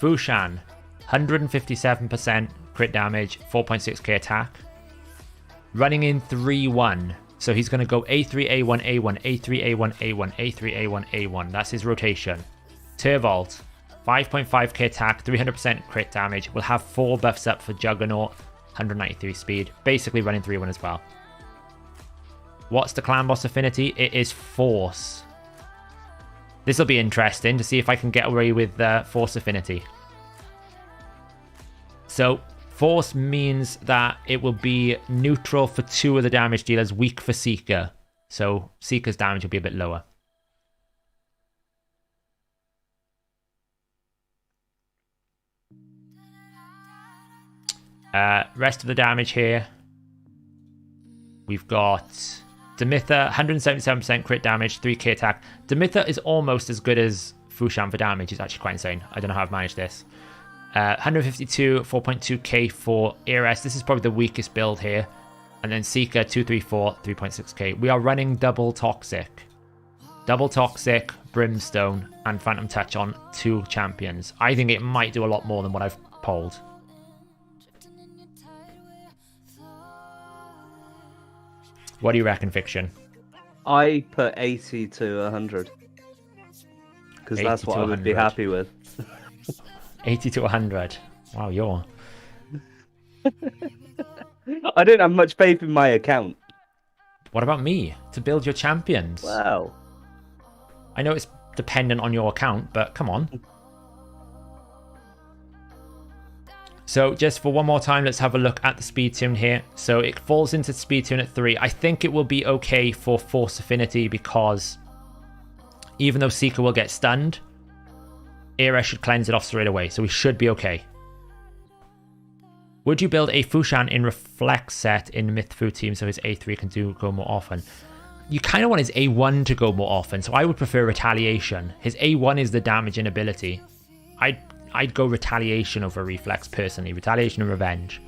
A: Phixion, 157% crit damage, 4.6k attack. Running in 3-1. So he's going to go A3, A1, A1, A3, A1, A1, A3, A1, A1. That's his rotation. Turvold, 5.5k attack, 300% crit damage. We'll have 4 buffs up for Juggernaut, 193 speed. Basically running 3-1 as well. What's the clan boss affinity? It is Force. This will be interesting to see if I can get away with Force affinity. So, Force means that it will be neutral for 2 of the damage dealers, weak for Seeker. So, Seeker's damage will be a bit lower. Rest of the damage here. We've got Demitha, 177% crit damage, 3k attack. Demitha is almost as good as Phixion for damage. It's actually quite insane. I don't know how I've managed this. 152, 4.2k for Eris. This is probably the weakest build here. And then Seeker, 234, 3.6k. We are running double Toxic. Double Toxic, Brimstone, and Phantom Touch on 2 champions. I think it might do a lot more than what I've polled. What do you reckon, Phixion?
B: I put 80 to 100. Because that's what I would be happy with.
A: 80 to 100. Wow, you're...
B: I don't have much faith in my account.
A: What about me? To build your champions?
B: Wow.
A: I know it's dependent on your account, but come on. So just for one more time, let's have a look at the speed tune here. So it falls into speed tune at 3. I think it will be okay for Force Affinity because even though Seeker will get stunned, Era should cleanse it off straight away. So we should be okay. Would you build a Phixion in Reflect set in Myth-Fu team so his A3 can go more often? You kind of want his A1 to go more often, so I would prefer Retaliation. His A1 is the damage and ability. I'd go Retaliation over Reflex personally. Retaliation and Revenge.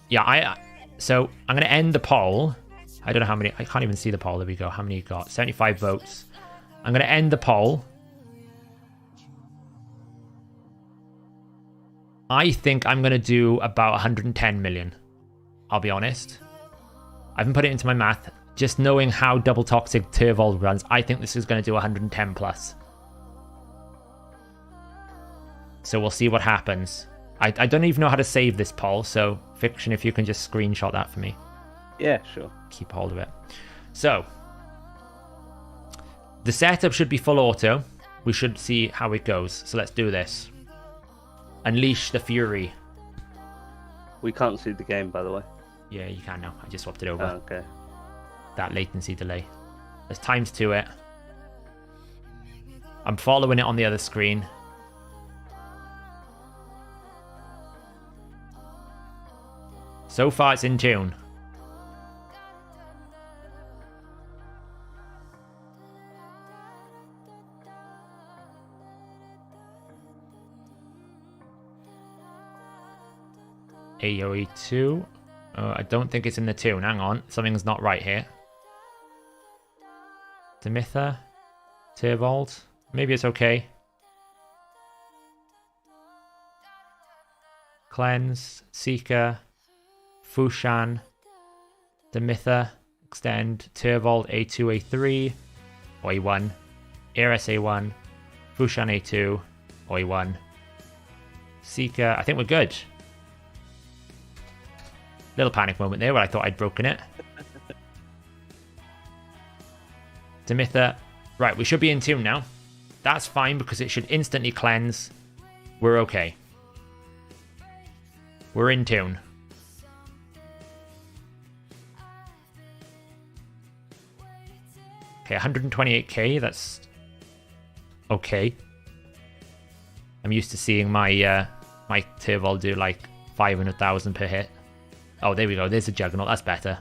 A: Yeah, so I'm going to end the poll. I don't know how many. I can't even see the poll. There we go. How many you got? 75 votes. I'm going to end the poll. I think I'm going to do about 110 million. I'll be honest. I haven't put it into my math. Just knowing how double toxic Turvold runs, I think this is going to do 110 plus. So we'll see what happens. I don't even know how to save this poll, so Phixion, if you can just screenshot that for me.
B: Yeah, sure.
A: Keep hold of it. So, the setup should be full auto. We should see how it goes. So let's do this. Unleash the Fury.
B: We can't see the game, by the way.
A: Yeah, you can now. I just swapped it over.
B: Oh, okay.
A: That latency delay. There's times to it. I'm following it on the other screen. So far, it's in tune. AoE 2. I don't think it's in the tune. Hang on. Something's not right here. Demitha. Turvold. Maybe it's okay. Cleanse. Seeker. Phixion. Demitha. Extend. Turvold A2, A3. Or A1. Eris A1. Phixion A2. Or A1. Seeker. I think we're good. Little panic moment there where I thought I'd broken it. Demitha. Right, we should be in tune now. That's fine because it should instantly cleanse. We're okay. We're in tune. Okay, 128k. That's okay. I'm used to seeing my my Turvold do like 500,000 per hit. Oh, there we go. There's a Juggernaut. That's better.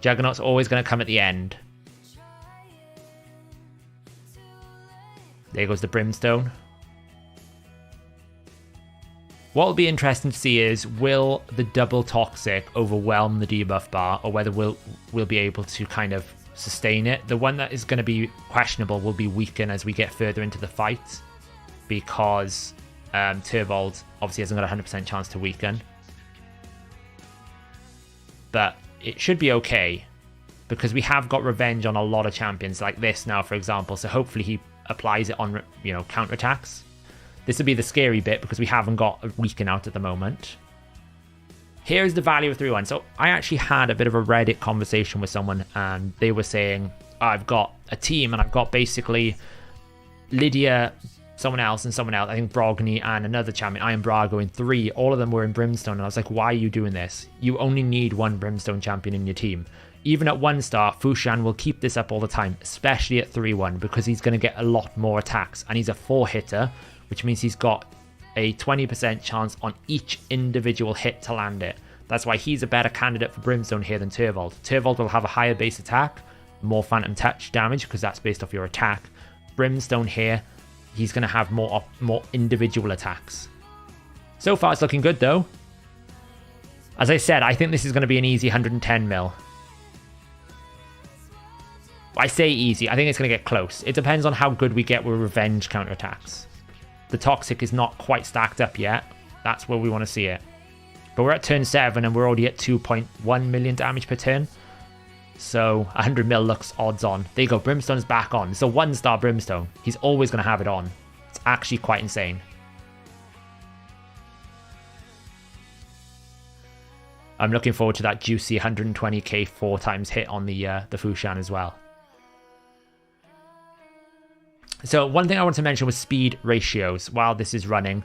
A: Juggernaut's always going to come at the end. There goes the Brimstone. What will be interesting to see is, will the double toxic overwhelm the debuff bar, or whether we'll be able to kind of sustain it. The one that is going to be questionable will be weaken as we get further into the fight, because Turvold obviously hasn't got a 100% chance to weaken. But it should be okay, because we have got revenge on a lot of champions like this now, for example, so hopefully he applies it on, you know, counterattacks. This would be the scary bit, because we haven't got a weaken out at the moment. Here's the value of 3-1. So I actually had a bit of a Reddit conversation with someone, and they were saying, I've got a team and I've got basically Lydia, someone else, and someone else, I think Brogni and another champion, Iron Brago in 3. All of them were in Brimstone, and I was like, why are you doing this? You only need one Brimstone champion in your team. Even at 1 star, Phixion will keep this up all the time, especially at 3-1, because he's going to get a lot more attacks, and he's a 4-hitter, which means he's got a 20% chance on each individual hit to land it. That's why he's a better candidate for Brimstone here than Turvold. Turvold will have a higher base attack, more phantom touch damage, because that's based off your attack. Brimstone here, he's going to have more individual attacks. So far it's looking good though. As I said, I think this is going to be an easy 110 mil. I say easy, I think it's going to get close. It depends on how good we get with revenge counterattacks. The Toxic is not quite stacked up yet. That's where we want to see it. But we're at turn 7 and we're already at 2.1 million damage per turn. So 100 mil looks odds on. There you go, Brimstone's back on. It's a 1-star Brimstone. He's always going to have it on. It's actually quite insane. I'm looking forward to that juicy 120k 4 times hit on the Phixion as well. So one thing I want to mention was speed ratios while this is running.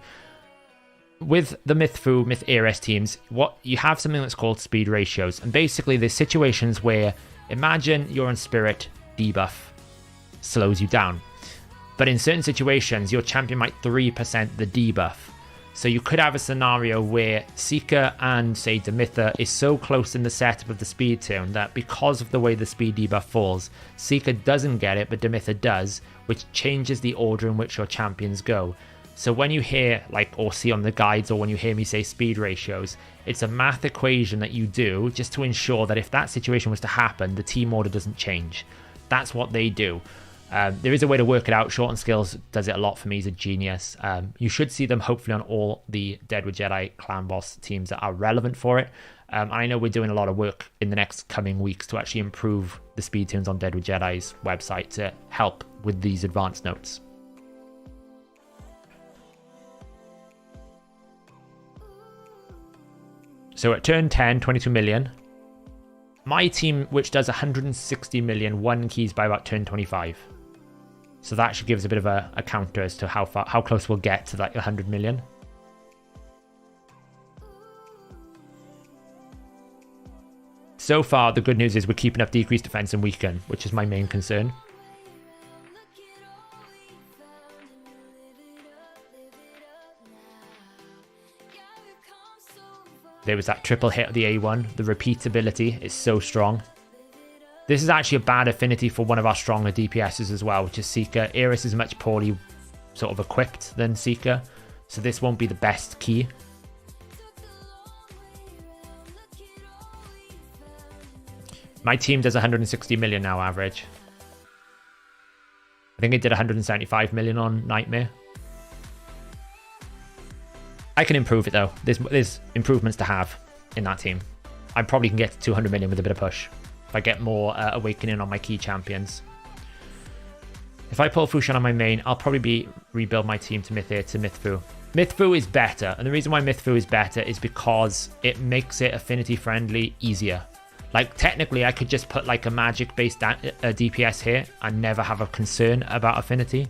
A: With the Myth-Fu, Myth-Ares teams, you have something that's called speed ratios. And basically there's situations where, imagine you're in Spirit, debuff slows you down. But in certain situations, your champion might 3% the debuff. So you could have a scenario where Seeker and, say, Demitha is so close in the setup of the speed tune that because of the way the speed debuff falls, Seeker doesn't get it, but Demitha does, which changes the order in which your champions go. So when you hear, like, or see on the guides, or when you hear me say speed ratios, it's a math equation that you do just to ensure that if that situation was to happen, the team order doesn't change. That's what they do. There is a way to work it out. Shorten Skills does it a lot for me. He's a genius. You should see them hopefully on all the Deadwood Jedi clan boss teams that are relevant for it. I know we're doing a lot of work in the next coming weeks to actually improve the speed tunes on Deadwood Jedi's website to help with these advanced notes. So at turn 10, 22 million. My team, which does 160 million, 1 keys by about turn 25. So that should give us a bit of a counter as to how close we'll get to that 100 million. So far, the good news is we're keeping up decreased defense and weaken, which is my main concern. There was that triple hit of the A1. The repeatability is so strong. This is actually a bad affinity for one of our stronger DPSs as well, which is Seeker. Ares is much poorly sort of equipped than Seeker, so this won't be the best key. My team does 160 million now average. I think it did 175 million on Nightmare. I can improve it though. There's improvements to have in that team. I probably can get to 200 million with a bit of push if I get more awakening on my key champions. If I pull Phixion on my main, I'll probably rebuild my team to Myth-Air to Myth-Fu. Myth-Fu is better, and the reason why Myth-Fu is better is because it makes it affinity friendly easier. Like technically I could just put like a magic based DPS here and never have a concern about affinity.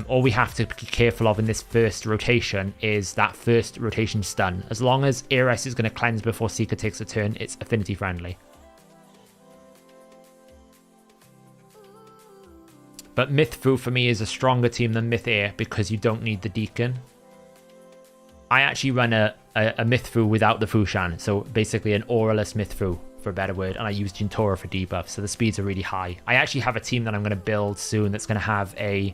A: All we have to be careful of in this first rotation is that first rotation stun. As long as Ares is going to cleanse before Seeker takes a turn, it's affinity friendly. But Myth Fu for me is a stronger team than Myth Air because you don't need the Deacon. I actually run a Myth Fu without the Phixion, so basically an auraless Myth Fu, for a better word, and I use Jintora for debuff, so the speeds are really high. I actually have a team that I'm going to build soon that's going to have a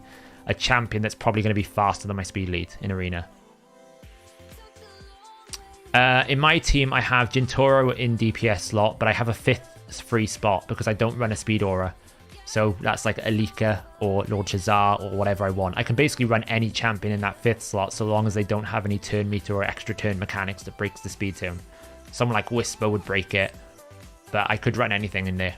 A: champion that's probably going to be faster than my speed lead in Arena. In my team, I have Jintoro in DPS slot, but I have a 5th free spot because I don't run a speed aura. So that's like Alika or Lord Shazar or whatever I want. I can basically run any champion in that 5th slot so long as they don't have any turn meter or extra turn mechanics that breaks the speed zone. Someone like Whisper would break it, but I could run anything in there.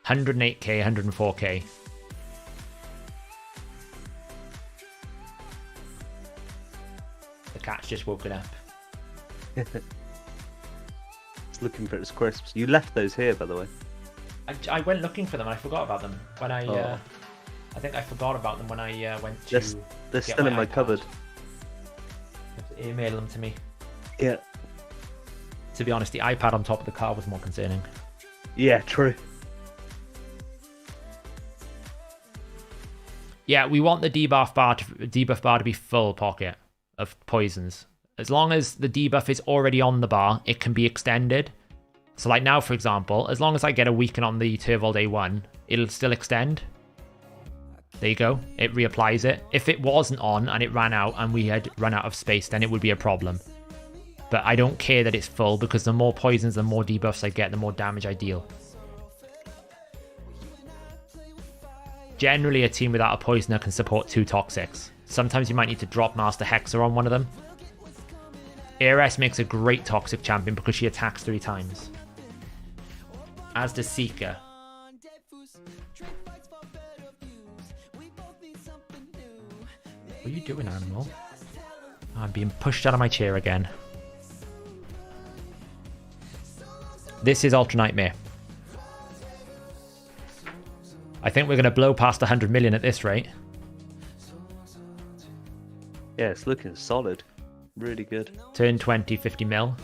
A: $108k, 104k. The cat's just woken up.
B: It's looking for its crisps. You left those here, by the way.
A: I went looking for them and I forgot about them when I think I forgot about them when I went to.
B: They're still in my cupboard.
A: You have to email them to me.
B: Yeah.
A: To be honest, the iPad on top of the car was more concerning.
B: Yeah, true.
A: Yeah, we want the debuff bar to be full pocket of poisons. As long as the debuff is already on the bar, it can be extended. So like now, for example, as long as I get a weaken on the Turvold A1, it'll still extend. There you go. It reapplies it. If it wasn't on and it ran out and we had run out of space, then it would be a problem. But I don't care that it's full because the more poisons, the more debuffs I get, the more damage I deal. Generally, a team without a poisoner can support 2 toxics. Sometimes you might need to drop Master Hexer on one of them. Ares makes a great toxic champion because she attacks 3 times. As does Seeker. What are you doing, animal? Oh, I'm being pushed out of my chair again. This is Ultra Nightmare. I think we're going to blow past 100 million at this rate.
B: Yeah, it's looking solid. Really good.
A: Turn 20, 50 mil.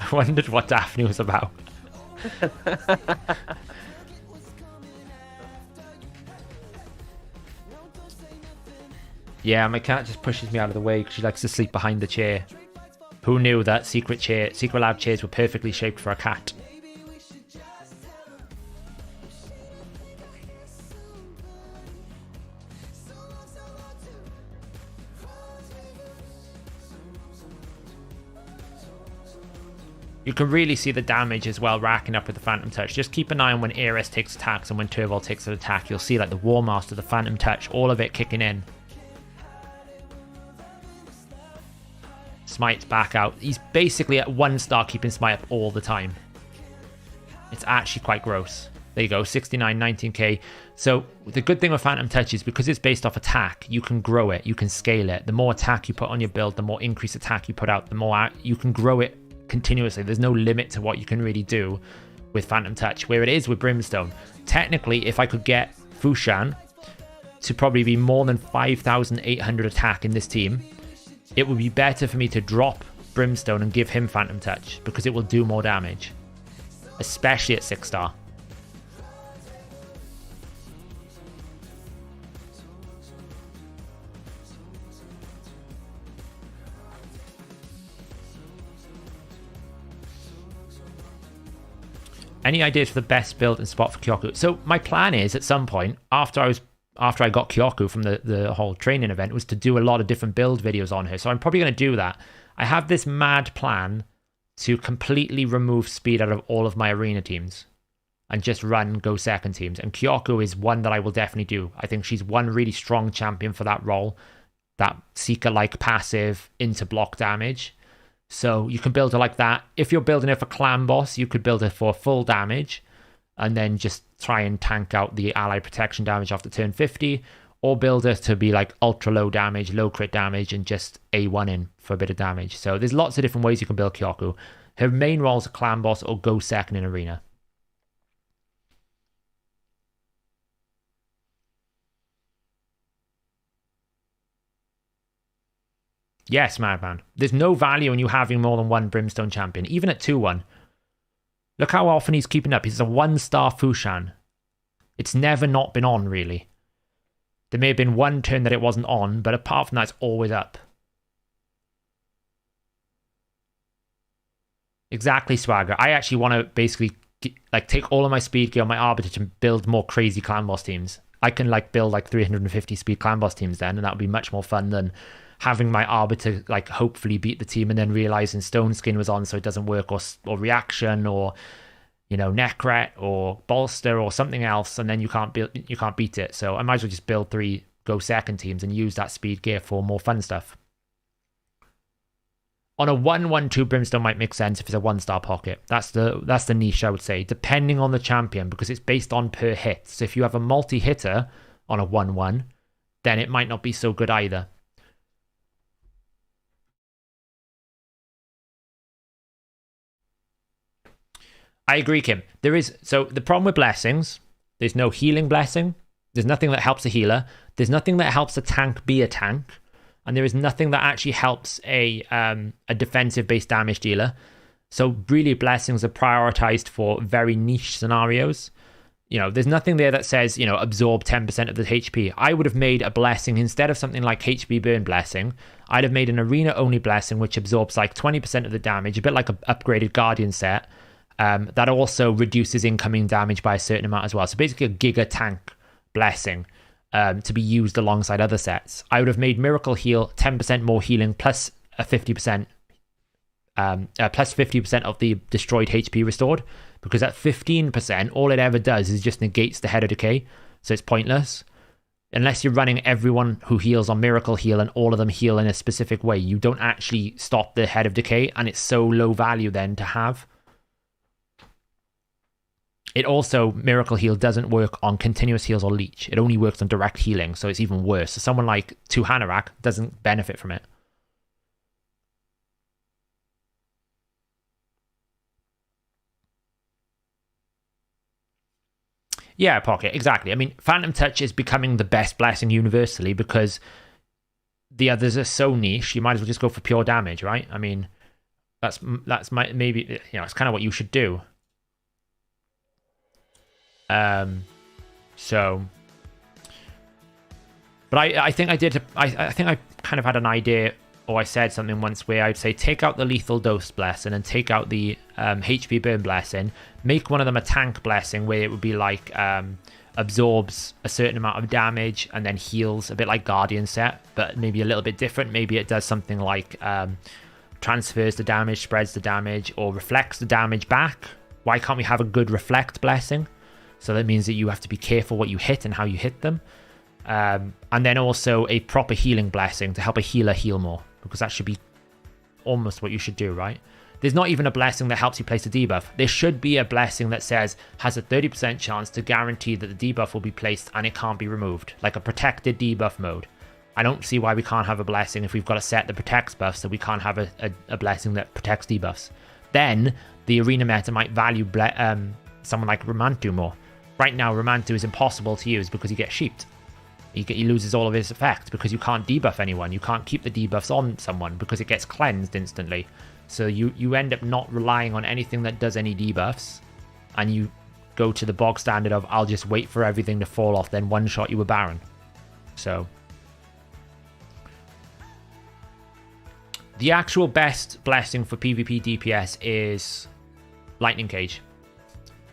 A: I wondered what Daphne was about. Yeah, my cat just pushes me out of the way because she likes to sleep behind the chair. Who knew that secret lab chairs were perfectly shaped for a cat? You can really see the damage as well racking up with the Phantom Touch. Just keep an eye on when Ares takes attacks and when Turvold takes an attack. You'll see like the War Master, the Phantom Touch, all of it kicking in. Smite's back out. He's basically at 1 star keeping Smite up all the time. It's actually quite gross. There you go, 69, 19k. So the good thing with Phantom Touch is because it's based off attack, you can grow it, you can scale it. The more attack you put on your build, the more increased attack you put out, the more you can grow it continuously. There's no limit to what you can really do with Phantom Touch, where it is with Brimstone. Technically, if I could get Phixion to probably be more than 5,800 attack in this team, it would be better for me to drop Brimstone and give him Phantom Touch because it will do more damage, especially at 6 star. Any ideas for the best build and spot for Kyoku? So my plan is at some point after I got Kyoku from the whole training event was to do a lot of different build videos on her. So I'm probably going to do that. I have this mad plan to completely remove speed out of all of my arena teams and just run go second teams. And Kyoku is one that I will definitely do. I think she's one really strong champion for that role. That Seeker-like passive into block damage. So you can build her like that. If you're building her for clan boss, you could build her for full damage and then just try and tank out the ally protection damage after turn 50. or build her to be like ultra low damage, low crit damage, and just A1 in for a bit of damage. So there's lots of different ways you can build Kyoku. Her main role is a clan boss or go second in arena. Yes, Madman. There's no value in you having more than one Brimstone champion, even at 2-1. Look how often he's keeping up. He's a 1-star Phixion. It's never not been on, really. There may have been one turn that it wasn't on, but apart from that, it's always up. Exactly, Swagger. I actually want to basically like take all of my speed gear on my Arbiter to build more crazy clan boss teams. I can like build like 350 speed clan boss teams then, and that would be much more fun than having my Arbiter like hopefully beat the team and then realizing Stone Skin was on so it doesn't work, or reaction, or you know, Necret or Bolster or something else, and then you can't beat it. So I might as well just build 3 go second teams and use that speed gear for more fun stuff. On a 1-1-2 Brimstone might make sense if it's a 1-star pocket. That's the niche, I would say, depending on the champion, because it's based on per hit. So if you have a multi-hitter on a 1-1, then it might not be so good either. I agree, Kim. So the problem with blessings, there's no healing blessing. There's nothing that helps a healer. There's nothing that helps a tank be a tank. And there is nothing that actually helps a defensive-based damage dealer. So really, blessings are prioritized for very niche scenarios. You know, there's nothing there that says, you know, absorb 10% of the HP. I would have made a blessing instead of something like HP burn blessing. I'd have made an arena-only blessing which absorbs like 20% of the damage, a bit like an upgraded Guardian set. That also reduces incoming damage by a certain amount as well. So basically a Giga Tank blessing to be used alongside other sets. I would have made Miracle Heal 10% more healing plus a 50% plus 50% of the destroyed HP restored, because at 15% all it ever does is just negates the head of decay, so it's pointless. Unless you're running everyone who heals on Miracle Heal and all of them heal in a specific way, you don't actually stop the head of decay, and it's so low value then to have. It also, Miracle Heal doesn't work on continuous heals or leech. It only works on direct healing, so it's even worse. So someone like Tuhanarak doesn't benefit from it. Yeah, Pocket, exactly. I mean, Phantom Touch is becoming the best blessing universally because the others are so niche, you might as well just go for pure damage, right? I mean, that's maybe, you know, it's kind of what you should do. But I think I did. I think I kind of had an idea, or I said something once where I'd say take out the lethal dose blessing and take out the HP burn blessing. Make one of them a tank blessing where it would be like absorbs a certain amount of damage and then heals, a bit like Guardian set, but maybe a little bit different. Maybe it does something like transfers the damage, spreads the damage, or reflects the damage back. Why can't we have a good reflect blessing? So that means that you have to be careful what you hit and how you hit them. And then also a proper healing blessing to help a healer heal more, because that should be almost what you should do, right? There's not even a blessing that helps you place a debuff. There should be a blessing that says has a 30% chance to guarantee that the debuff will be placed and it can't be removed, like a protected debuff mode. I don't see why we can't have a blessing if we've got a set that protects buffs, so we can't have a blessing that protects debuffs. Then the arena meta might value someone like Romantu more. Right now, Romantu is impossible to use because he gets sheeped. He loses all of his effect because you can't debuff anyone. You can't keep the debuffs on someone because it gets cleansed instantly. So you end up not relying on anything that does any debuffs, and you go to the bog standard of I'll just wait for everything to fall off, then one-shot you a Baron. So the actual best blessing for PvP DPS is Lightning Cage,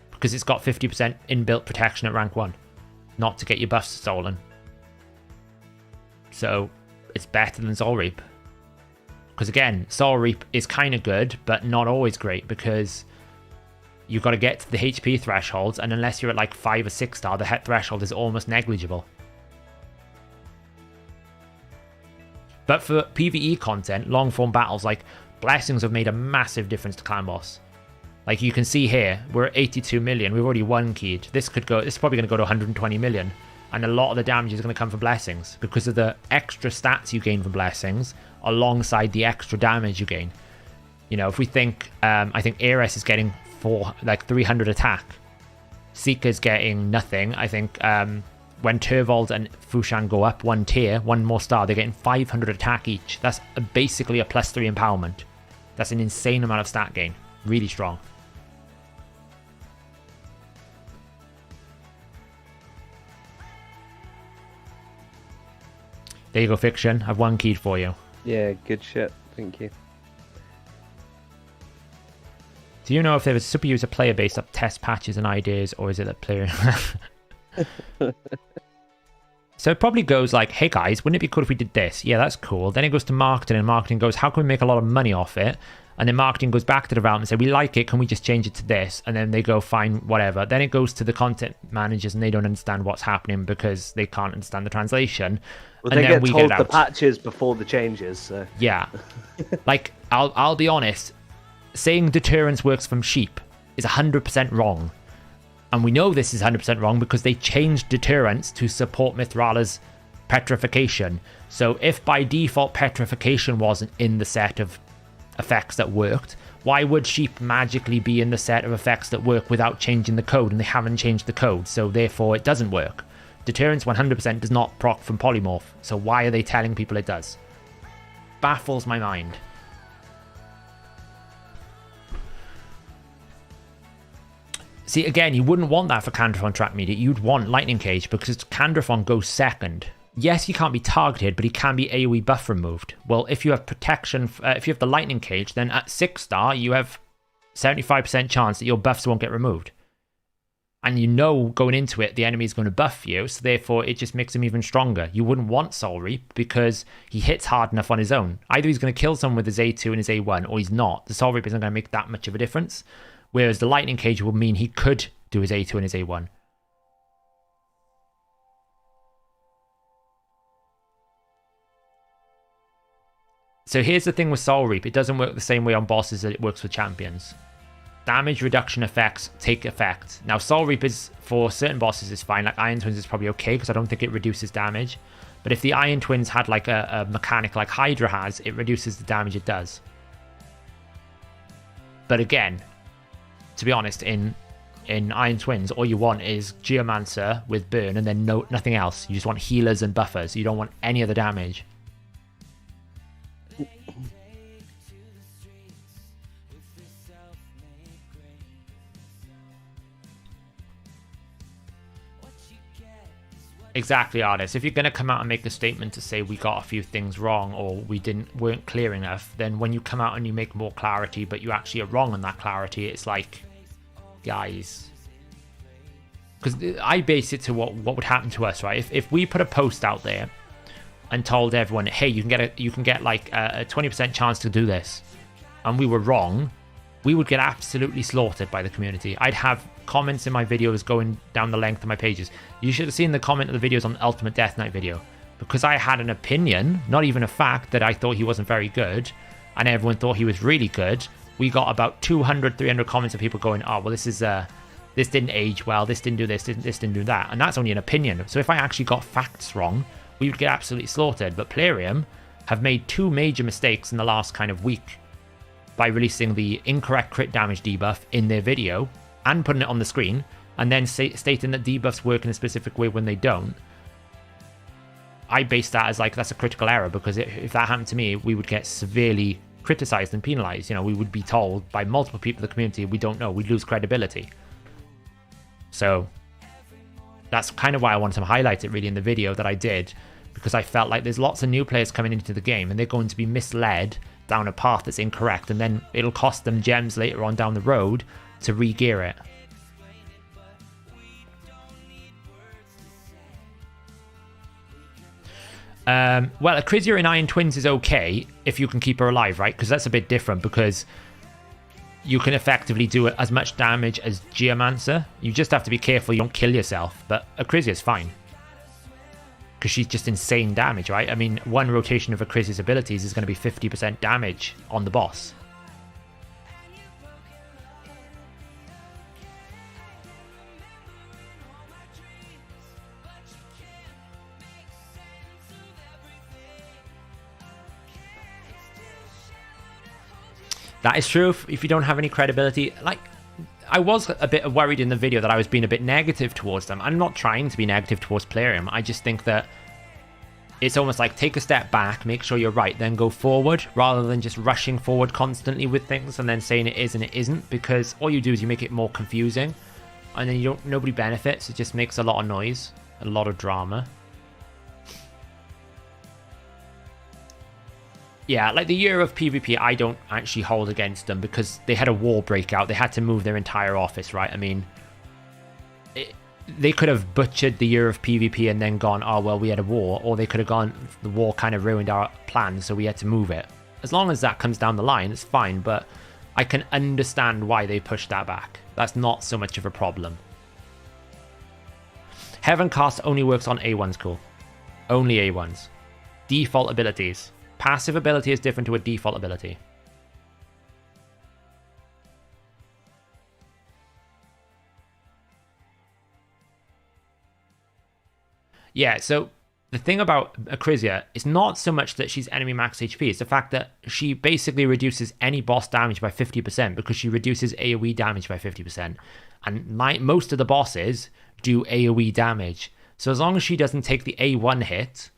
A: because it's got 50% inbuilt protection at rank 1, not to get your buffs stolen. So it's better than Soul Reap. Because again, Soul Reap is kind of good, but not always great, because you've got to get to the HP thresholds, and unless you're at like 5 or 6 star, the het threshold is almost negligible. But for PvE content, long form battles, like blessings have made a massive difference to Clan Boss. Like you can see here, we're at 82 million. We've already one keyed. This is probably going to go to 120 million. And a lot of the damage is going to come from blessings because of the extra stats you gain from blessings alongside the extra damage you gain. You know, if we think, I think Ares is getting 300 attack. Seeker's getting nothing. I think when Turvold and Phixion go up 1 tier, 1 more star, they're getting 500 attack each. That's basically a +3 empowerment. That's an insane amount of stat gain. Really strong. There you go, Phixion. I've 1 keyed for you.
B: Yeah, good shit. Thank you.
A: Do you know if there was super user player based up test patches and ideas, or is it that player? So it probably goes like, hey guys, wouldn't it be cool if we did this? Yeah, that's cool. Then it goes to marketing, and marketing goes, how can we make a lot of money off it? And then marketing goes back to development and say, we like it, can we just change it to this? And then they go, fine, whatever. Then it goes to the content managers, and they don't understand what's happening because they can't understand the translation.
B: Well,
A: and
B: they
A: then
B: get
A: we
B: told
A: get
B: the
A: out.
B: patches before the changes. So.
A: Yeah. Like, I'll be honest, saying deterrence works from sheep is 100% wrong. And we know this is 100% wrong because they changed deterrence to support Mithrala's petrification. So if by default petrification wasn't in the set of effects that worked, why would sheep magically be in the set of effects that work without changing the code? And they haven't changed the code, so therefore it doesn't work. Deterrence 100% does not proc from polymorph, so why are they telling people it does? Baffles my mind. See, again, you wouldn't want that for Candrathon track media. You'd want Lightning Cage because Candrathon goes second. Yes, he can't be targeted, but he can be AoE buff removed. Well, if you have protection, if you have the Lightning Cage, then at 6-star, you have 75% chance that your buffs won't get removed. And you know going into it, the enemy is going to buff you, so therefore it just makes him even stronger. You wouldn't want Soul Reap because he hits hard enough on his own. Either he's going to kill someone with his A2 and his A1, or he's not. The Soul Reap isn't going to make that much of a difference. Whereas the Lightning Cage will mean he could do his A2 and his A1. So here's the thing with Soul Reap. It doesn't work the same way on bosses that it works with champions. Damage reduction effects take effect. Now Soul Reap is, for certain bosses, is fine. Like Iron Twins is probably okay because I don't think it reduces damage. But if the Iron Twins had like a mechanic like Hydra has, it reduces the damage it does. But again, to be honest, in Iron Twins, all you want is Geomancer with burn and then nothing else. You just want healers and buffers. You don't want any other damage. Exactly, Artist. If you're going to come out and make a statement to say we got a few things wrong or we weren't clear enough, then when you come out and you make more clarity, but you actually are wrong on that clarity, it's like, guys. Because I base it to what would happen to us, right? If we put a post out there and told everyone, hey, you can get like a 20% chance to do this, and we were wrong, we would get absolutely slaughtered by the community. I'd have comments in my videos going down the length of my pages. You should have seen the comment of the videos on the Ultimate Death Knight video. Because I had an opinion, not even a fact, that I thought he wasn't very good, and everyone thought he was really good, we got about 200, 300 comments of people going, oh, well, this didn't age well, this didn't do this didn't do that. And that's only an opinion. So if I actually got facts wrong, we would get absolutely slaughtered. But Plarium have made 2 major mistakes in the last kind of week by releasing the incorrect crit damage debuff in their video and putting it on the screen, and then stating that debuffs work in a specific way when they don't. I base that as like, that's a critical error, because if that happened to me, we would get severely criticized and penalized. You know, we would be told by multiple people in the community, we don't know, we'd lose credibility. So that's kind of why I wanted to highlight it really in the video that I did, because I felt like there's lots of new players coming into the game and they're going to be misled down a path that's incorrect, and then it'll cost them gems later on down the road to re-gear it. Well, Acrisia in Iron Twins is okay if you can keep her alive, right? Because that's a bit different, because you can effectively do as much damage as Geomancer. You just have to be careful you don't kill yourself, but Acrisia is fine. Because she's just insane damage, right? I mean, one rotation of Acrisia's abilities is going to be 50% damage on the boss. That is true if you don't have any credibility. Like, I was a bit worried in the video that I was being a bit negative towards them. I'm not trying to be negative towards Plarium. I just think that it's almost like take a step back, make sure you're right, then go forward, rather than just rushing forward constantly with things and then saying it is and it isn't, because all you do is you make it more confusing, and then nobody benefits. It just makes a lot of noise, a lot of drama. Yeah, like the year of PvP, I don't actually hold against them because they had a war breakout. They had to move their entire office, right? I mean, they could have butchered the year of PvP and then gone, oh, well, we had a war. Or they could have gone, the war kind of ruined our plans, so we had to move it. As long as that comes down the line, it's fine. But I can understand why they pushed that back. That's not so much of a problem. Heaven Cast only works on A1s, cool. Only A1s. Default abilities. Passive ability is different to a default ability. Yeah, so the thing about Acrisia is not so much that she's enemy max HP, it's the fact that she basically reduces any boss damage by 50% because she reduces AoE damage by 50%. And most of the bosses do AoE damage. So as long as she doesn't take the A1 hit,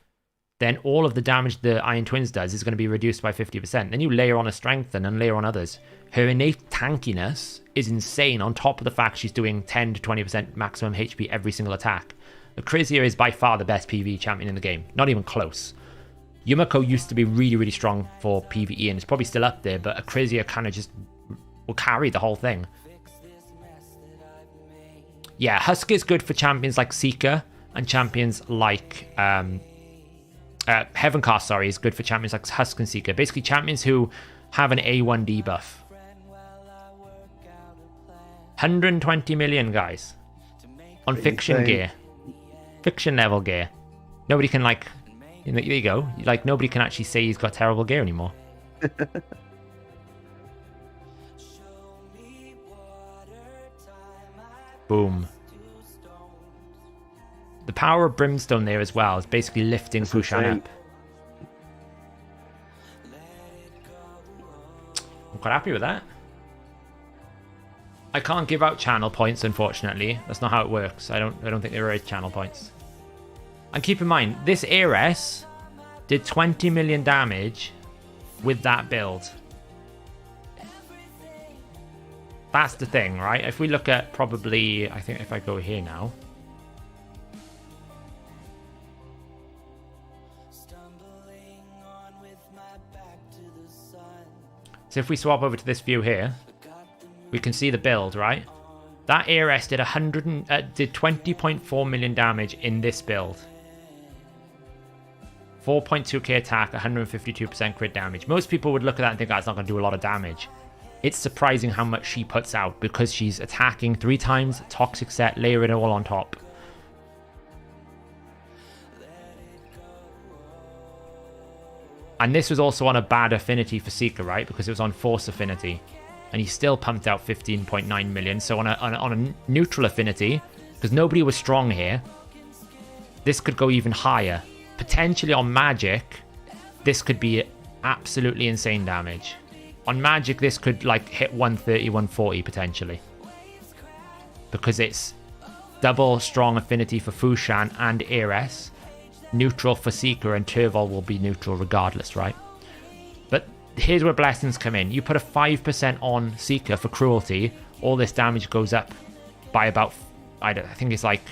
A: then all of the damage the Iron Twins does is going to be reduced by 50%. Then you layer on a Strengthen and layer on others. Her innate tankiness is insane on top of the fact she's doing 10 to 20% maximum HP every single attack. Acrisia is by far the best PvE champion in the game. Not even close. Yumiko used to be really, really strong for PvE and it's probably still up there, but Acrisia kind of just will carry the whole thing. Yeah, Husk is good for champions like Seeker and champions like... Heavencast, sorry, is good for champions like Husk and Seeker. Basically, champions who have an A1 debuff. 120 million, guys. On Phixion gear. Phixion level gear. Nobody can, like... There you go. Like, nobody can actually say he's got terrible gear anymore. Boom. The power of Brimstone there as well is basically lifting Phixion up. I'm quite happy with that. I can't give out channel points, unfortunately. That's not how it works. I don't think there are channel points. And keep in mind, this Ares did 20 million damage with that build. That's the thing, right? If we look at probably, I think if I go here now. So if we swap over to this view here, we can see the build, right? That Ares did 20.4 million damage in this build. 4.2k attack, 152% crit damage. Most people would look at that and think, oh, it's not going to do a lot of damage. It's surprising how much she puts out because she's attacking 3 times, toxic set, layer it all on top. And this was also on a bad affinity for Seeker, right? Because it was on Force affinity. And he still pumped out 15.9 million. So on a neutral affinity, because nobody was strong here, this could go even higher. Potentially on Magic, this could be absolutely insane damage. On Magic, this could like hit 130, 140 potentially. Because it's double strong affinity for Phixion and Ares. Neutral for Seeker, and Turvol will be neutral regardless, right? But here's where blessings come in. You put a 5% on Seeker for cruelty, all this damage goes up by about, I think it's like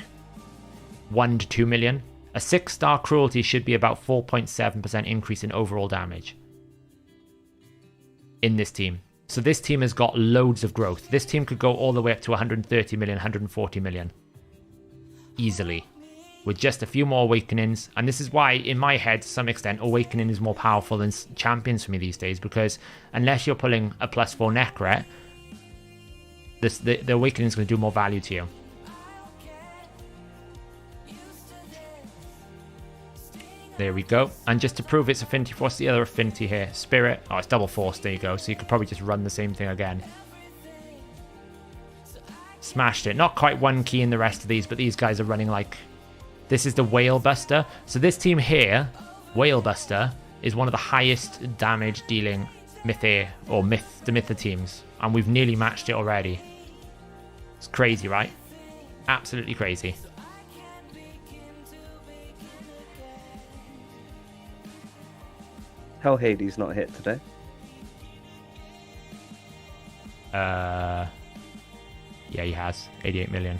A: 1 to 2 million. A 6-star cruelty should be about 4.7% increase in overall damage in this team. So this team has got loads of growth. This team could go all the way up to 130 million, 140 million. Easily. With just a few more awakenings. And this is why, in my head, to some extent, awakening is more powerful than champions for me these days. Because unless you're pulling a +4 Necret, the awakening is going to do more value to you. There we go. And just to prove it's affinity, what's the other affinity here? Spirit. Oh, it's double force. There you go. So you could probably just run the same thing again. Smashed it. Not quite one key in the rest of these, but these guys are running like... This is the Whale Buster. So this team here, Whale Buster, is one of the highest damage dealing Mythae or Mytha teams, and we've nearly matched it already. It's crazy, right? Absolutely crazy.
B: Hellhades not hit today.
A: Yeah, he has 88 million.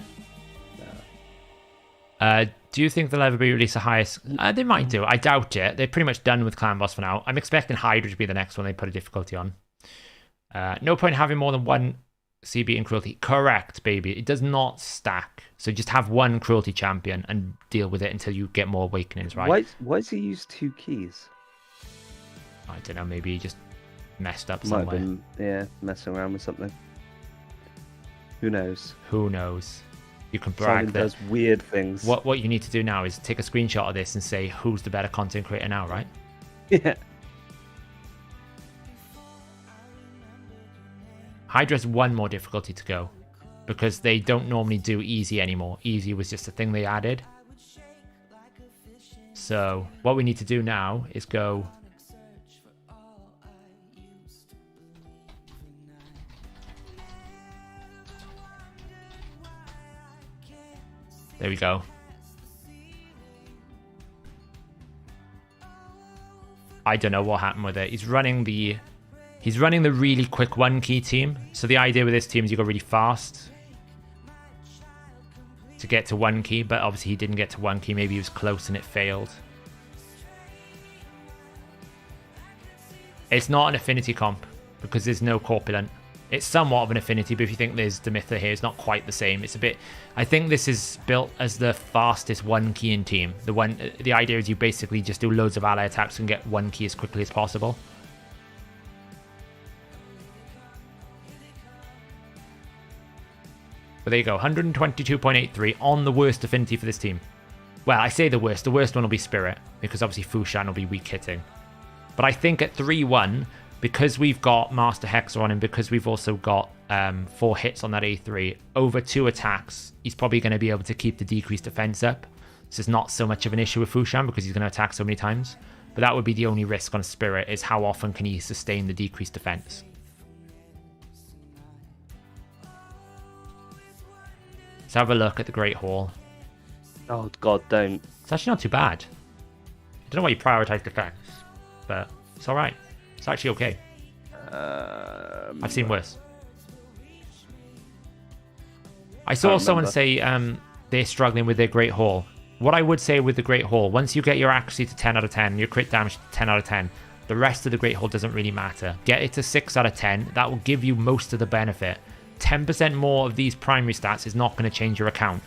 A: Do you think they'll ever be released the highest? They might do. I doubt it. They're pretty much done with Clan Boss for now. I'm expecting Hydra to be the next one they put a difficulty on. No point having more than one CB in Cruelty. Correct, baby. It does not stack. So just have one Cruelty champion and deal with it until you get more Awakenings, right?
B: Why does he use 2 keys?
A: I don't know. Maybe he just messed up
B: Might
A: somewhere.
B: have been, messing around with something. Who knows?
A: Who knows? You can brag
B: Simon
A: that.
B: does weird things.
A: What you need to do now is take a screenshot of this and say who's the better content creator now, right?
B: Yeah.
A: Hydra has one more difficulty to go because they don't normally do easy anymore. Easy was just a thing they added. So what we need to do now is go. There we go. I don't know what happened with it. He's running the really quick 1 key team. So the idea with this team is you go really fast to get to 1 key, but obviously he didn't get to 1 key. Maybe he was close and it failed. It's not an affinity comp because there's no corpulent. It's somewhat of an affinity, but if you think there's Demitha here, it's not quite the same. It's a bit. I think this is built as the fastest 1 key in team. The idea is you basically just do loads of ally attacks and get 1 key as quickly as possible. But there you go, 122.83 on the worst affinity for this team. Well, I say the worst. The worst one will be Spirit, because obviously Phixion will be weak hitting. But I think at 3-1, because we've got Master Hexer on him, because we've also got 4 hits on that A3, over 2 attacks, he's probably going to be able to keep the decreased defense up. This is not so much of an issue with Phixion because he's going to attack so many times. But that would be the only risk on Spirit, is how often can he sustain the decreased defense. Let's have a look at the Great Hall.
B: Oh God, don't.
A: It's actually not too bad. I don't know why you prioritize defense, but it's all right. It's actually okay. I've seen worse. I saw someone say they're struggling with their Great Hall. What I would say with the Great Hall, once you get your accuracy to 10 out of 10, your crit damage to 10 out of 10, the rest of the Great Hall doesn't really matter. Get it to 6 out of 10. That will give you most of the benefit. 10% more of these primary stats is not going to change your account.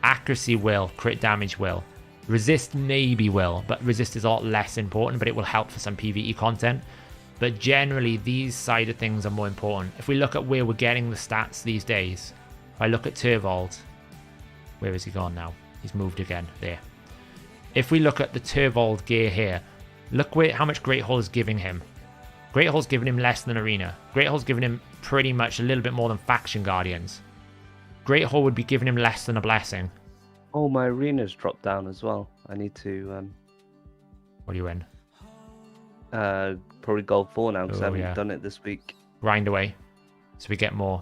A: Accuracy will, crit damage will. Resist maybe will, but resist is a lot less important, but it will help for some PvE content. But generally, these side of things are more important. If we look at where we're getting the stats these days, if I look at Turvold, where is he gone now? He's moved again, there. If we look at the Turvold gear here, look how much Great Hall is giving him. Great Hall's giving him less than Arena. Great Hall's giving him pretty much a little bit more than Faction Guardians. Great Hall would be giving him less than a Blessing.
B: Oh, my arena's dropped down as well. I need to...
A: What are you in?
B: Probably Gold 4 now because I haven't done it this week.
A: Grind away so we get more.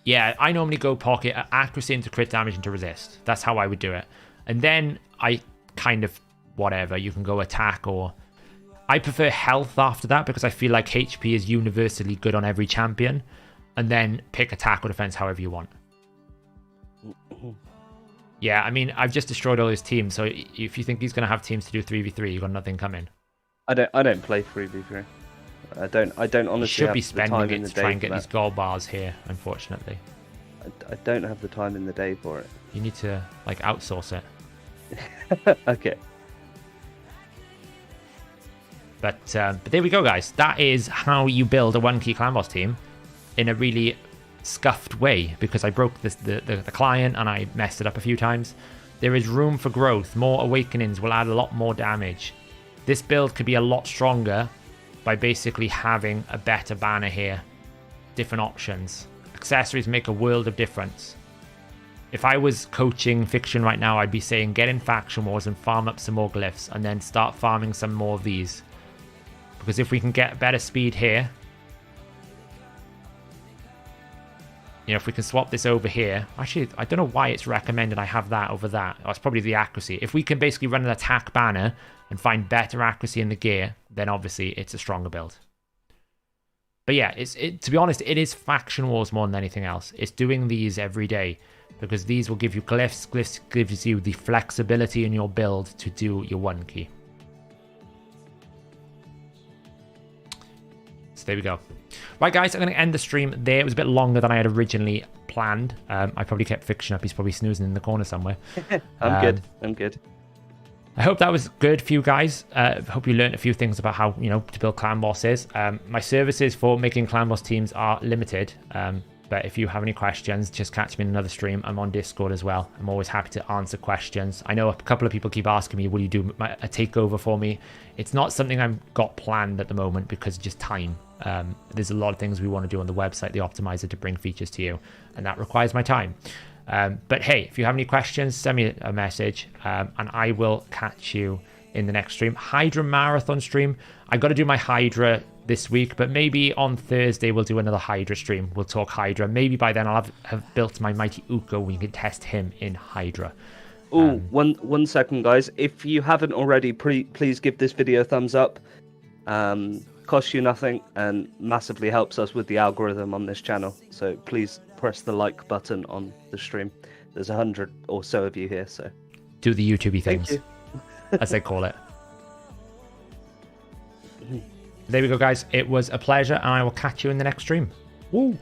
A: Yeah, I normally go pocket accuracy into crit damage into resist. That's how I would do it. And then I kind of, whatever, you can go attack or... I prefer health after that because I feel like HP is universally good on every champion. And then pick attack or defense however you want. Yeah, I mean, I've just destroyed all his teams, so if you think he's going to have teams to do 3v3, you've got nothing coming.
B: I don't play 3v3. I don't honestly.
A: You should
B: have
A: be
B: the time
A: spending
B: in
A: it
B: the
A: to try
B: day
A: and get
B: for
A: these
B: that.
A: gold bars here, unfortunately.
B: I don't have the time in the day for it.
A: You need to, like, outsource it.
B: Okay.
A: But there we go, guys. That is how you build a 1-key clan boss team in a really scuffed way, because I broke the client and I messed it up a few times. There is room for growth. More awakenings will add a lot more damage. This build could be a lot stronger by basically having a better banner here. Different options. Accessories make a world of difference. If I was coaching Phixion right now, I'd be saying get in faction wars and farm up some more glyphs and then start farming some more of these. because if we can get better speed here, you know, if we can swap this over here, actually, I don't know why it's recommended I have that over that. Oh, it's probably the accuracy. If we can basically run an attack banner and find better accuracy in the gear, then obviously it's a stronger build. But yeah, to be honest, it is faction wars more than anything else. It's doing these every day because these will give you glyphs. Glyphs gives you the flexibility in your build to do your 1 key. So there we go. Right, guys, I'm going to end the stream there. It was a bit longer than I had originally planned. I probably kept Phixion up. He's probably snoozing in the corner somewhere.
B: I'm good. I'm good.
A: I hope that was good for you guys. Hope you learned a few things about how, you know, to build clan bosses. My services for making clan boss teams are limited. But if you have any questions, just catch me in another stream. I'm on Discord as well. I'm always happy to answer questions. I know a couple of people keep asking me, will you do a takeover for me? It's not something I've got planned at the moment because of just time. There's a lot of things we want to do on the website, the optimizer, to bring features to you, and that requires my time. But hey, if you have any questions, send me a message, and I will catch you in the next stream. Hydra marathon stream. I got to do my Hydra this week, but maybe on Thursday we'll do another Hydra stream. We'll talk Hydra. Maybe by then I'll have built my mighty Uko. We can test him in Hydra.
B: Oh, one second, guys. If you haven't already, please give this video a thumbs up. Costs you nothing and massively helps us with the algorithm on this channel. So please press the like button on the stream. There's 100 or so of you here, so
A: do the YouTubey things, as they call it. There we go, guys. It was a pleasure, and I will catch you in the next stream. Woo!